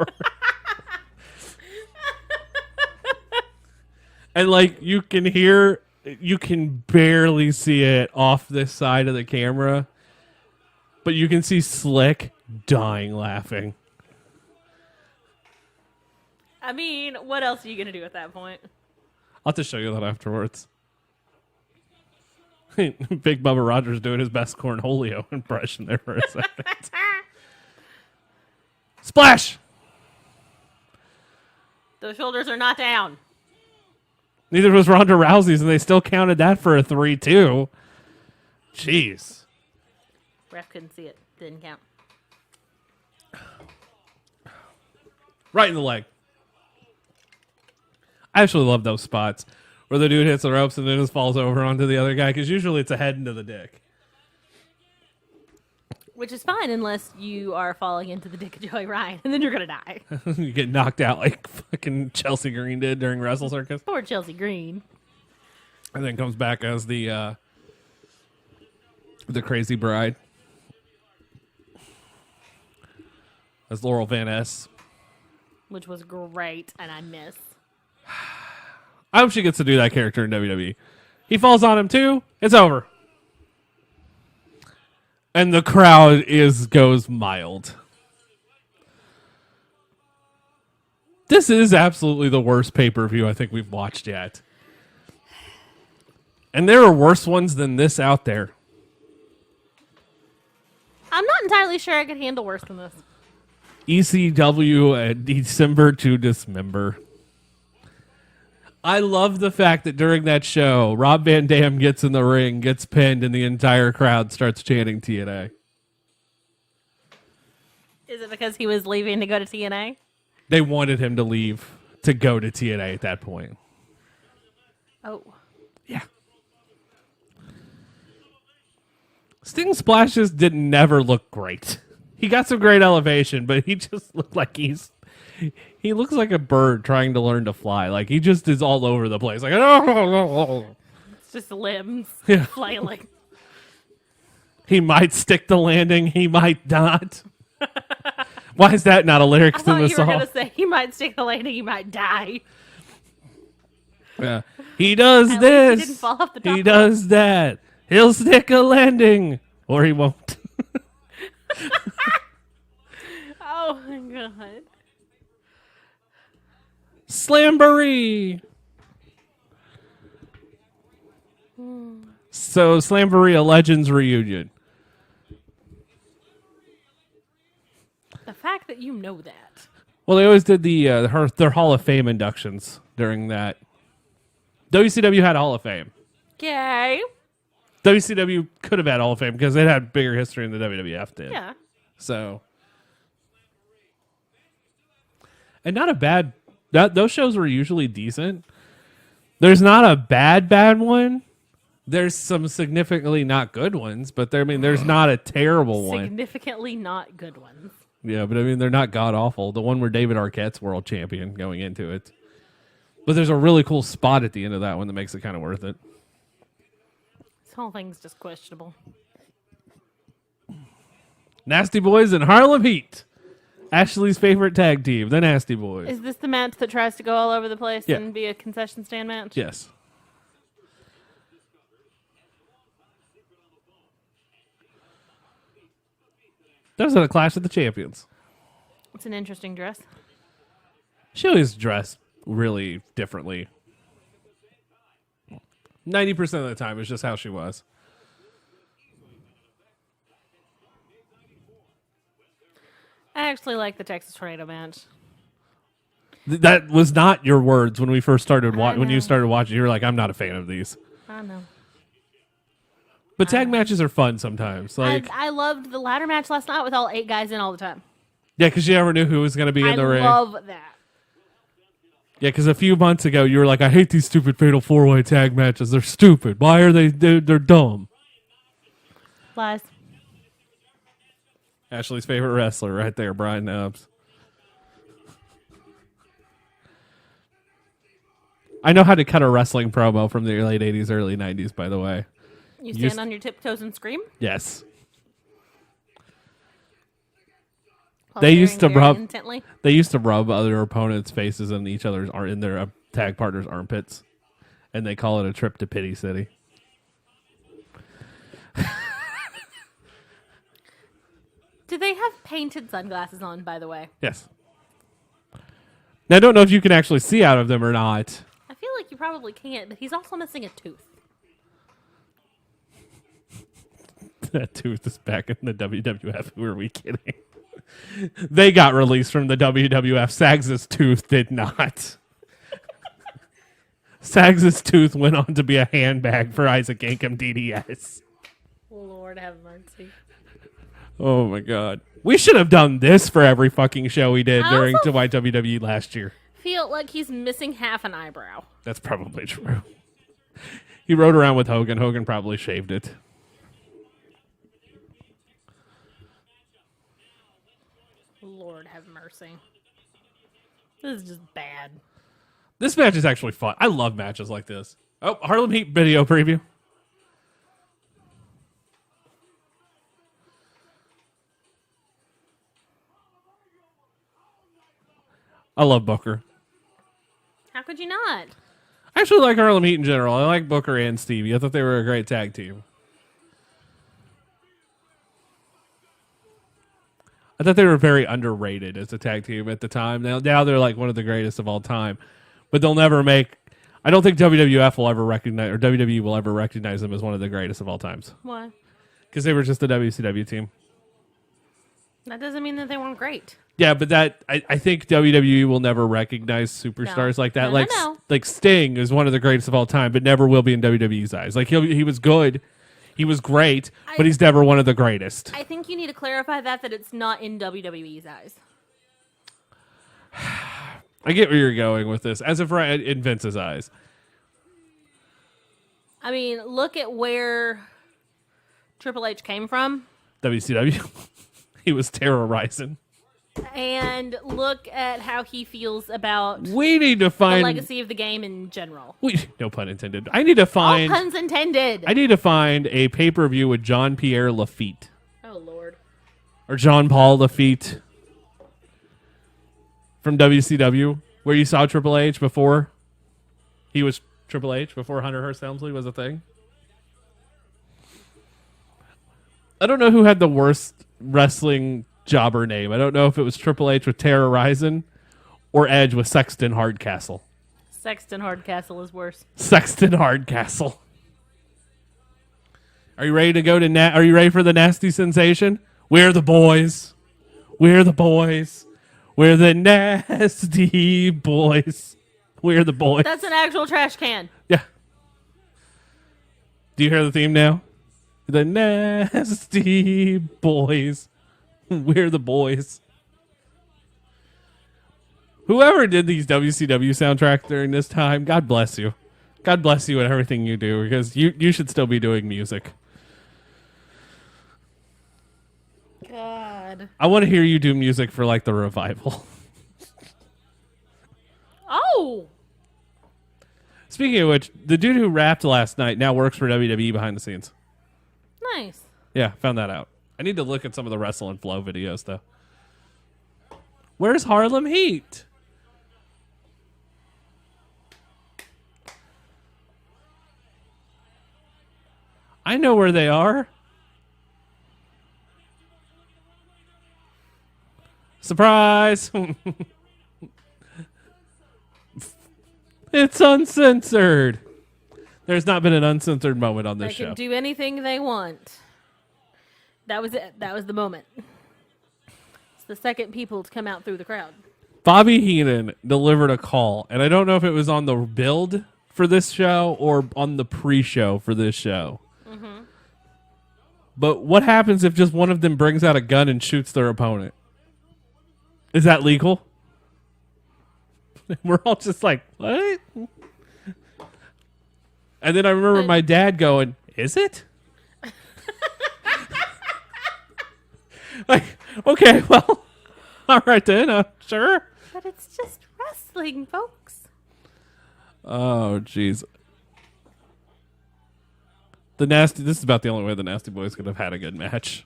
And like you can barely see it off this side of the camera. But you can see Slick dying laughing.
I mean, what else are you going to do at that point?
I'll have to show you that afterwards. Big Bubba Rogers doing his best Cornholio impression there for a second. Splash!
Those shoulders are not down.
Neither was Ronda Rousey's, and they still counted that for a 3-2. Jeez.
Ref couldn't see it. Didn't count.
Right in the leg. I actually love those spots where the dude hits the ropes and then just falls over onto the other guy, because usually it's a head into the dick.
Which is fine unless you are falling into the dick of Joey Ryan, and then you're going to die.
You get knocked out like fucking Chelsea Green did during Wrestle Circus.
Poor Chelsea Green.
And then comes back as the crazy bride. As Laurel Van Ness.
Which was great, and I miss.
I hope she gets to do that character in WWE. He falls on him too. It's over. And the crowd goes mild. This is absolutely the worst pay-per-view I think we've watched yet. And there are worse ones than this out there.
I'm not entirely sure I could handle worse than this.
ECW December to Dismember. I love the fact that during that show, Rob Van Dam gets in the ring, gets pinned, and the entire crowd starts chanting TNA.
Is it because he was leaving to go to TNA?
They wanted him to leave to go to TNA at that point.
Oh.
Yeah. Sting splashes did never look great. He got some great elevation, but he just looked like he's He looks like a bird trying to learn to fly. Like he just is all over the place. Like oh.
It's just limbs
Yeah.
flailing.
He might stick the landing. He might not. Why is that not a lyric
I
in
thought
the
you
song?
were going to say he might stick the landing, he might die.
Yeah. He does
At
this.
least he didn't fall off the top
He
rope.
does that. He'll stick a landing, or he won't.
Oh my god.
Slamboree. So Slamboree, a Legends reunion.
The fact that you know that.
Well, they always did their Hall of Fame inductions during that. WCW had a Hall of Fame.
Okay.
WCW could have had Hall of Fame because it had bigger history than the WWF did.
Yeah.
So, and not a bad. Those shows were usually decent. There's not a bad one. There's some significantly not good ones, but there's not a terrible one.
Significantly not good ones.
Yeah, but they're not god awful. The one where David Arquette's world champion going into it. But there's a really cool spot at the end of that one that makes it kind of worth it.
This whole thing's just questionable.
Nasty Boys and Harlem Heat. Ashley's favorite tag team, the Nasty Boys.
Is this the match that tries to go all over the place
Yeah.
and be a concession stand match?
Yes. That was at a Clash of the Champions.
It's an interesting dress.
She always dressed really differently. 90% of the time, it's just how she was.
I actually like the Texas Tornado match.
That was not your words when we first started
I
when you
know.
started watching. You were like, "I'm not a fan of these."
I know.
But tag matches are fun sometimes. Like,
I loved the ladder match last night with all 8 guys in all the time.
yeah, because you never knew who was going to be in the ring.
I love that.
Yeah, because a few months ago you were like, "I hate these stupid fatal 4-way tag matches. They're stupid. Why are they're dumb."
Lies.
Ashley's favorite wrestler, right there, Brian Nubbs. I know how to cut a wrestling promo from the late 80s, early 90s, by the way.
You stand on your tiptoes and scream?
Yes.
While
They used
staring
to
very
rub-
intently.
They used to rub other opponents' faces in their tag partners' armpits, and they call it a trip to Pity City.
Do they have painted sunglasses on, by the way?
Yes. Now, I don't know if you can actually see out of them or not.
I feel like you probably can't, but he's also missing a tooth.
That tooth is back in the WWF. Who are we kidding? They got released from the WWF. Sags' tooth did not. Sags' tooth went on to be a handbag for Isaac Yankem DDS.
Lord have mercy.
Oh my god. We should have done this for every fucking show we did
I
during
also-
WWE last year.
Feel like he's missing half an eyebrow.
That's probably true. He rode around with Hogan. Hogan probably shaved it.
Lord have mercy. This is just bad.
This match is actually fun. I love matches like this. Oh, Harlem Heat video preview. I love Booker.
How could you not?
I actually like Harlem Heat in general. I like Booker and Stevie. I thought they were a great tag team. I thought they were very underrated as a tag team at the time. Now they're like one of the greatest of all time. But they'll never make... I don't think WWF will ever recognize... or WWE will ever recognize them as one of the greatest of all times.
Why?
Because they were just a WCW team.
That doesn't mean that they weren't great.
Yeah, but I think WWE will never recognize superstars like that.
No.
Like Sting is one of the greatest of all time, but never will be in WWE's eyes. Like he was good, he was great, but he's never one of the greatest.
I think you need to clarify that it's not in WWE's eyes.
I get where you're going with this, as if right in Vince's eyes.
I mean, look at where Triple H came from.
WCW, he was terrorizing.
and look at how he feels about
We need to
the
find
legacy of the game in general.
no pun intended. I need to
All
find
puns intended.
I need to find a pay-per-view with John Pierre Lafitte
Oh, Lord.
or John Paul Lafitte from WCW, where you saw Triple H before he was Triple H, before Hunter Hearst Helmsley was a thing. I don't know who had the worst wrestling jobber name. I don't know if it was Triple H with Terra Ryzing or Edge with Sexton Hardcastle.
Sexton Hardcastle is worse.
Sexton Hardcastle. Are you ready to go to Are you ready for the nasty sensation? We're the boys. We're the boys. We're the nasty boys. We're the boys.
That's an actual trash can.
Yeah. Do you hear the theme now? The nasty boys. We're the boys. Whoever did these WCW soundtracks during this time, God bless you. God bless you and everything you do, because you should still be doing music.
God.
I want to hear you do music for like the revival.
Oh!
Speaking of which, the dude who rapped last night now works for WWE behind the scenes.
Nice.
Yeah, found that out. I need to look at some of the Wrestle and Flow videos, though. Where's Harlem Heat? I know where they are. Surprise! It's uncensored. There's not been an uncensored moment on this
They
show.
can do anything they want. That was it. That was the moment. It's the second people to come out through the crowd.
Bobby Heenan delivered a call, and I don't know if it was on the build for this show or on the pre-show for this show. Mm-hmm. But what happens if just one of them brings out a gun and shoots their opponent? Is that legal? We're all just like, what? And then I remember my dad going, is it? Like, okay, well, all right then, sure.
But it's just wrestling, folks.
Oh, jeez. This is about the only way the Nasty Boys could have had a good match.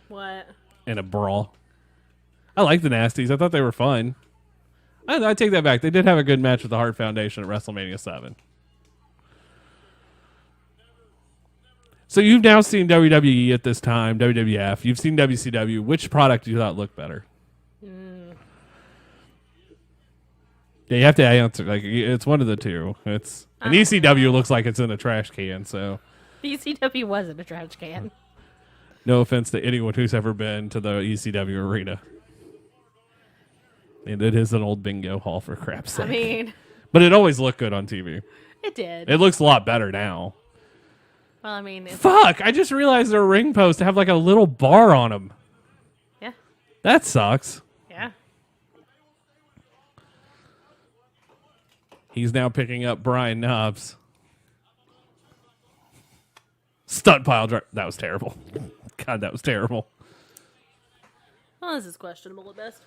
What?
In a brawl. I like the Nasties. I thought they were fun. I take that back. They did have a good match with the Hart Foundation at WrestleMania 7. So you've now seen WWE at this time, WWF. You've seen WCW. Which product do you thought looked better? Yeah, you have to answer. Like, it's one of the two. It's an ECW looks like it's in a trash can. So
ECW wasn't a trash can.
no offense to anyone who's ever been to the ECW arena. And it is an old bingo hall, for crap's sake.
I mean,
but it always looked good on TV.
it did.
It looks a lot better now.
Well, I mean, it's,
Fuck! I just realized their ring posts have like a little bar on them.
yeah,
That sucks.
yeah.
He's now picking up Brian Knobbs. Stunt pile driver. That was terrible. God, that was terrible.
Well, this is questionable at best.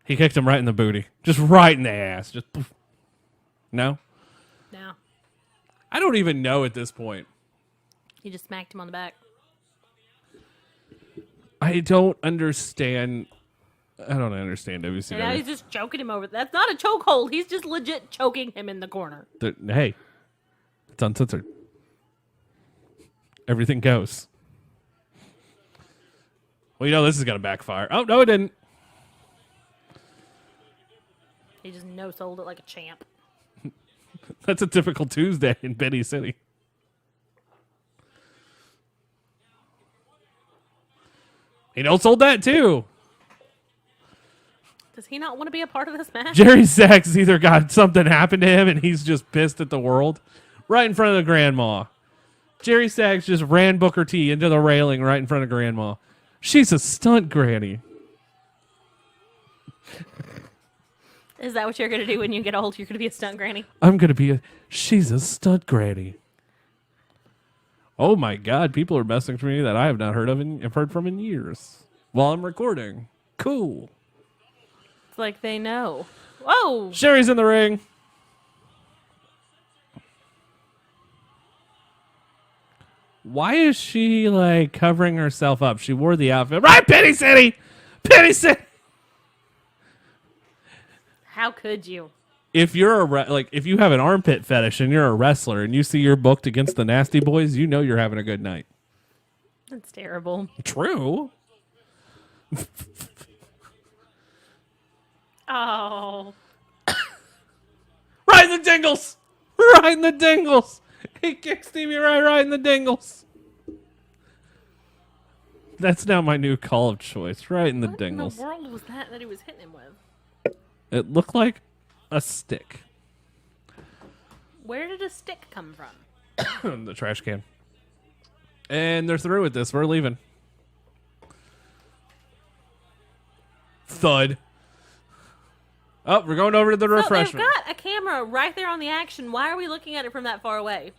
He kicked him right in the booty. Just right in the ass. Just poof. No?
No,
I don't even know at this point.
you just smacked him on the back.
I don't understand. I don't understand WCW.
And now he's just choking him over. That's not a chokehold. He's just legit choking him in the corner.
Hey, it's uncensored. Everything goes. Well, you know this is going to backfire. Oh, no, it didn't.
He just no-sold it like a champ.
That's a typical Tuesday in Benny City. He no-sold that, too.
Does he not want to be a part of this match?
Jerry Sachs either got something happened to him and he's just pissed at the world. Right in front of the grandma. Jerry Sachs just ran Booker T into the railing right in front of grandma. She's a stunt granny.
Is that what you're going to do when you get old? You're going to be a stunt granny?
I'm going to be she's a stunt granny. Oh my God, people are messaging me that I have not heard of and have heard from in years while I'm recording. Cool.
It's like they know. Whoa!
Sherry's in the ring. Why is she like covering herself up? She wore the outfit. Right, Penny City! Penny City!
How could you?
If you're if you have an armpit fetish and you're a wrestler and you see you're booked against the Nasty Boys, you know you're having a good night.
That's terrible.
True.
Oh.
Right in the dingles! Right in the dingles! He kicked Stevie right in the dingles. That's now my new call of choice. Right in the dingles.
What in the world was that he was hitting him with?
It looked like a stick.
Where did a stick come from?
The trash can. And they're through with this. We're leaving. Thud. Oh, we're going over to the refreshment.
They've got a camera right there on the action. Why are we looking at it from that far away?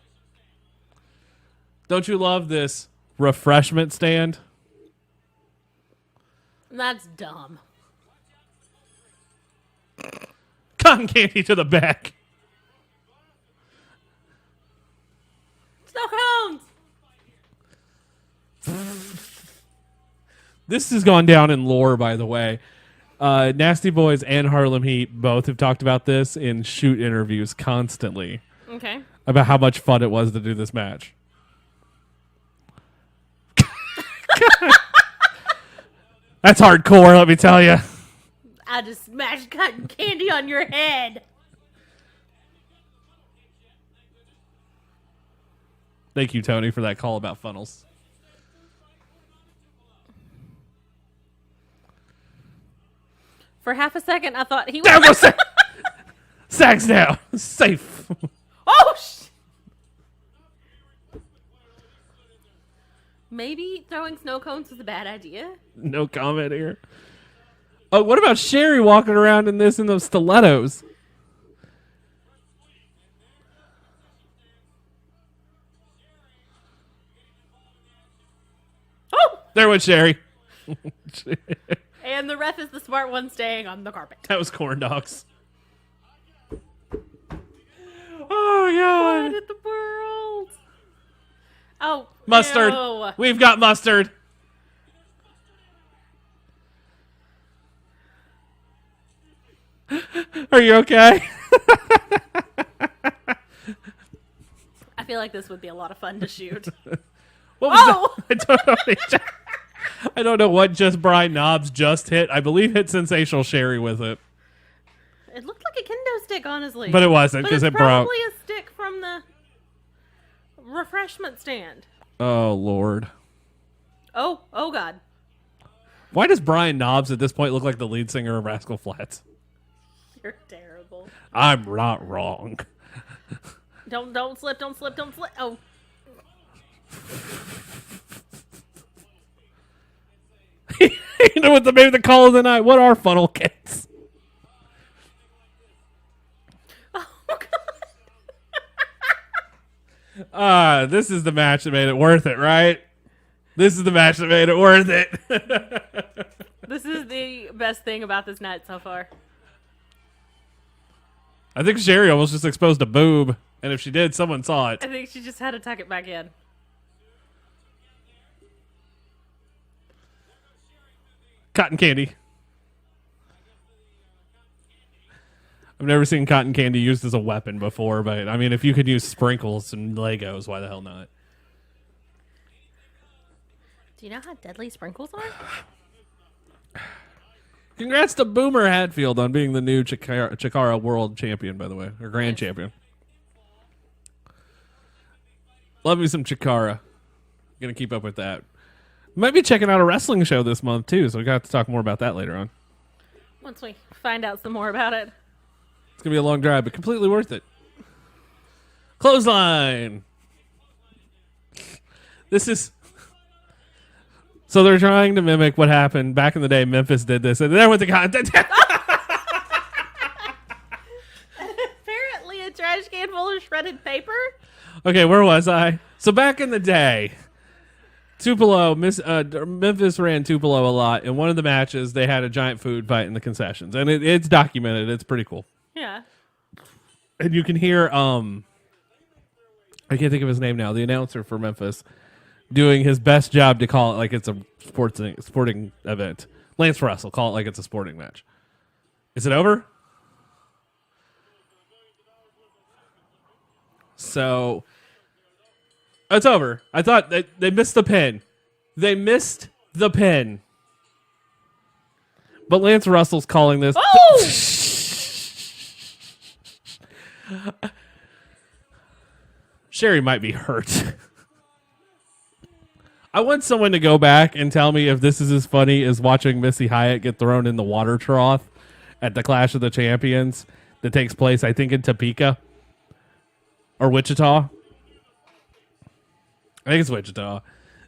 Don't you love this refreshment stand?
That's dumb.
Cotton candy to the back.
Snow cones!
This has gone down in lore, by the way. Nasty Boys and Harlem Heat both have talked about this in shoot interviews constantly.
Okay.
About how much fun it was to do this match. That's hardcore, let me tell you.
I just smashed cotton candy on your head.
Thank you, Tony, for that call about funnels.
For half a second, I thought he
Down
was...
goes Sags now. Safe.
Oh, Maybe throwing snow cones was a bad idea.
No comment here. Oh, what about Sherry walking around in this in those stilettos?
Oh!
There went Sherry.
And the ref is the smart one staying on the carpet.
That was corn dogs. Oh, God.
What in the world? Oh,
Mustard.
ew.
We've got mustard. Are you okay?
I feel like this would be a lot of fun to shoot.
What was that? I don't know what just Brian Knobs just hit. I believe hit Sensational Sherry with it.
It looked like a kendo stick, honestly.
But it wasn't because it broke.
Probably a stick from the refreshment stand.
Oh, Lord.
Oh God.
Why does Brian Knobs at this point look like the lead singer of Rascal Flatts?
You're terrible.
I'm not wrong.
Don't slip. Oh.
You know what maybe the call of the night? What are funnel kits?
Oh God.
This is the match that made it worth it, right? This is the match that made it worth it.
This is the best thing about this night so far.
I think Sherry almost just exposed a boob, and if she did, someone saw it.
I think she just had to tuck it back in.
Cotton candy. I've never seen cotton candy used as a weapon before, but I mean, if you could use sprinkles and Legos, why the hell not?
Do you know how deadly sprinkles are?
Congrats to Boomer Hatfield on being the new Chikara World Champion, by the way, or Grand Champion. Love me some Chikara. Gonna keep up with that. Might be checking out a wrestling show this month too, so we got to talk more about that later on.
Once we find out some more about it.
It's gonna be a long drive, but completely worth it. Clothesline. This is so they're trying to mimic what happened back in the day. Memphis did this, and then with the content.
Apparently, a trash can full of shredded paper.
Okay, where was I? So back in the day, Tupelo, Memphis ran Tupelo a lot. In one of the matches, they had a giant food fight in the concessions, and it's documented. It's pretty cool.
Yeah.
And you can hear, I can't think of his name now, the announcer for Memphis, doing his best job to call it like it's a sporting event. Lance Russell, call it like it's a sporting match. Is it over? So, it's over. I thought they missed the pin. They missed the pin. But Lance Russell's calling this.
Oh!
Sherry might be hurt. I want someone to go back and tell me if this is as funny as watching Missy Hyatt get thrown in the water trough at the Clash of the Champions that takes place, I think, in Topeka or Wichita. I think it's Wichita.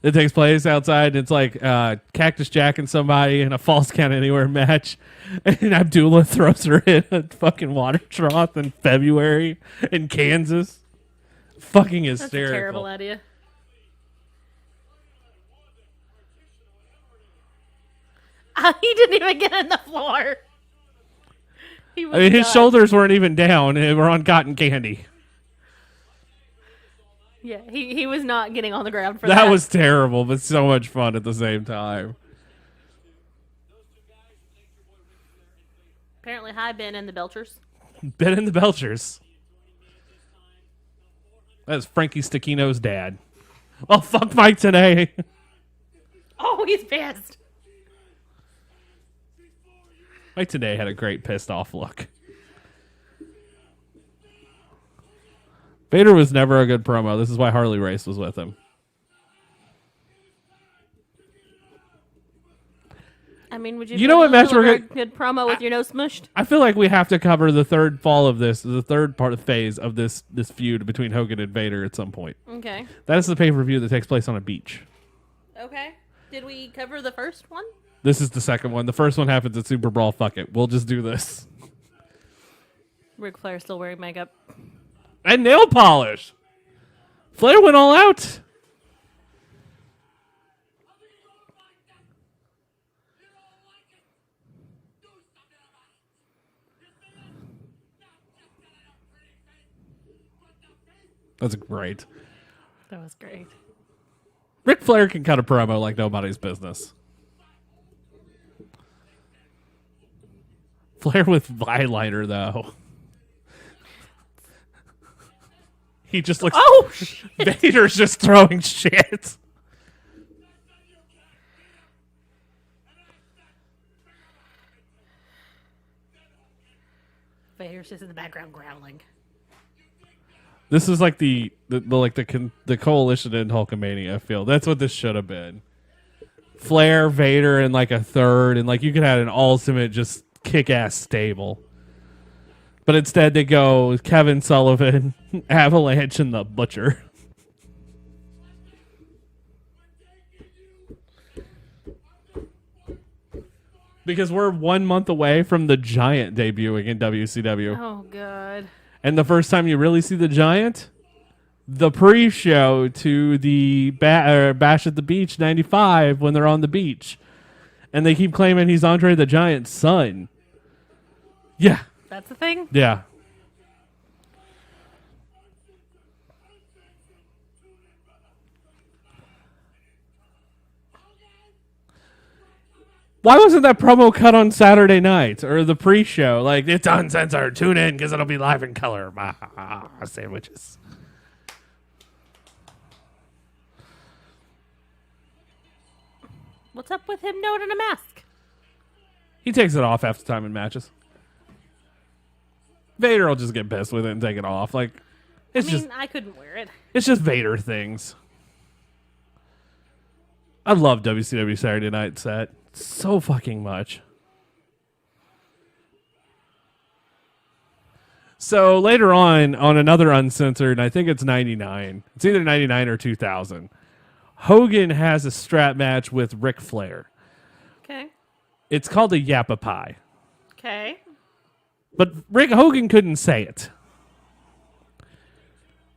It takes place outside. It's like Cactus Jack and somebody in a false count anywhere match. And Abdullah throws her in a fucking water trough in February in Kansas. Fucking hysterical.
That's a terrible idea. He didn't even get in the floor.
His shoulders weren't even down. They were on cotton candy.
Yeah, he was not getting on the ground for that.
That was terrible, but so much fun at the same time.
Apparently, hi, Ben and the Belchers.
Ben and the Belchers. That's Frankie Stacchino's dad. Oh, fuck Mike today.
Oh, he's pissed.
Mike today had a great pissed off look. Vader was never a good promo. This is why Harley Race was with him.
I mean, would you?
You know what match we're
a
gonna
good promo with your nose smushed?
I feel like we have to cover the third fall of this, the third part of phase of this feud between Hogan and Vader at some point.
Okay.
That is the pay-per-view that takes place on a beach.
Okay. Did we cover the first one?
This is the second one. The first one happens at Super Brawl. Fuck it. We'll just do this.
Ric Flair still wearing makeup.
And nail polish. Flair went all out. That's great.
That was great.
Ric Flair can cut a promo like nobody's business. Flair with eyeliner, though. He just looks...
Oh, shit.
Vader's just throwing shit.
Vader's just in the background growling.
This is like the coalition in Hulkamania, I feel. That's what this should have been. Flair, Vader, and like a third, and like you could have an ultimate just kick-ass stable. But instead they go with Kevin Sullivan, Avalanche, and the Butcher. Because we're 1 month away from the Giant debuting in WCW.
Oh, God.
And the first time you really see the Giant, the pre-show to the Bash at the Beach 95 when they're on the beach. And they keep claiming he's Andre the Giant's son. Yeah.
That's the thing?
Yeah. Why wasn't that promo cut on Saturday night or the pre-show? Like, it's uncensored. Tune in because it'll be live in color. Sandwiches.
What's up with him not in a mask?
He takes it off after time in matches. Vader will just get pissed with it and take it off. Like,
I couldn't wear it.
It's just Vader things. I love WCW Saturday Night set so fucking much. So later on another Uncensored, I think it's 99. It's either 99 or 2000. Hogan has a strap match with Ric Flair.
Okay.
It's called a Yappa Pie.
Okay.
But Hogan couldn't say it.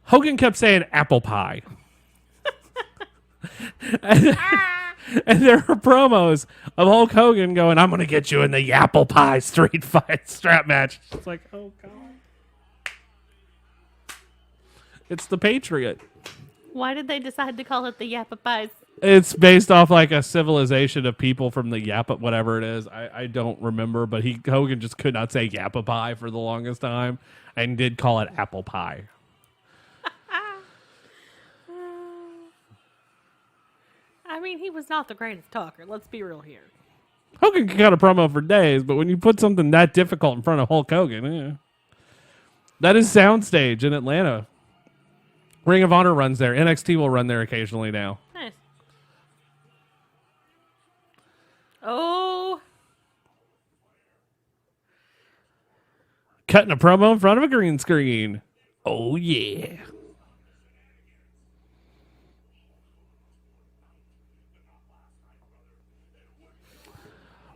Hogan kept saying apple pie. and, and there are promos of Hulk Hogan going, "I'm going to get you in the apple pie street fight strap match." It's like, oh god, it's the Patriot.
Why did they decide to call it the Yappa Pies?
It's based off like a civilization of people from the Yappa, whatever it is. I don't remember, but Hogan just could not say Yappa pie for the longest time and did call it apple pie.
I mean, he was not the greatest talker. Let's be real here.
Hogan can cut a promo for days, but when you put something that difficult in front of Hulk Hogan, that is Soundstage in Atlanta. Ring of Honor runs there. NXT will run there occasionally now.
Nice. Oh.
Cutting a promo in front of a green screen. Oh, yeah.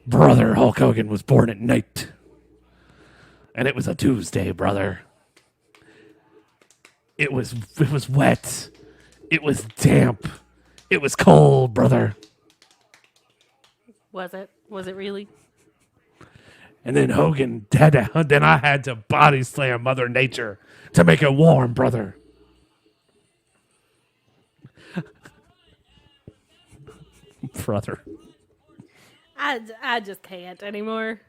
Brother, Hulk Hogan was born at night. And it was a Tuesday, brother. It was wet. It was damp. It was cold, brother.
Was it? Was it really?
And then then I had to body slam Mother Nature to make it warm, brother. Brother.
I just can't anymore.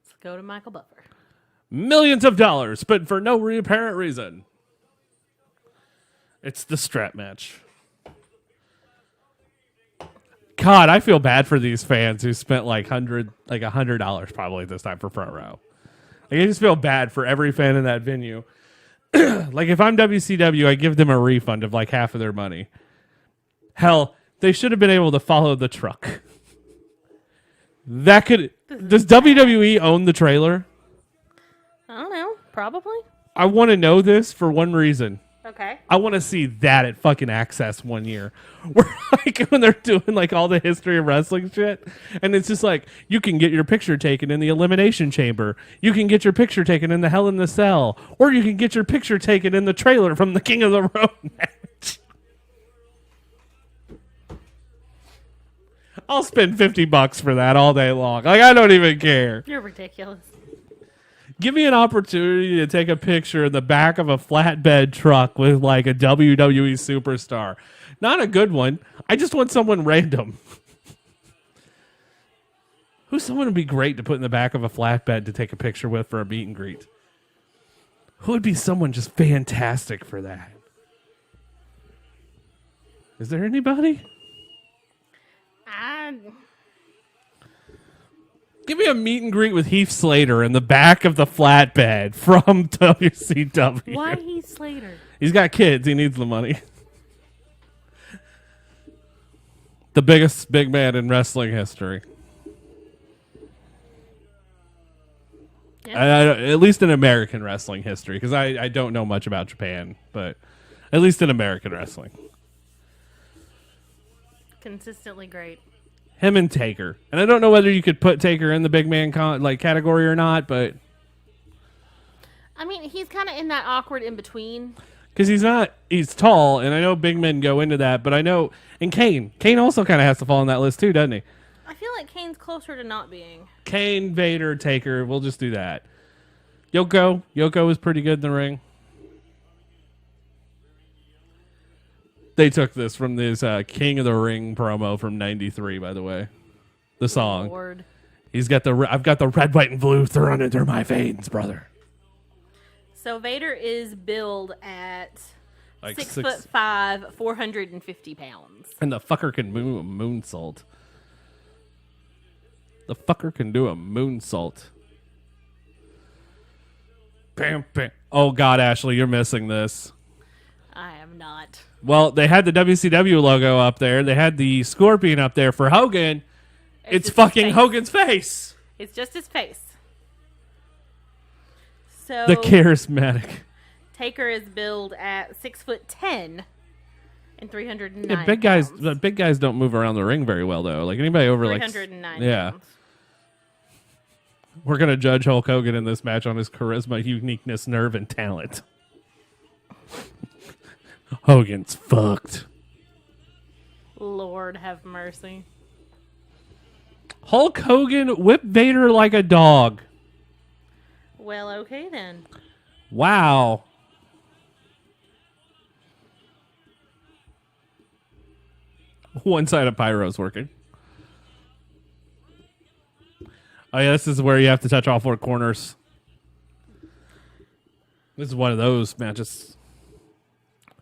Let's go to Michael Buffer.
Millions of dollars spent for no apparent reason. It's the strap match. God, I feel bad for these fans who spent like $100 probably this time for front row. Like, I just feel bad for every fan in that venue. Like, if I'm WCW, I give them a refund of like half of their money. Hell, they should have been able to follow the truck. Does WWE own the trailer?
I don't know. Probably.
I want to know this for one reason.
Okay.
I want to see that at fucking Access one year. Where like when they're doing like all the history of wrestling shit. And it's just like, you can get your picture taken in the Elimination Chamber. You can get your picture taken in the Hell in the Cell. Or you can get your picture taken in the trailer from the King of the Road match. I'll spend $50 for that all day long. Like, I don't even care.
You're ridiculous.
Give me an opportunity to take a picture in the back of a flatbed truck with like a WWE superstar. Not a good one. I just want someone random. Who's someone would be great to put in the back of a flatbed to take a picture with for a meet and greet? Who would be someone just fantastic for that? Is there anybody? Give me a meet and greet with Heath Slater in the back of the flatbed from WCW.
Why Heath Slater?
He's got kids. He needs the money. The biggest big man in wrestling history.
Yeah.
At least in American wrestling history, because I don't know much about Japan, but at least in American wrestling.
Consistently great.
Him and Taker. And I don't know whether you could put Taker in the big man category or not, but...
I mean, he's kind of in that awkward in-between.
Because he's tall, and I know big men go into that, but I know... And Kane also kind of has to fall on that list too, doesn't he?
I feel like Kane's closer to not being.
Kane, Vader, Taker, we'll just do that. Yoko is pretty good in the ring. They took this from this King of the Ring promo from '93, by the way. The song.
Lord.
I've got the red, white, and blue running through my veins, brother.
So Vader is billed at
Like
6'5", 450 pounds.
And the fucker can do a moonsault. The fucker can do a moonsault. Bam, bam. Oh, God, Ashley, you're missing this.
I am not.
Well, they had the WCW logo up there. They had the scorpion up there for Hogan. It's fucking Hogan's face.
It's just his face. So
The charismatic.
Taker is billed at 6'10" and 309.
Yeah, big guys don't move around the ring very well, though. Like anybody over
309
yeah.
pounds.
We're gonna judge Hulk Hogan in this match on his charisma, uniqueness, nerve, and talent. Hogan's fucked.
Lord have mercy.
Hulk Hogan whipped Vader like a dog.
Well, okay then.
Wow. One side of Pyro's working. Oh yeah, this is where you have to touch all four corners. This is one of those matches.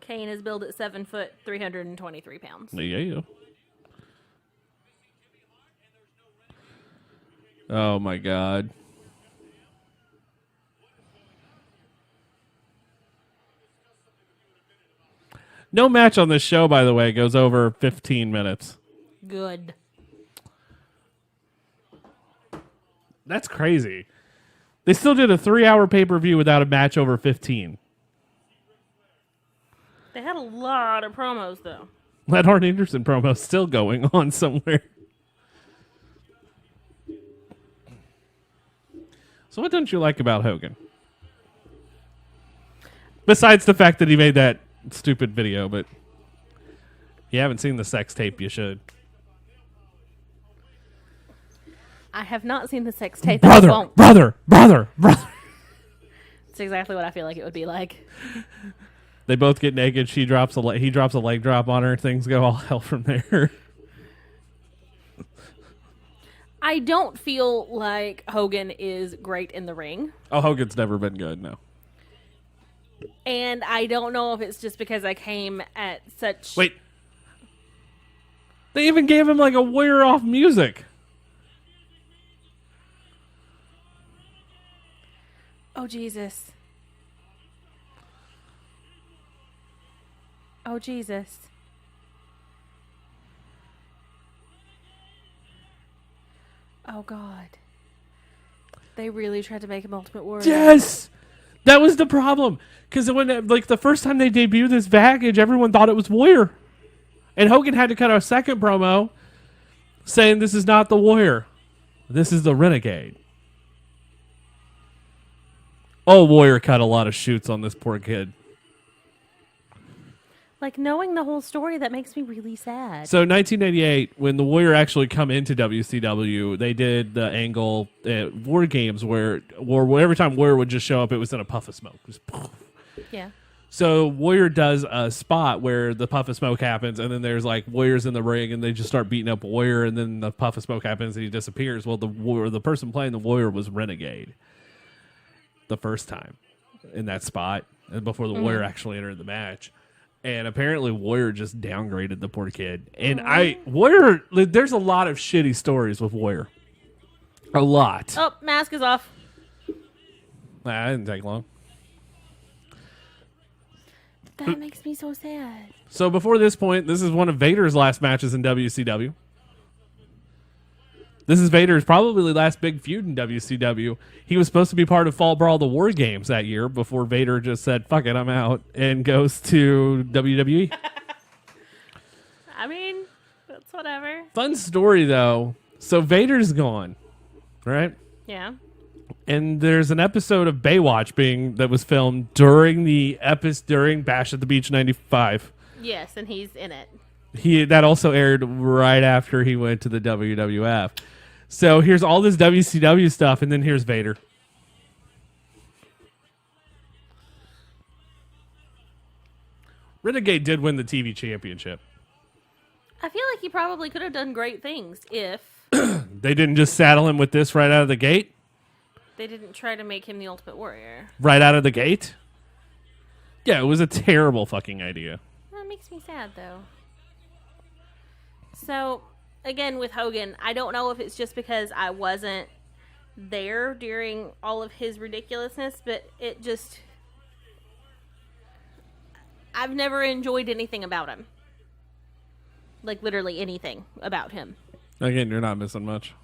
Kane is billed at 7 foot, 323 pounds.
Yeah. Oh my God. No match on this show, by the way, goes over 15 minutes.
Good.
That's crazy. They still did a 3-hour pay-per-view without a match over 15.
They had a lot of promos, though.
That Arn Anderson promo is still going on somewhere. So what don't you like about Hogan? Besides the fact that he made that stupid video, but you haven't seen the sex tape, you should.
I have not seen the sex tape.
Brother.
It's exactly what I feel like it would be like.
They both get naked. He drops a leg drop on her. Things go all hell from there.
I don't feel like Hogan is great in the ring.
Oh, Hogan's never been good, no.
And I don't know if it's just because I came at such...
Wait. They even gave him like a wear-off music.
Oh, Jesus. Oh, Jesus. Oh, God. They really tried to make him Ultimate Warrior.
Yes! That was the problem. Because when, like, the first time they debuted this package, everyone thought it was Warrior. And Hogan had to cut a second promo saying this is not the Warrior. This is the Renegade. Oh, Warrior cut a lot of shoots on this poor kid.
Like, knowing the whole story, that makes me really sad.
So 1988, when the Warrior actually come into WCW, they did the angle at War Games where every time Warrior would just show up, it was in a puff of smoke. Just poof.
Yeah.
So Warrior does a spot where the puff of smoke happens, and then there's like Warriors in the ring, and they just start beating up Warrior, and then the puff of smoke happens, and he disappears. Well, the person playing the Warrior was Renegade the first time in that spot, and before the Warrior actually entered the match. And apparently Warrior just downgraded the poor kid. And Warrior, there's a lot of shitty stories with Warrior. A lot.
Oh, mask is off.
That didn't take long.
That makes me so sad.
So before this point, this is one of Vader's last matches in WCW. This is Vader's probably last big feud in WCW. He was supposed to be part of Fall Brawl the War Games that year before Vader just said, fuck it, I'm out, and goes to WWE.
I mean, that's whatever.
Fun story, though. So Vader's gone, right?
Yeah.
And there's an episode of Baywatch that was filmed during during Bash at the Beach 95.
Yes, and he's in it.
That also aired right after he went to the WWF. So here's all this WCW stuff, and then here's Vader. Renegade did win the TV championship.
I feel like he probably could have done great things if
They didn't just saddle him with this right out of the gate?
they didn't try to make him the Ultimate Warrior.
Right out of the gate? Yeah, it was a terrible fucking idea.
That makes me sad, though. So, again, with Hogan, I don't know if it's just because I wasn't there during all of his ridiculousness, but it just... I've never enjoyed anything about him. Like, literally anything about him.
Again, you're not missing much.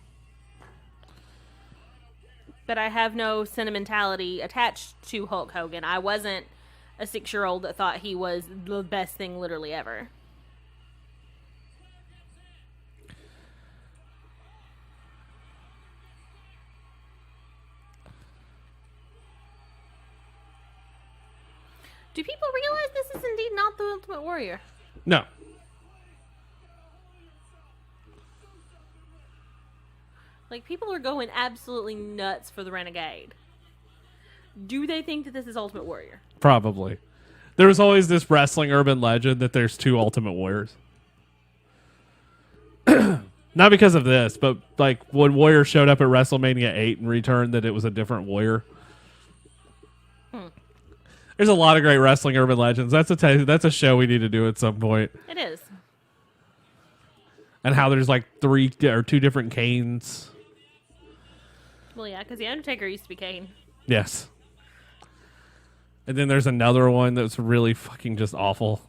But I have no sentimentality attached to Hulk Hogan. I wasn't a 6-year-old that thought he was the best thing literally ever. Do people realize this is indeed not the Ultimate Warrior?
No.
Like, people are going absolutely nuts for the Renegade. Do they think that this is Ultimate Warrior?
Probably. There was always this wrestling urban legend that there's 2 Ultimate Warriors. Not because of this, but like when Warrior showed up at WrestleMania 8 and returned, that it was a different Warrior. There's a lot of great wrestling urban legends. That's a show we need to do at some point.
It is.
And how there's like 3 or 2 different Kanes.
Well, yeah, because The Undertaker used to be Kane.
Yes. And then there's another one that's really fucking just awful.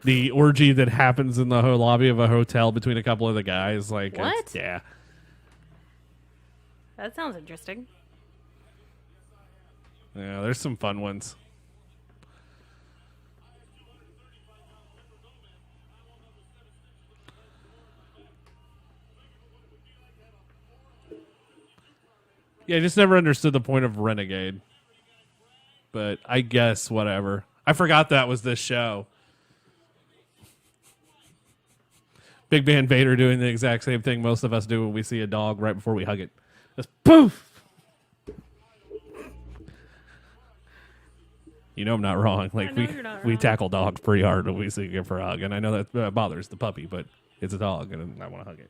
The orgy that happens in the lobby of a hotel between a couple of the guys. Like,
what?
Yeah.
That sounds interesting.
Yeah, there's some fun ones. Yeah, I just never understood the point of Renegade. But I guess whatever. I forgot that was this show. Big Man Vader doing the exact same thing most of us do when we see a dog right before we hug it. Just poof! You know I'm not wrong. Like we tackle dogs pretty hard when we see it for a hug. And I know that bothers the puppy, but it's a dog and I want to hug it.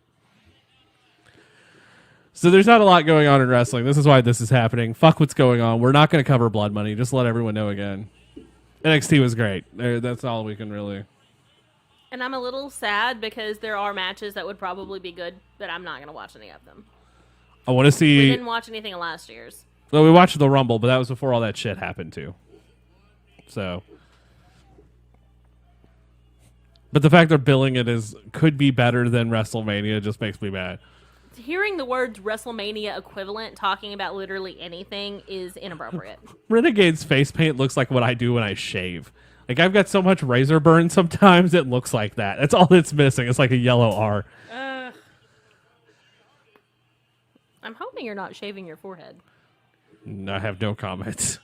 So there's not a lot going on in wrestling. This is why this is happening. Fuck what's going on. We're not going to cover Blood Money. Just let everyone know again. NXT was great. That's all we can really...
And I'm a little sad because there are matches that would probably be good, but I'm not going to watch any of them.
I want to see...
We didn't watch anything of last year's.
Well, we watched the Rumble, but that was before all that shit happened, too. So... But the fact they're billing it as could be better than WrestleMania just makes me mad.
Hearing the words WrestleMania equivalent talking about literally anything is inappropriate.
Renegade's face paint looks like what I do when I shave. Like, I've got so much razor burn sometimes, it looks like that. That's all that's missing. It's like a yellow R.
I'm hoping you're not shaving your forehead.
I have no comments.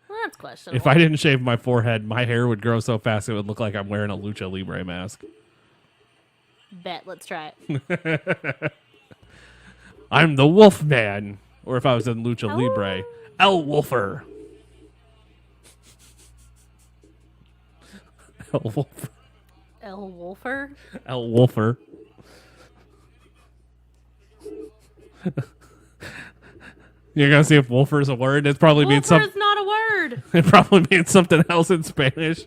Well, that's questionable.
If I didn't shave my forehead, my hair would grow so fast it would look like I'm wearing a Lucha Libre mask.
Bet. Let's try it.
I'm the Wolf Man. Or if I was in Lucha Libre, El Wolfer. El Wolfer.
El Wolfer?
El Wolfer. You're going to see if Wolfer is a word? It probably means something.
Wolfer is not a word.
It probably means something else in Spanish.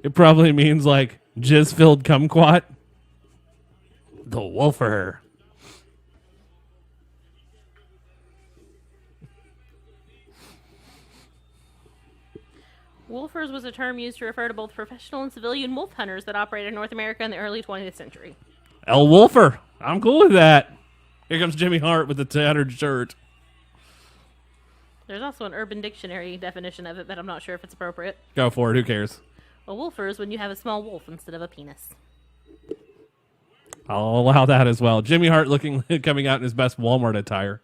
It probably means like jizz-filled kumquat. The Wolfer.
Wolfers was a term used to refer to both professional and civilian wolf hunters that operated in North America in the early 20th century.
El Wolfer. I'm cool with that. Here comes Jimmy Hart with the tattered shirt.
There's also an Urban Dictionary definition of it, but I'm not sure if it's appropriate.
Go for it. Who cares?
A wolfer is when you have a small wolf instead of a penis.
I'll allow that as well. Jimmy Hart coming out in his best Walmart attire.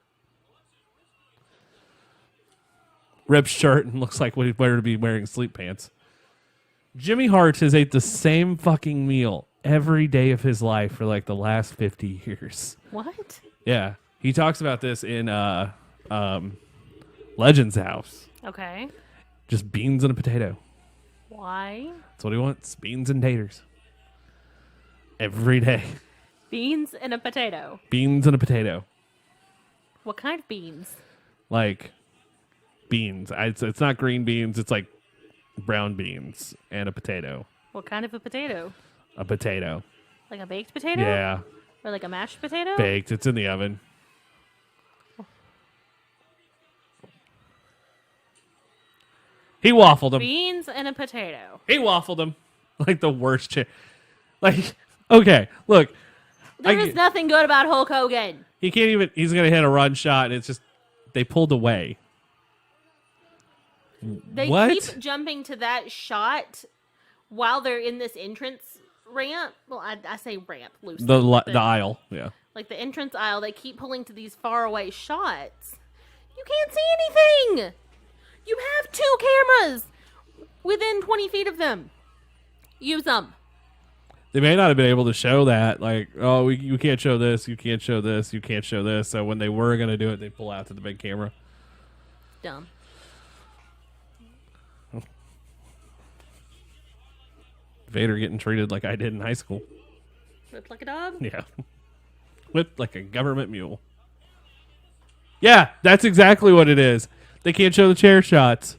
Ripped shirt and looks like he'd better be wearing sleep pants. Jimmy Hart has ate the same fucking meal every day of his life for like the last 50 years.
What?
Yeah. He talks about this in Legend's house.
Okay.
Just beans and a potato.
Why?
That's what he wants. Beans and taters. Every day.
Beans and a potato.
Beans and a potato.
What kind of beans?
Like beans. It's not green beans. It's like brown beans and a potato.
What kind of a potato?
A potato.
Like a baked potato?
Yeah.
Or like a mashed potato?
Baked. It's in the oven. He waffled him.
Beans and a potato.
He waffled him. Like the worst shit. Like, okay, look.
There is nothing good about Hulk Hogan.
He can't even, he's going to hit a run shot, and it's just, they pulled away.
They
What?
keep jumping to that shot while they're in this entrance ramp. Well, I say ramp loosely.
The aisle. Yeah.
Like the entrance aisle, they keep pulling to these far away shots. You can't see anything. You have 2 cameras within 20 feet of them. Use them.
They may not have been able to show that. Like, oh, you can't show this. You can't show this. You can't show this. So when they were going to do it, they pull out to the big camera.
Dumb.
Vader getting treated like I did in high school.
Whipped like a dog?
Yeah. Whipped like a government mule. Yeah, that's exactly what it is. They can't show the chair shots.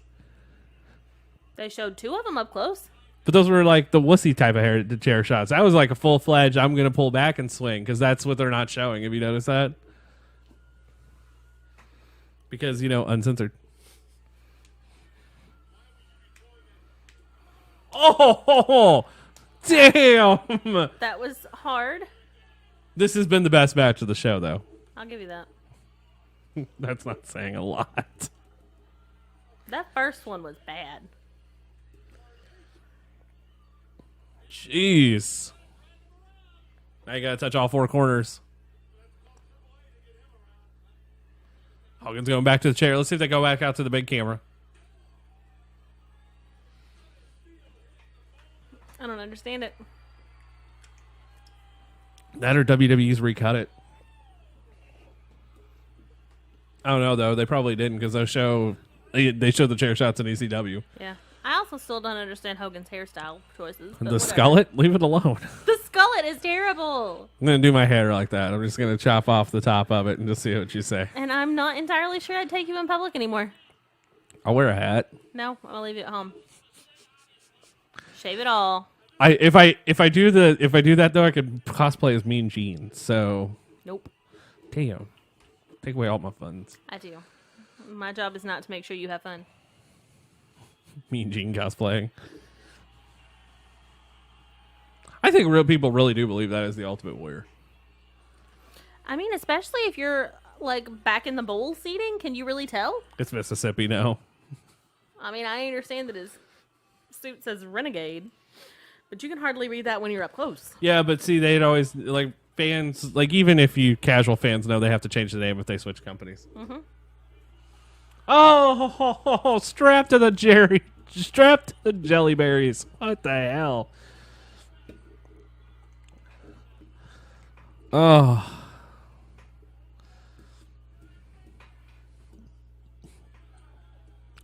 They showed 2 of them up close.
But those were like the wussy type of the chair shots. That was like a full-fledged, I'm going to pull back and swing, because that's what they're not showing. Have you noticed that? Because, uncensored. Oh, damn.
That was hard.
This has been the best match of the show, though.
I'll give you that.
That's not saying a lot.
That first one was bad.
Jeez. Now you got to touch all 4 corners. Hogan's going back to the chair. Let's see if they go back out to the big camera.
I don't understand it.
That or WWE's recut it. I don't know, though. They probably didn't, because they showed the chair shots in ECW.
Yeah. I also still don't understand Hogan's hairstyle choices.
The skullet? Leave it alone.
The skullet is terrible.
I'm going to do my hair like that. I'm just going to chop off the top of it and just see what you say.
And I'm not entirely sure I'd take you in public anymore.
I'll wear a hat.
No, I'm going to leave you at home. Shave it all.
If I do that though, I could cosplay as Mean Gene. So
Nope.
damn, take away all my funds.
I do. My job is not to make sure you have fun.
Mean Gene cosplaying. I think real people really do believe that is the Ultimate Warrior.
I mean, especially if you're like back in the bowl seating, can you really tell?
It's Mississippi now.
I mean, I understand that his suit says Renegade, but you can hardly read that when you're up close.
Yeah, but see, they'd always like fans. Like even if you casual fans know, they have to change the name if they switch companies.
Mm-hmm.
Oh, strapped to the jelly berries. What the hell? Oh.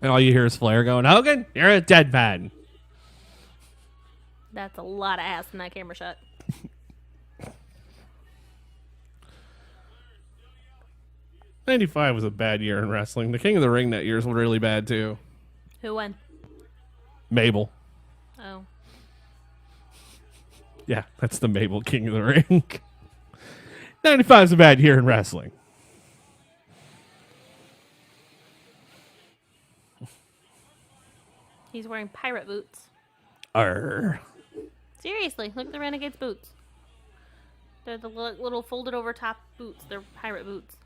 And all you hear is Flair going, Hogan, you're a dead man.
That's a lot of ass in that camera shot.
'95 was a bad year in wrestling. The King of the Ring that year was really bad too.
Who won?
Mabel.
Oh.
Yeah, that's the Mabel King of the Ring. 95 is a bad year in wrestling.
He's wearing pirate boots.
Arr.
Seriously, look at the Renegade's boots. They're the little folded over top boots. They're pirate boots.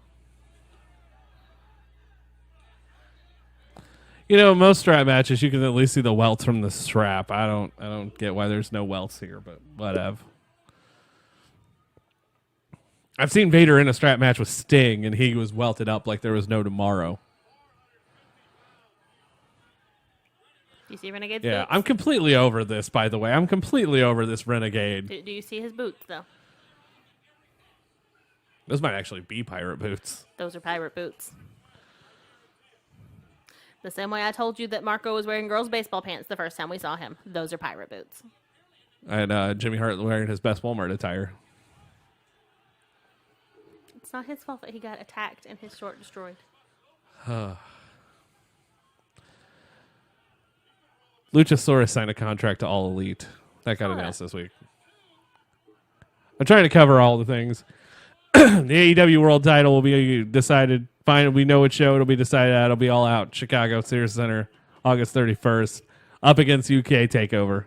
You know, most strap matches you can at least see the welts from the strap. I don't get why there's no welts here, but whatever. I've seen Vader in a strap match with Sting, and he was welted up like there was no tomorrow.
Do you see Renegade's
Yeah,
boots?
I'm completely over this, by the way. I'm completely over this Renegade.
Do you see his boots, though?
Those might actually be pirate boots.
Those are pirate boots. The same way I told you that Marco was wearing girls' baseball pants the first time we saw him. Those are pirate boots.
And Jimmy Hart wearing his best Walmart attire.
It's not his fault that he got attacked and his short destroyed.
Luchasaurus signed a contract to All Elite. That got announced this week. I'm trying to cover all the things. The AEW World title will be decided. Fine, we know what show it'll be decided at. It'll be all out. Chicago Sears Center, August 31st. Up against UK TakeOver.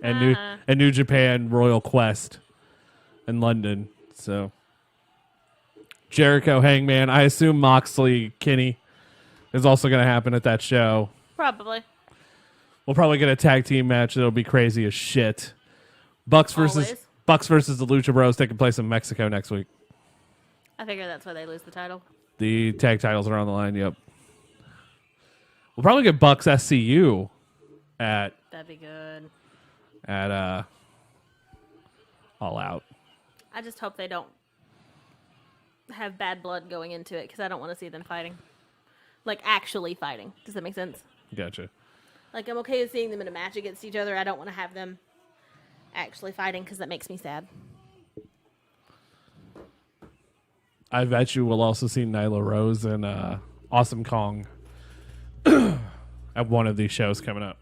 And New Japan Royal Quest in London. So Jericho, Hangman. I assume Moxley, Kenny is also going to happen at that show.
Probably.
We'll probably get a tag team match that'll be crazy as shit Bucks versus
Always.
Bucks versus the Lucha Bros taking place in Mexico next week.
I figure that's why they lose the title.
The tag titles are on the line. Yep. We'll probably get Bucks SCU at
That'd be good.
All Out.
I just hope they don't have bad blood going into it because I don't want to see them fighting. Like, actually fighting. Does that make sense?
Gotcha.
Like, I'm okay with seeing them in a match against each other. I don't want to have them actually fighting because that makes me sad.
I bet you we'll also see Nyla Rose and Awesome Kong at one of these shows coming up.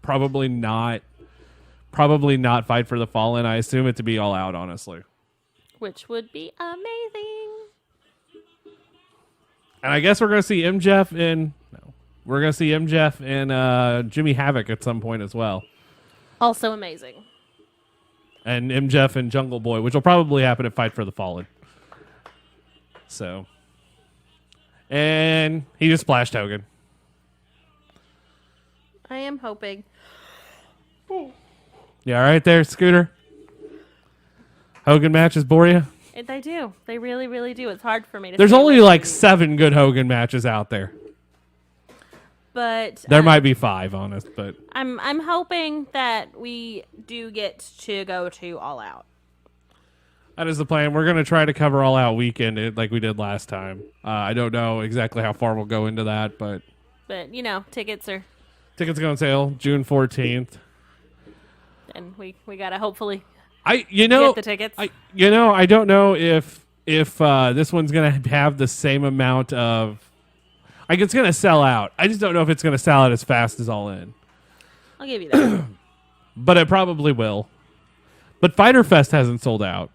Probably not Fight for the Fallen. I assume it to be All Out, honestly.
Which would be amazing.
And I guess we're going to see MJF and Jimmy Havoc at some point as well.
Also amazing.
And MJF and Jungle Boy, which will probably happen at Fight for the Fallen. So. And he just splashed Hogan.
I am hoping.
Yeah, all right there, Scooter? Hogan matches bore you?
They do. They really, really do. It's hard for me to
There's
stay
only
away
like
from-
7 good Hogan matches out there.
But
There might be 5, honest, but
I'm hoping that we do get to go to All Out.
that is the plan. We're going to try to cover All Out weekend like we did last time. I don't know exactly how far we'll go into that, but
But tickets are,
tickets go on sale June 14th.
and we gotta hopefully
Get
the tickets.
I don't know if this one's going to have the same amount of it's going to sell out. I just don't know if it's going to sell out as fast as All In.
I'll give you that.
But it probably will. But Fyter Fest hasn't sold out.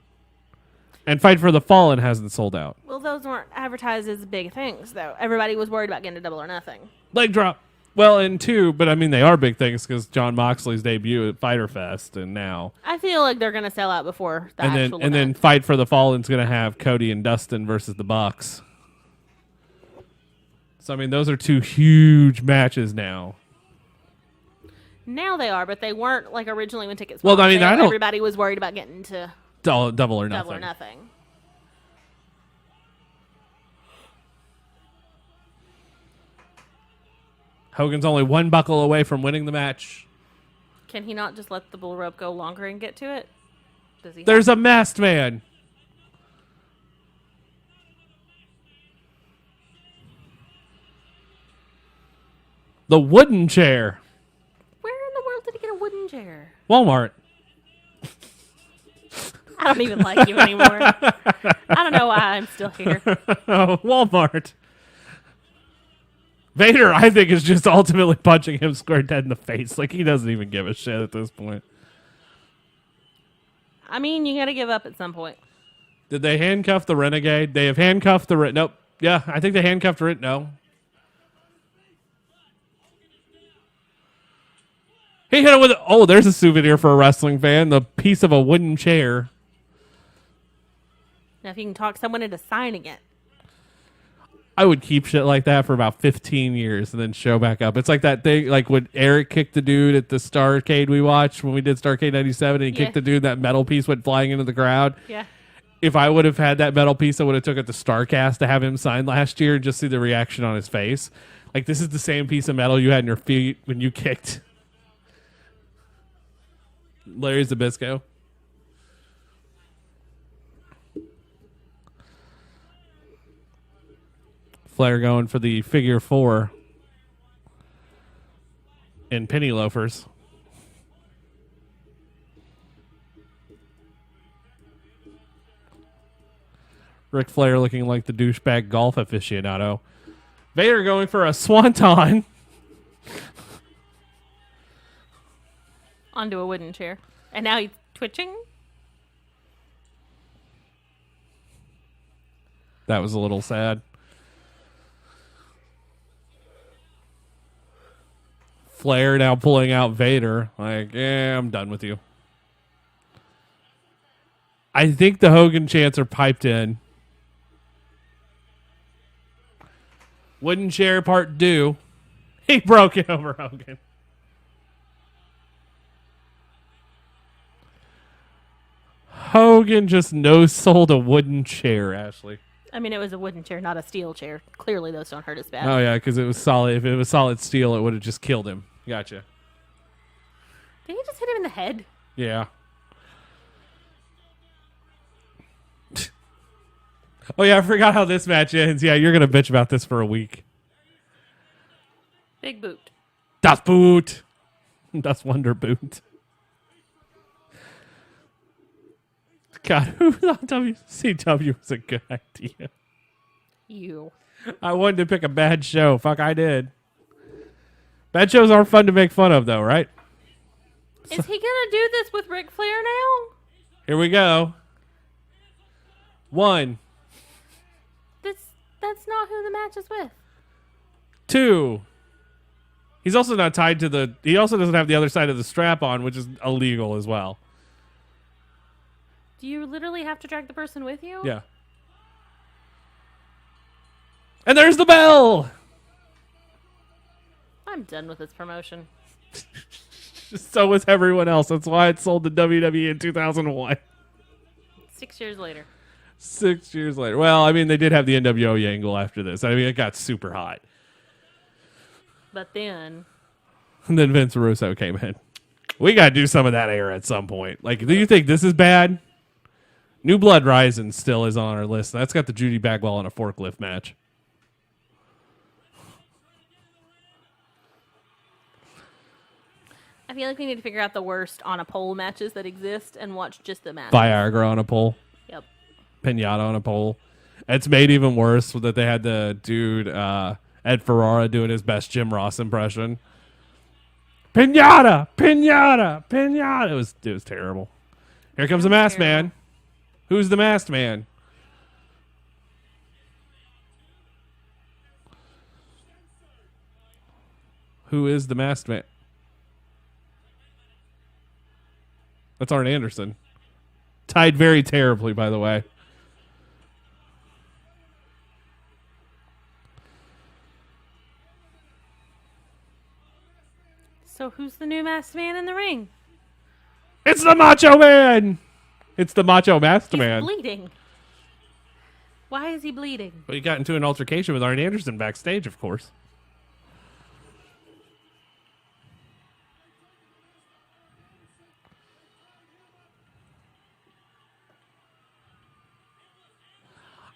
And Fight for the Fallen hasn't sold out.
Well, those weren't advertised as big things, though. Everybody was worried about getting a Double or Nothing.
Leg drop. Well, and 2, but I mean, they are big things because Jon Moxley's debut at Fyter Fest and now.
I feel like they're going to sell out before the actual
And then
event.
Fight for the Fallen's going to have Cody and Dustin versus the Bucks. So, I mean, those are 2 huge matches now.
Now they are, but they weren't like originally when tickets.
Well, I mean,
everybody was worried about getting to
Double or Nothing.
Double or Nothing.
Hogan's only 1 buckle away from winning the match.
Can he not just let the bull rope go longer and get to it? Does he?
There's a masked man. The wooden chair.
Where in the world did he get a wooden chair?
Walmart.
I don't even like you anymore. I don't know why I'm still here.
Walmart. Vader, I think, is just ultimately punching him square dead in the face. Like, he doesn't even give a shit at this point.
I mean, you got to give up at some point.
Did they handcuff the Renegade? They have handcuffed the... Nope. Yeah, I think they handcuffed it. No. He hit it with... Oh, there's a souvenir for a wrestling fan. The piece of a wooden chair.
Now, if you can talk someone into signing it.
I would keep shit like that for about 15 years and then show back up. It's like that thing, like when Eric kicked the dude at the Starrcade we watched when we did Starrcade 97 and he kicked the dude, that metal piece went flying into the crowd.
Yeah.
If I would have had that metal piece, I would have took it to StarCast to have him sign last year and just see the reaction on his face. Like, this is the same piece of metal you had in your feet when you kicked Larry Zbyszko. Flair going for the figure 4 in penny loafers. Ric Flair looking like the douchebag golf aficionado. Vader going for a swanton.
Onto a wooden chair. And now he's twitching?
That was a little sad. Flair now pulling out Vader. Like, yeah, I'm done with you. I think the Hogan chants are piped in. Wooden chair part 2. He broke it over Hogan. Hogan just no-sold a wooden chair, Ashley.
I mean, it was a wooden chair, not a steel chair. Clearly, those don't hurt as bad.
Oh, yeah, because it was solid. If it was solid steel, it would have just killed him. Gotcha.
Did he just hit him in the head?
Yeah. Oh, yeah, I forgot how this match ends. Yeah, you're going to bitch about this for a week.
Big boot.
Das Boot. Das Wonder Boot. God, who thought WCW was a good idea?
You.
I wanted to pick a bad show. Fuck, I did. Bad shows aren't fun to make fun of, though, right?
Is he gonna do this with Ric Flair now?
Here we go. 1,
That's not who the match is with.
2. He's also not tied to the... He also doesn't have the other side of the strap on, which is illegal as well.
Do you literally have to drag the person with you?
Yeah. And there's the bell!
I'm done with this promotion.
So was everyone else. That's why it sold to WWE in 2001.
6 years later.
6 years later. Well, I mean, they did have the NWO angle after this. I mean, it got super hot.
But then...
And then Vince Russo came in. We got to do some of that era at some point. Like, do you think this is bad? New Blood Rising still is on our list. That's got the Judy Bagwell on a forklift match.
I feel like we need to figure out the worst on a pole matches that exist and watch just the match.
Viagra on a pole.
Yep.
Pinata on a pole. It's made even worse that they had the dude Ed Ferrara doing his best Jim Ross impression. Pinata, pinata, pinata. It was terrible. Here comes the masked man. Who's the masked man? Who is the masked man? That's Arn Anderson. Tied very terribly, by the way.
So who's the new masked man in the ring?
It's the Macho Man! It's the Macho Masked
He's
Man.
bleeding. Why is he bleeding?
Well, he got into an altercation with Arn Anderson backstage, of course.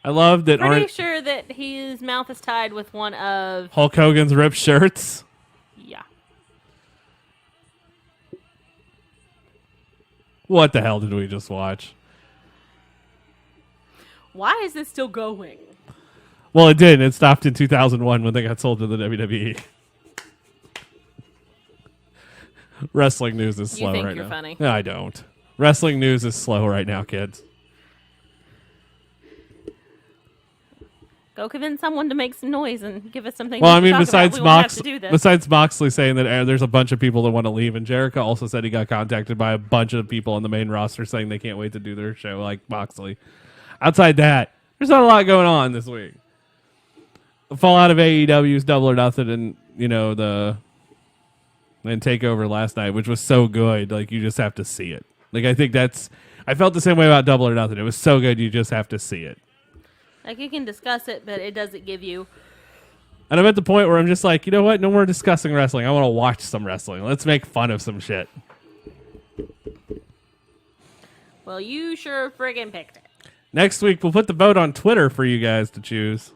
I love that
Pretty sure that his mouth is tied with one of...
Hulk Hogan's ripped shirts.
Yeah.
What the hell did we just watch?
Why is this still going?
Well, it did. It stopped in 2001 when they got sold to the WWE. Wrestling news is slow
think
right
you're
now.
funny.
No, I don't. Wrestling news is slow right now, kids.
Go convince someone to make some noise and give us something.
Well, I
to
mean,
talk
besides
about. We won't have to do this.
besides Moxley saying that there's a bunch of people that want to leave, and Jericho also said he got contacted by a bunch of people on the main roster saying they can't wait to do their show, like Moxley. Outside that, there's not a lot going on this week. The fallout of AEW's Double or Nothing, and and Takeover last night, which was so good. Like, you just have to see it. Like, I felt the same way about Double or Nothing. It was so good, you just have to see it.
Like, you can discuss it, but it doesn't give you...
And I'm at the point where I'm just like, you know what? No more discussing wrestling. I want to watch some wrestling. Let's make fun of some shit.
Well, you sure friggin' picked it.
Next week, we'll put the vote on Twitter for you guys to choose.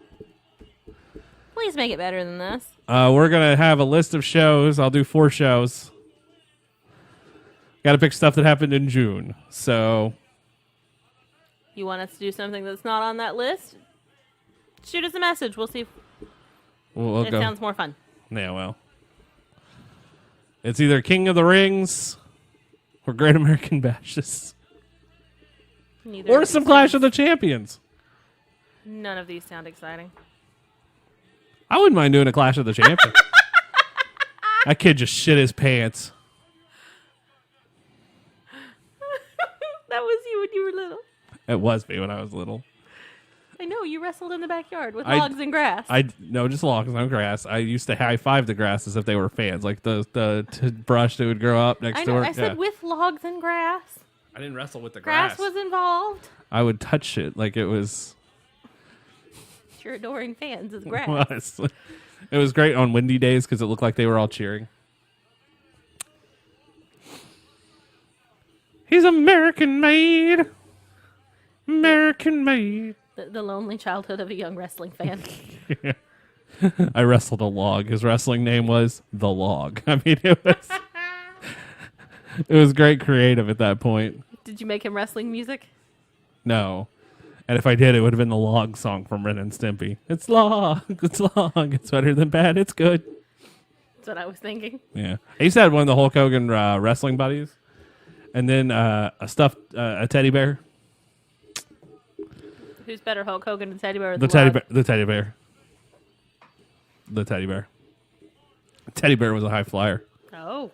Please make it better than this.
We're going to have a list of shows. I'll do 4 shows. Got to pick stuff that happened in June. So...
You want us to do something that's not on that list? Shoot us a message. We'll see if
we'll
it
go.
sounds more fun.
Yeah, well. It's either King of the Rings or Great American Bashes.
Neither
Or
of
some
these
Clash
sounds-
of the Champions.
None of these sound exciting.
I wouldn't mind doing a Clash of the Champions. That kid just shit his pants.
That was you when you were little.
It was me when I was little.
I know, you wrestled in the backyard with
I-
logs and grass.
No, just logs, no grass. I used to high five the grass as if they were fans, like the brush that would grow up next
I
to
know,
her.
I said with logs and grass.
I didn't wrestle with the grass.
Grass was involved.
I would touch it like it was.
Your adoring fans is grass.
Was. It was great on windy days because it looked like they were all cheering. He's American made. American made.
The lonely childhood of a young wrestling fan.
Yeah. I wrestled a log. His wrestling name was The Log. I mean, it was great creative at that point.
Did you make him wrestling music?
No. And if I did, it would have been the Log song from Ren and Stimpy. It's log. It's log. It's better than bad. It's good.
That's what I was thinking.
Yeah. I used to have one of the Hulk Hogan wrestling buddies. And then a teddy bear.
Who's better, Hulk Hogan and Teddy Bear or
The teddy bear. The teddy bear. The teddy bear. Teddy bear was a high flyer.
Oh.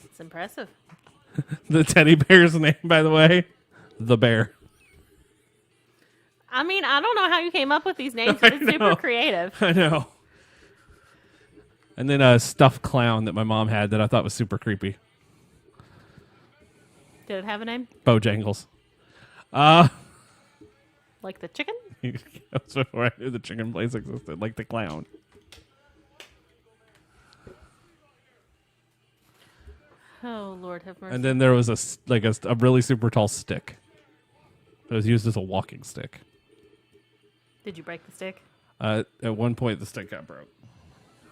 It's impressive.
The teddy bear's name, by the way, The Bear.
I mean, I don't know how you came up with these names, but it's super creative.
I know. And then a stuffed clown that my mom had that I thought was super creepy.
Did it have a name?
Bojangles.
Like the chicken?
That was before I knew the chicken place existed, like the clown.
Oh, Lord have mercy.
And then there was a really super tall stick. It was used as a walking stick.
Did you break the stick?
At one point, the stick got broke.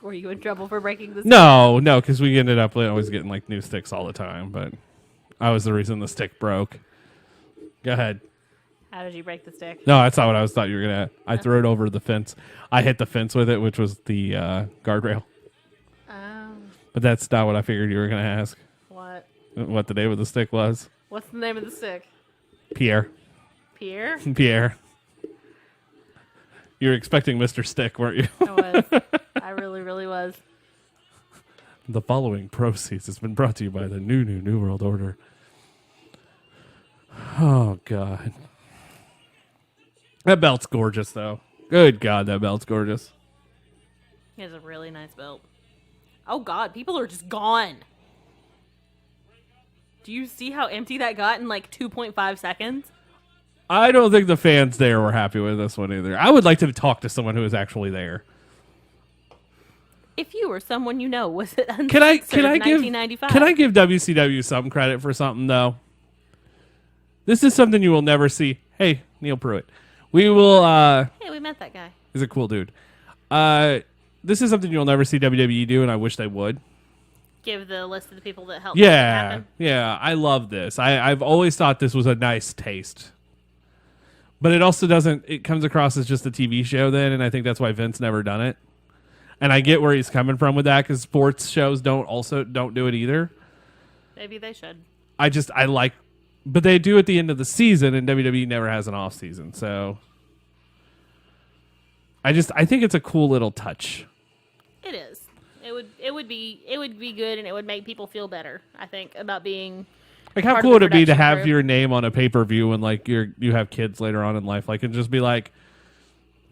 Were you in trouble for breaking the stick?
No, because we ended up always getting like new sticks all the time. But I was the reason the stick broke. Go ahead.
How did you break the stick?
No, that's not what I thought you were gonna. I threw it over the fence. I hit the fence with it, which was the guardrail.
Oh.
But that's not what I figured you were gonna ask.
What?
What the name of the stick was?
What's the name of the stick?
Pierre.
Pierre?
Pierre. You were expecting Mr. Stick, weren't you?
I was. I really, really was.
The following proceeds has been brought to you by the New World Order. Oh, God. That belt's gorgeous, though. Good God, that belt's gorgeous.
He has a really nice belt. Oh, God. People are just gone. Do you see how empty that got in like 2.5 seconds?
I don't think the fans there were happy with this one either. I would like to talk to someone who was actually there.
If you or someone you know was it uncensored
Can I give
1995?
Can I give WCW some credit for something though? This is something you will never see. Hey, Neil Pruitt. We will
Hey, we met that guy.
He's a cool dude. This is something you'll never see WWE do, and I wish they would.
Give the list of the people that helped make it happen.
Yeah, I love this. I've always thought this was a nice taste. But it also doesn't, it comes across as just a TV show then, and I think that's why Vince never done it. And I get where he's coming from with that, because sports shows don't do it either.
Maybe they should.
But they do at the end of the season, and WWE never has an off season, so I think it's a cool little touch.
It is. It would be good, and it would make people feel better, I think, about being
like, how
part
cool
of
would
the
it be to
production
have
group.
your name on a pay-per-view when like you have kids later on in life, like, and just be like,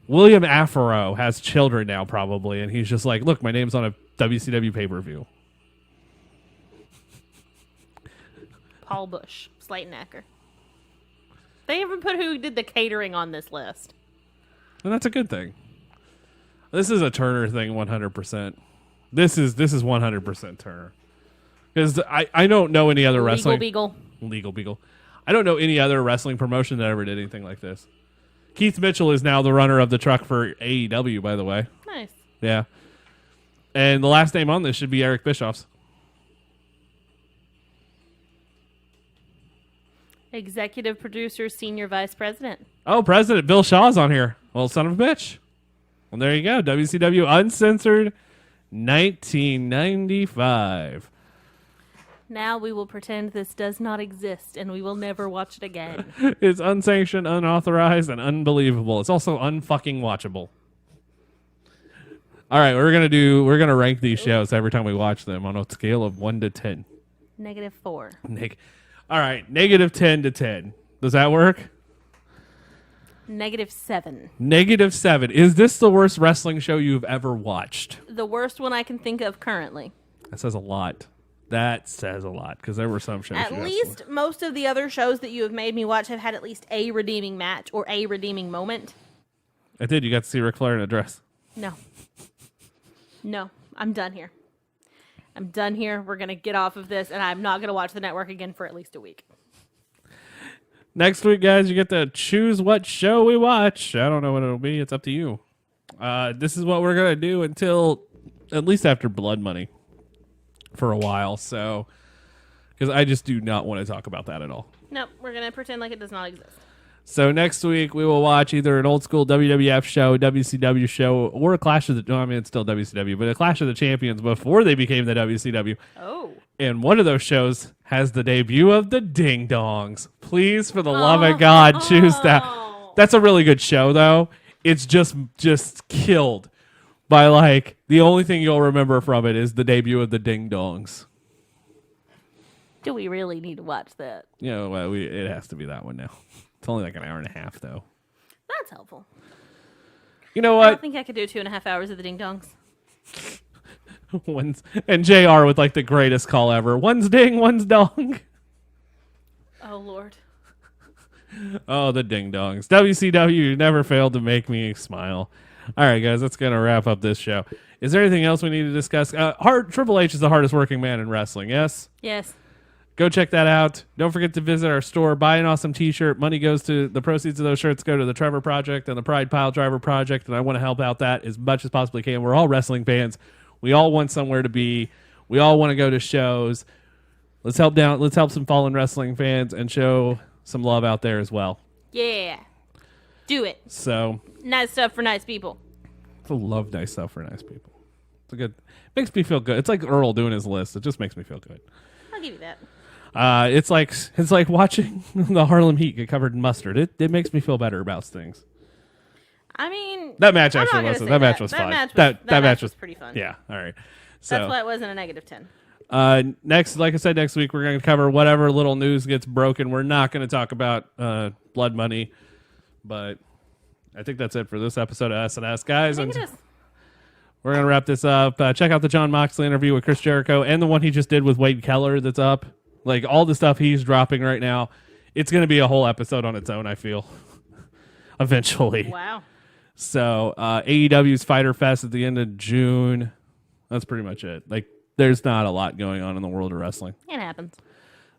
William Afro has children now probably, and he's just like, look, my name's on a WCW pay-per-view.
Paul Bush, Slayton Acker. They even put who did the catering on this list.
And that's a good thing. This is a Turner thing 100%. This is 100% Turner. Because I don't know any other wrestling... Legal Beagle. I don't know any other wrestling promotion that ever did anything like this. Keith Mitchell is now the runner of the truck for AEW, by the way.
Nice.
Yeah. And the last name on this should be Eric Bischoff's.
Executive producer, senior vice president.
Oh, President Bill Shaw's on here. Well, son of a bitch. Well, there you go. WCW Uncensored 1995.
Now we will pretend this does not exist, and we will never watch it again.
It's unsanctioned, unauthorized, and unbelievable. It's also unfucking watchable. All right, we're gonna rank these shows every time we watch them on a scale of 1 to 10.
-4.
All right, -10 to 10. Does that work?
-7.
-7. Is this the worst wrestling show you've ever watched?
The worst one I can think of currently.
That says a lot. That says a lot because there were some shows.
At least most of the other shows that you have made me watch have had at least a redeeming match or a redeeming moment.
I did. You got to see Ric Flair in a dress.
No. No. I'm done here. I'm done here. We're going to get off of this, and I'm not going to watch the network again for at least a week.
Next week, guys, you get to choose what show we watch. I don't know what it'll be. It's up to you. This is what we're going to do until at least after Blood Money for a while. So, because I just do not want to talk about that at all.
Nope. We're going to pretend like it does not exist.
So next week we will watch either an old school WWF show, WCW show, or a Clash of the... No, I mean, it's still WCW, but a Clash of the Champions before they became the WCW.
Oh.
And one of those shows has the debut of the Ding Dongs. Please, for the love of God, choose that. That's a really good show, though. It's just killed by, like, the only thing you'll remember from it is the debut of the Ding Dongs.
Do we really need to watch that?
You know, well, it has to be that one now. It's only like an hour and a half, though.
That's helpful.
You know
I
what?
don't think I could do 2.5 hours of the Ding Dongs.
And JR with like the greatest call ever. One's ding, one's dong.
Oh, Lord.
Oh, the ding dongs. WCW never failed to make me smile. All right, guys, that's going to wrap up this show. Is there anything else we need to discuss? Triple H is the hardest working man in wrestling, yes?
Yes.
Go check that out. Don't forget to visit our store. Buy an awesome t-shirt. Money goes to the proceeds of those shirts go to the Trevor Project and the Pride Pile Driver Project, and I want to help out that as much as possibly can. We're all wrestling fans. We all want somewhere to be. We all want to go to shows. Let's help some fallen wrestling fans and show some love out there as well.
Yeah. Do it.
So
Nice stuff for nice people.
I love nice stuff for nice people. It's a good. Makes me feel good. It's like Earl doing his list. It just makes me feel good.
I'll give you that.
It's like watching the Harlem Heat get covered in mustard. It makes me feel better about things.
I mean,
That match actually wasn't. That match was fun. That match was
pretty fun.
Yeah. All right. So
That's why it wasn't a -10.
next, like I said, next week we're going to cover whatever little news gets broken. We're not going to talk about Blood Money, but I think that's it for this episode of SNS, guys.
I think it is.
We're going to wrap this up. Check out the Jon Moxley interview with Chris Jericho and the one he just did with Wade Keller that's up. Like all the stuff he's dropping right now. It's going to be a whole episode on its own, I feel. Eventually.
Wow.
So AEW's Fyter Fest at the end of June. That's pretty much it. Like there's not a lot going on in the world of wrestling.
It happens.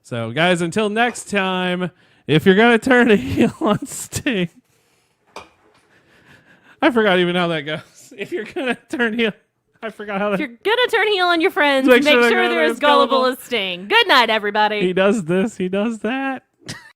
So guys, until next time, if you're going to turn a heel on Sting. I forgot even how that goes. If you're going to turn heel. I forgot how that.
If you're going to turn heel on your friends, make sure they're as gullible as Sting. Good night, everybody.
He does this. He does that.